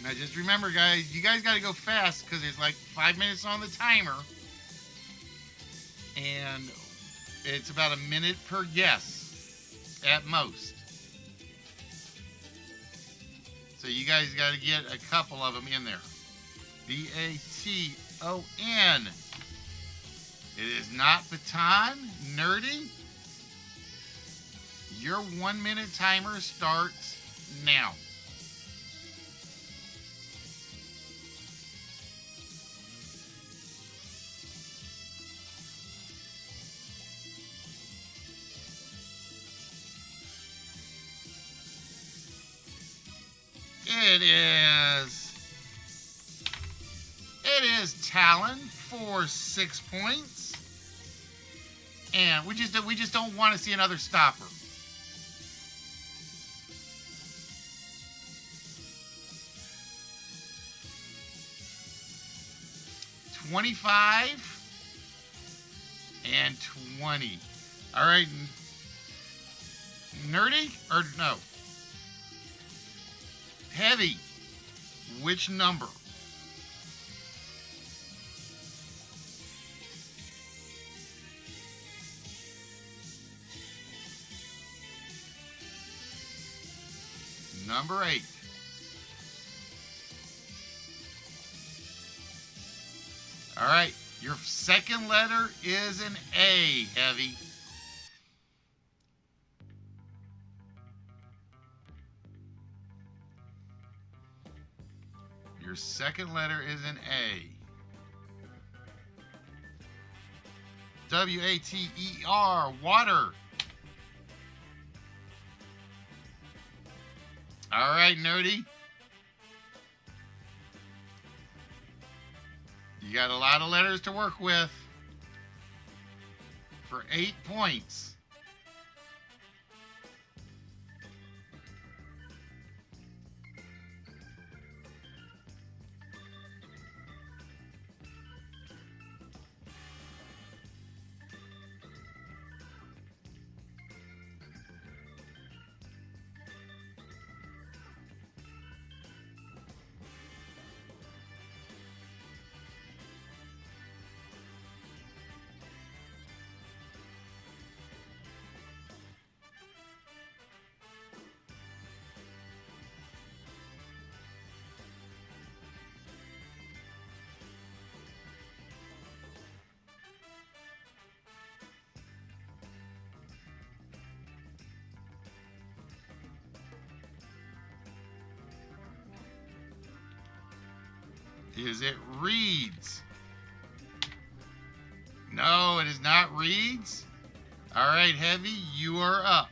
Speaker 2: Now just remember, guys, you guys got to go fast because there's like 5 minutes on the timer. And it's about a minute per guess at most. So you guys got to get a couple of them in there. B-A-T-O-N. It is not baton. Nerdy. Your 1 minute timer starts now. It is Talon for 6 points. And we just don't want to see another stopper. $25 and 20. All right, Nerdy or no? Heavy. Which number? Number 8. All right, your second letter is an A, Heavy. Your second letter is an A. W-A-T-E-R, water. All right, Nerdy. You got a lot of letters to work with for 8 points. Is it Reeds? No, it is not Reeds. All right, Heavy, you are up.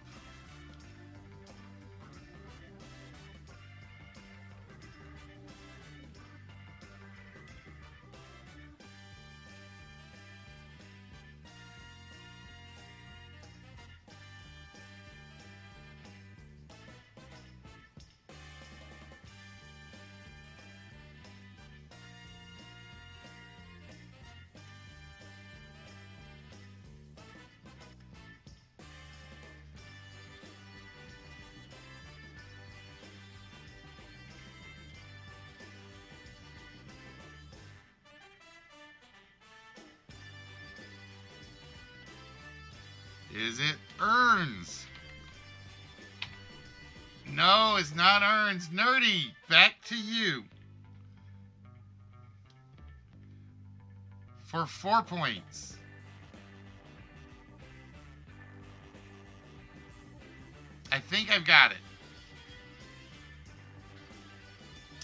Speaker 2: Is it Earns? No, it's not Earns. Nerdy, back to you. For 4 points. I think I've got it.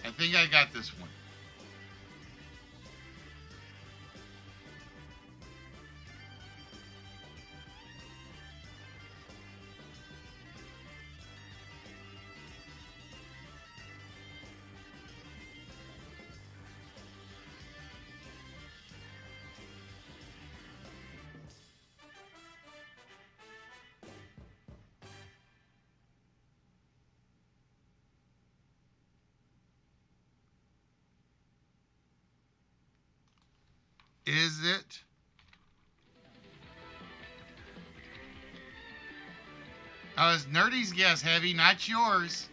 Speaker 2: I think I got this one. Is it? Oh, it's Nerdy's guess, Heavy, not yours.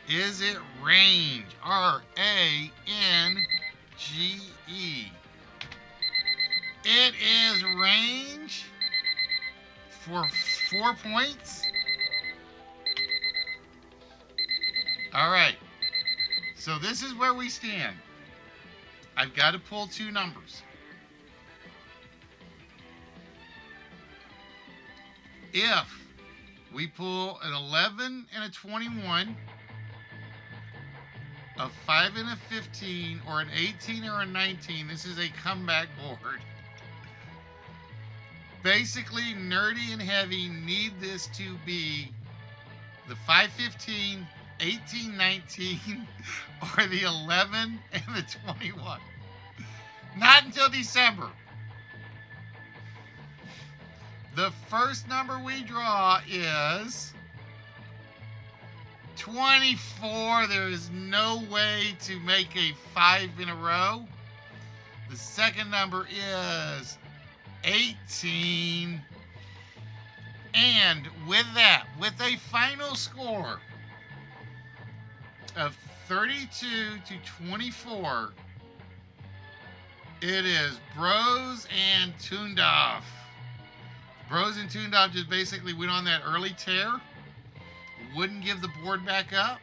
Speaker 2: Is it Range? R-A-N-G-E. It is Range for 4 points. All right. So this is where we stand. I've got to pull 2 numbers. If we pull an 11 and a 21, a 5 and a 15, or an 18 or a 19, this is a comeback board. Basically, Nerdy and Heavy need this to be the 515, 18, 19, or the 11 and the 21. Not until December. The first number we draw is 24. There is no way to make a 5 in a row. The second number is 18. And with that, with a final score of 32 to 24, it is Bros and Toondoff. Bros and Toondoff just basically went on that early tear, wouldn't give the board back up,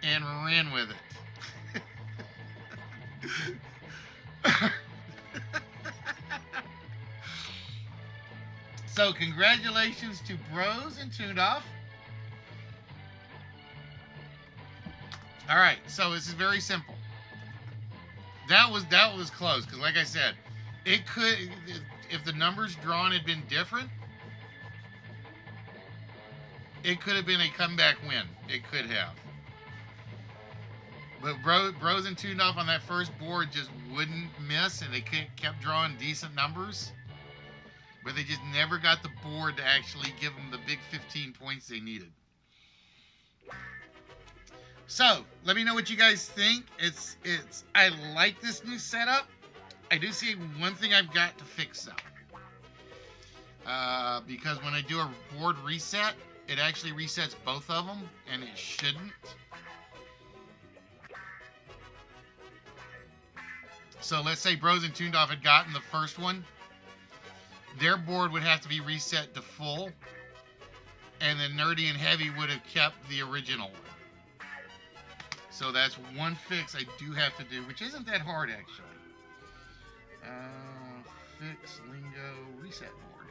Speaker 2: and ran with it. So congratulations to Bros and Toondoff. All right, so this is very simple. That was close, because like I said, it could, if the numbers drawn had been different, it could have been a comeback win. It could have. But Bros and Toondoff on that first board just wouldn't miss, and they kept drawing decent numbers. But they just never got the board to actually give them the big 15 points they needed. So, let me know what you guys think. I like this new setup. I do see one thing I've got to fix though. Because when I do a board reset, it actually resets both of them, and it shouldn't. So let's say Bros and Toondoff had gotten the first one. Their board would have to be reset to full, and then Nerdy and Heavy would have kept the original one. So that's one fix I do have to do, which isn't that hard actually. Fix Lingo reset board.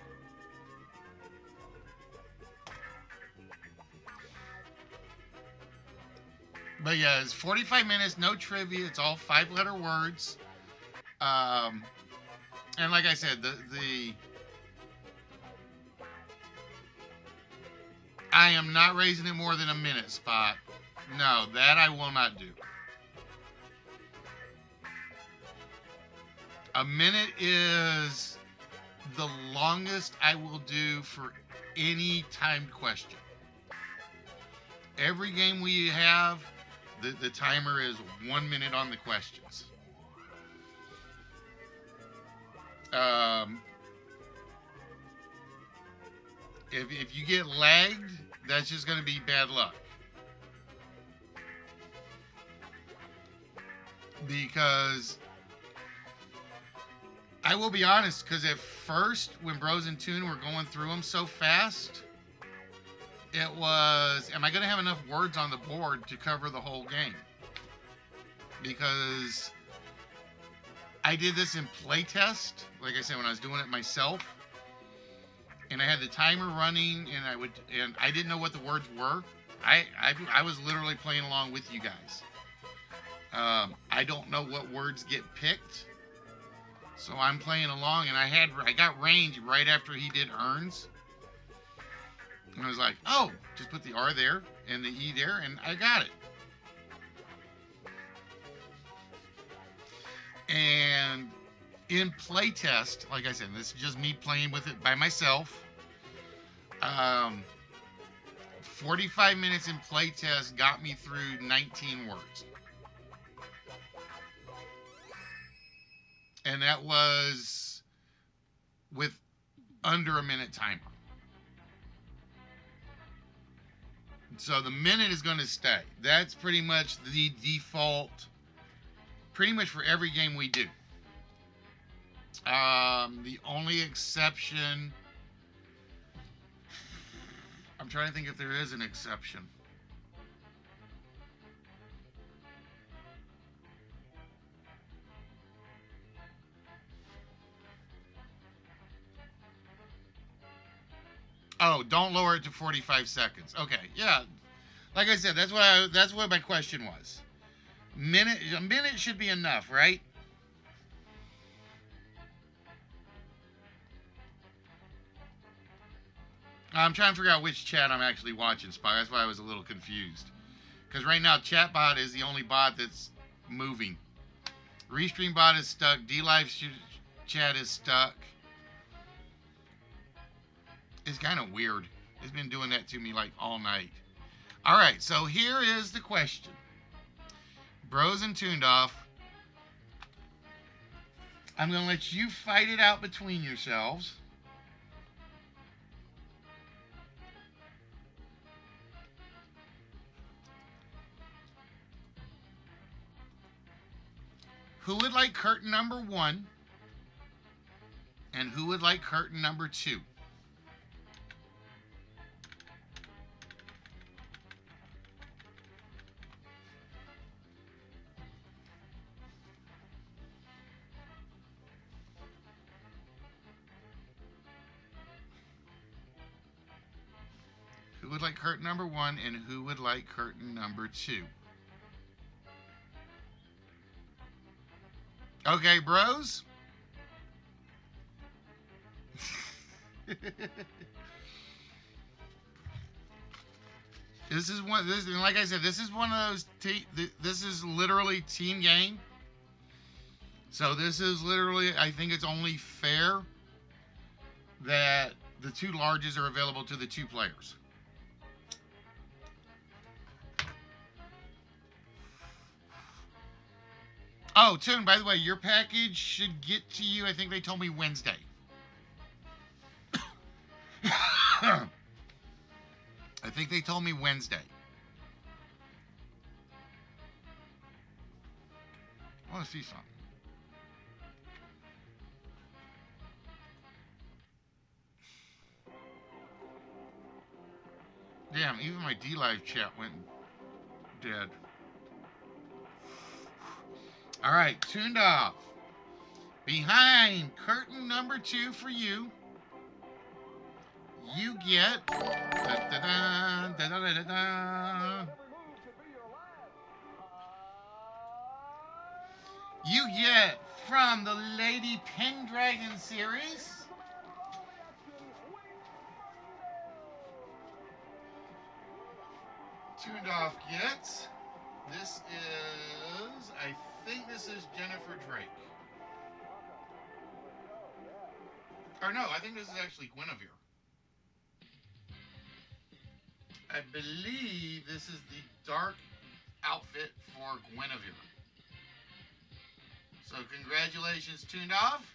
Speaker 2: But yeah, it's 45 minutes, no trivia. It's all 5-letter words. And like I said, the I am not raising it more than a minute, Spot. No, that I will not do. A minute is the longest I will do for any timed question. Every game we have, the timer is 1 minute on the questions. If you get lagged, that's just going to be bad luck. Because I will be honest, because at first, when Bros and Toon were going through them so fast, it was, am I going to have enough words on the board to cover the whole game? Because I did this in playtest, like I said, when I was doing it myself, and I had the timer running, and I didn't know what the words were. I was literally playing along with you guys. I don't know what words get picked, so I'm playing along, and I got range right after he did earns, and I was like, oh, just put the R there and the E there, and I got it. And in playtest, like I said, this is just me playing with it by myself. 45 minutes in playtest got me through 19 words. And that was with under a minute timer. So the minute is going to stay. That's pretty much the default, pretty much for every game we do. The only exception, I'm trying to think if there is an exception. Oh, don't lower it to 45 seconds. Okay, yeah. Like I said, that's what my question was. A minute should be enough, right? I'm trying to figure out which chat I'm actually watching, Spy. That's why I was a little confused. Because right now, Chatbot is the only bot that's moving. Restream bot is stuck. DLive chat is stuck. It's kind of weird. It's been doing that to me like all night. All right, so here is the question. Bros and Tuned Off. I'm going to let you fight it out between yourselves. Who would like curtain number 1? And who would like curtain number 2? Who would like curtain number 1 and who would like curtain number 2? Okay, bros. This, and like I said, this is one of those. This is literally team game. So this is literally, I think it's only fair that the 2 larges are available to the 2 players. Oh, Toon, by the way, your package should get to you, I think they told me Wednesday. I think they told me Wednesday. I want to see something. Damn, even my DLive chat went dead. All right, Tuned Off. Behind curtain number 2 for you, you get you get from the Lady Pendragon series. Tuned off gets. This is, I think this is Jennifer Drake. Or no, I think this is actually Guinevere. I believe this is the dark outfit for Guinevere. So congratulations, Tuned Off.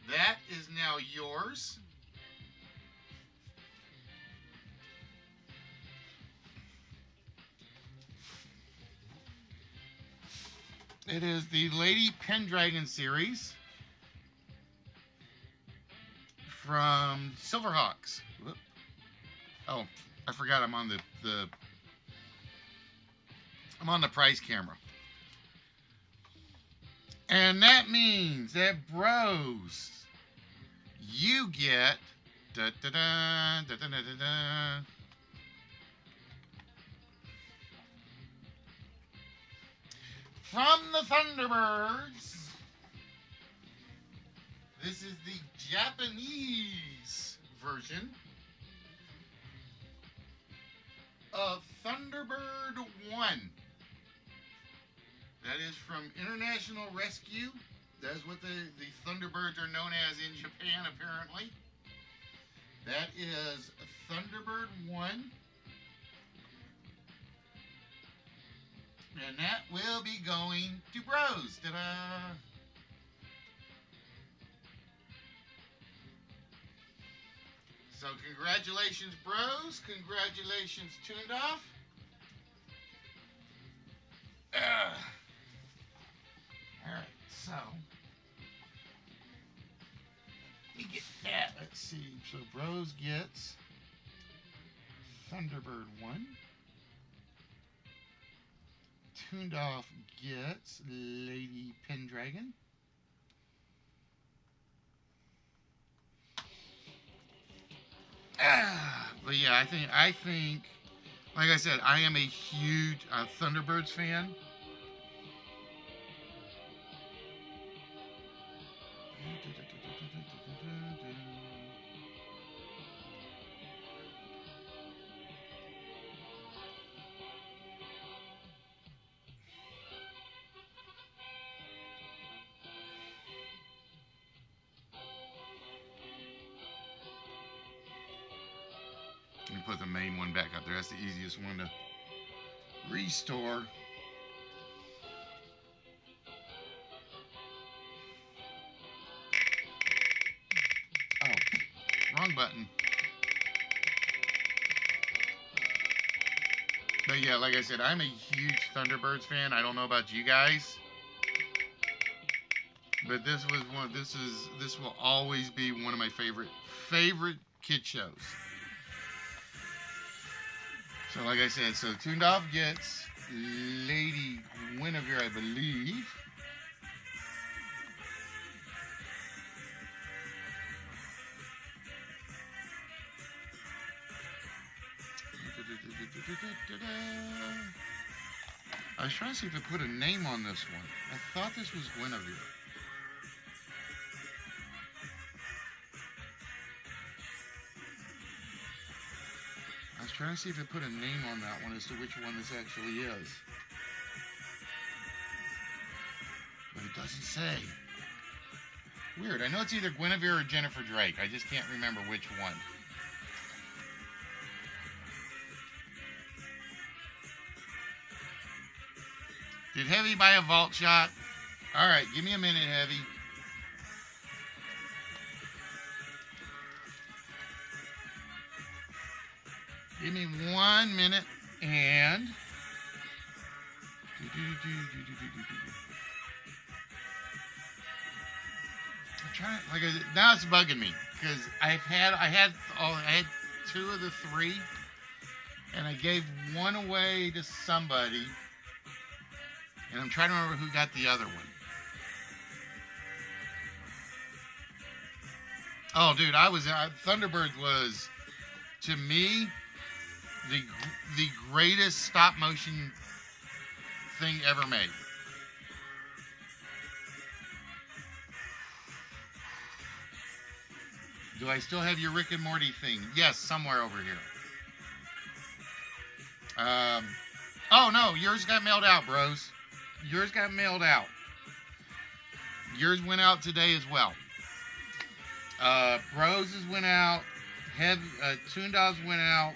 Speaker 2: That is now yours. It is the Lady Pendragon series from Silverhawks. Whoop. Oh, I forgot I'm on I'm on the price camera. And that means that bros, you get da da da da da da da da. From the Thunderbirds, this is the Japanese version of Thunderbird 1. That is from International Rescue. That is what the Thunderbirds are known as in Japan, apparently. That is Thunderbird 1. And that will be going to Bros. Ta-da! So congratulations, Bros. Congratulations, Tuned Off. Alright, so let me get that. Let's see. So Bros gets Thunderbird 1. Tuned Off gets Lady Pendragon. But yeah, I think, like I said, I am a huge Thunderbirds fan. Let me put the main one back up there. That's the easiest one to restore. Oh, wrong button. But yeah, like I said, I'm a huge Thunderbirds fan. I don't know about you guys, but this will always be one of my favorite kid shows. So like I said, so Tuned Off gets Lady Guinevere, I believe. I was trying to see if I put a name on this one. I thought this was Guinevere. I was trying to see if I put a name on that one as to which one this actually is. But it doesn't say. Weird. I know it's either Guinevere or Jennifer Drake. I just can't remember which one. Did Heavy buy a vault shot? All right, give me a minute, Heavy. Give me 1 minute and... I'm trying, like I said, now it's bugging me because I had 2 of the 3, and I gave one away to somebody, and I'm trying to remember who got the other one. Oh, dude, Thunderbirds was, to me, the greatest stop motion thing ever made. Do I still have your Rick and Morty thing? Yes, somewhere over here. Oh no, yours got mailed out, bros. Yours got mailed out. Yours went out today as well. Bros's went out. Toondog's went out.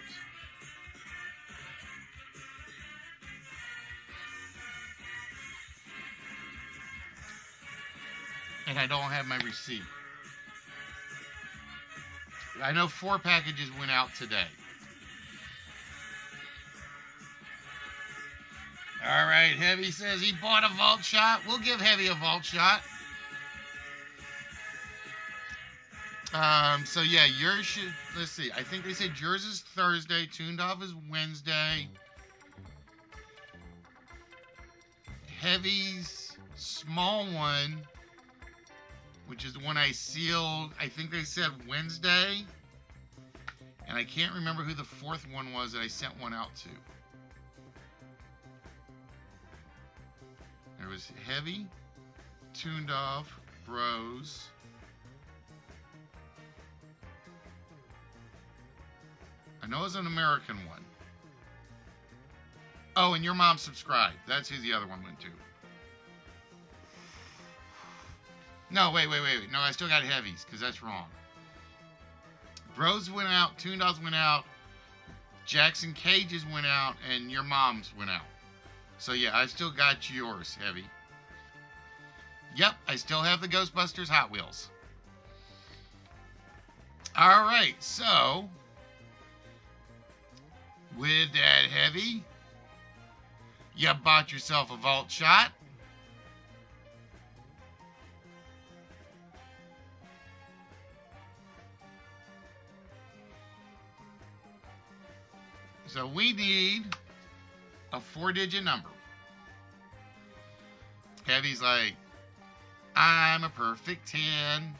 Speaker 2: And I don't have my receipt. I know 4 packages went out today. All right, Heavy says he bought a vault shot. We'll give Heavy a vault shot. So yeah, yours should, let's see. I think they said yours is Thursday, Tuned Off is Wednesday. Heavy's small one, which is the one I sealed, I think they said Wednesday. And I can't remember who the 4th one was that I sent one out to. There was Heavy, Tuned Off, Bros. I know it's an American one. Oh, and your mom subscribed. That's who the other one went to. No, wait. No, I still got Heavies, because that's wrong. Bros went out, Toondog's went out, Jackson Cage's went out, and your mom's went out. So yeah, I still got yours, Heavy. Yep, I still have the Ghostbusters Hot Wheels. Alright, so with that, Heavy, you bought yourself a vault shot. So we need a 4-digit number. Heavy's like, I'm a perfect 10.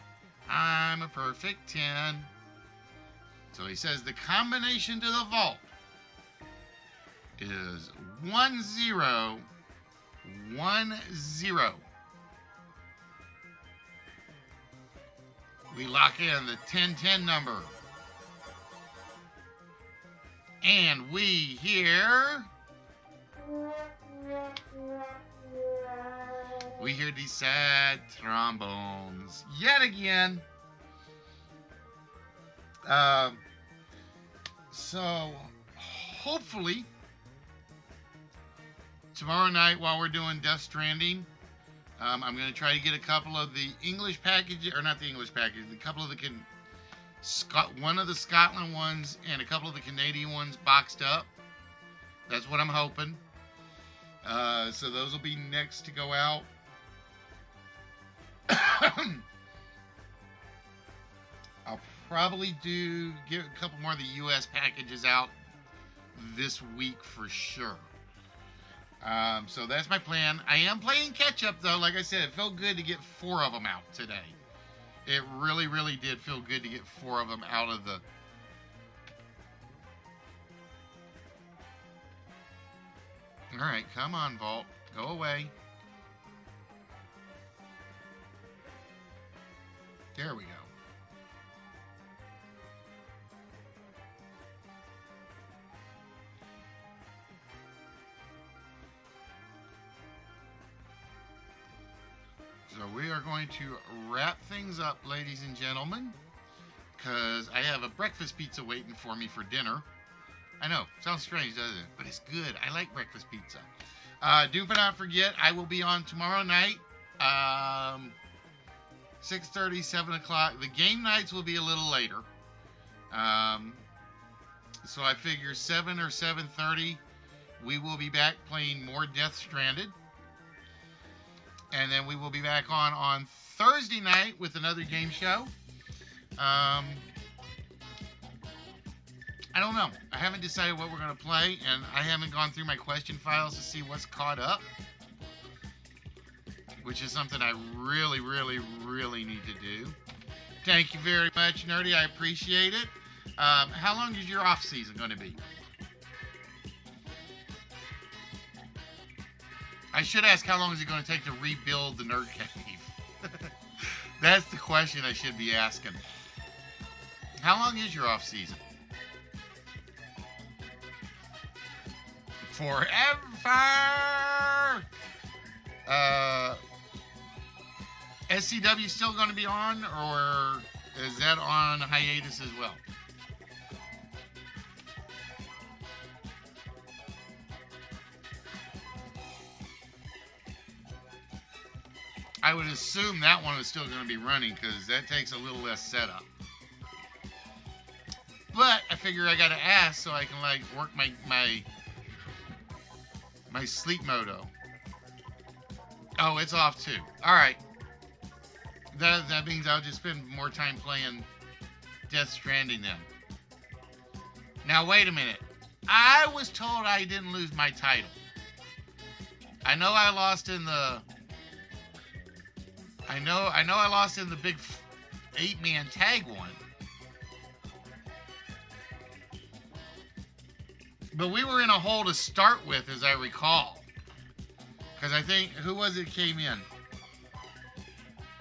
Speaker 2: I'm a perfect 10. So he says the combination to the vault is 1010. We lock in the 1010 number. And we hear these sad trombones yet again. So hopefully tomorrow night while we're doing Death Stranding, I'm going to try to get a couple of the English packages, or not the English package, a couple of the one of the Scotland ones and a couple of the Canadian ones boxed up. That's what I'm hoping. So those will be next to go out. I'll probably get a couple more of the U.S. packages out this week for sure. So that's my plan. I am playing catch up though. Like I said, it felt good to get 4 of them out today. It really, really did feel good to get 4 of them out of the... Alright, come on, Vault. Go away. There we go. So we are going to wrap things up, ladies and gentlemen, because I have a breakfast pizza waiting for me for dinner. I know, sounds strange, doesn't it? But it's good. I like breakfast pizza. Do not forget, I will be on tomorrow night, 6:30, 7 o'clock. The game nights will be a little later. So I figure 7 or 7:30, we will be back playing more Death Stranded. And then we will be back on Thursday night with another game show. I don't know. I haven't decided what we're going to play, and I haven't gone through my question files to see what's caught up, which is something I really, really, really need to do. Thank you very much, Nerdy. I appreciate it. How long is your off season going to be? I should ask how long is it going to take to rebuild the Nerd Cave? That's the question I should be asking. How long is your off season? Forever. SCW still going to be on, or is that on hiatus as well? I would assume that one is still going to be running because that takes a little less setup. But I figure I got to ask so I can like work my sleep moto. Oh, it's off too. All right. That means I'll just spend more time playing Death Stranding then. Now wait a minute. I was told I didn't lose my title. I know I lost in the. I know I lost in the big 8-man tag one. But we were in a hole to start with, as I recall. Because I think, who was it came in?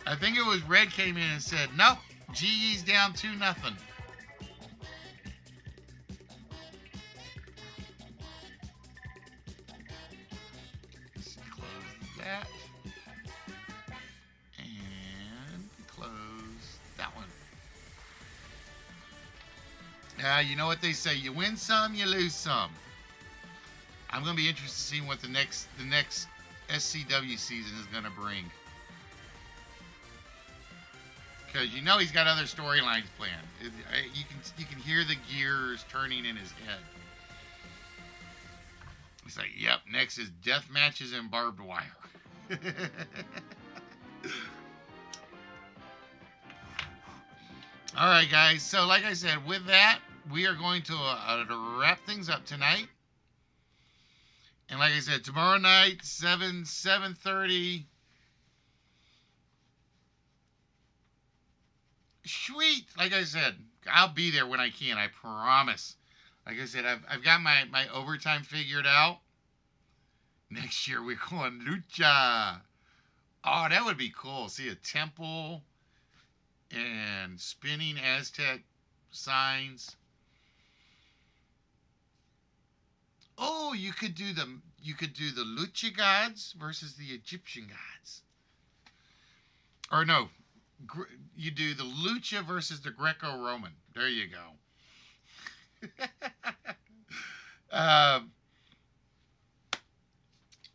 Speaker 2: I think it was Red came in and said, nope, GE's down 2-0. Let's close that. And close that one. You know what they say, you win some, you lose some. I'm going to be interested to see what the next SCW season is going to bring. Because you know he's got other storylines planned. You can hear the gears turning in his head. He's like, yep, next is death matches and barbed wire. All right, guys. So, like I said, with that, we are going to wrap things up tonight. And like I said, tomorrow night, 7:30. Sweet. Like I said, I'll be there when I can. I promise. Like I said, I've got my overtime figured out. Next year, we're going Lucha. Oh, that would be cool. See a temple and spinning Aztec signs. Oh, you could do the Lucha gods versus the Egyptian gods. Or no, you do the Lucha versus the Greco-Roman. There you go.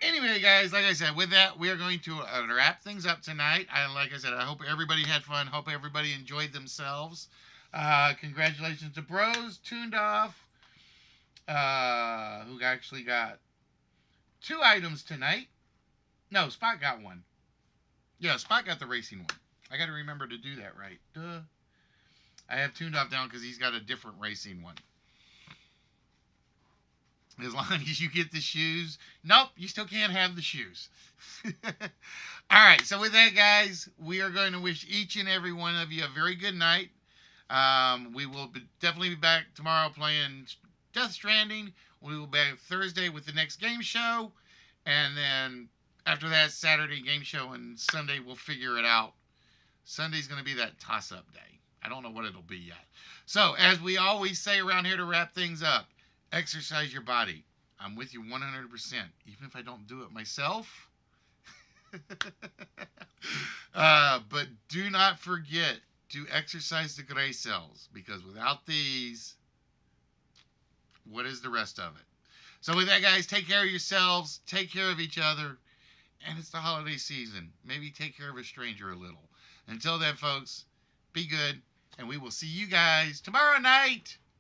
Speaker 2: Anyway, guys, like I said, with that, we are going to wrap things up tonight. Like I said, I hope everybody had fun. Hope everybody enjoyed themselves. Congratulations to Bros, Tuned Off, who actually got 2 items tonight. No, Spot got 1. Yeah, Spot got the racing one. I got to remember to do that right. Duh. I have Tuned Off down because he's got a different racing one. As long as you get the shoes. Nope, you still can't have the shoes. All right, so with that, guys, we are going to wish each and every one of you a very good night. We will definitely be back tomorrow playing Death Stranding. We will be back Thursday with the next game show. And then after that, Saturday game show, and Sunday we'll figure it out. Sunday's going to be that toss-up day. I don't know what it'll be yet. So, as we always say around here to wrap things up, exercise your body. I'm with you 100%, even if I don't do it myself. But do not forget to exercise the gray cells, because without these, what is the rest of it? So with that, guys, take care of yourselves, take care of each other, and it's the holiday season. Maybe take care of a stranger a little. Until then, folks, be good, and we will see you guys tomorrow night.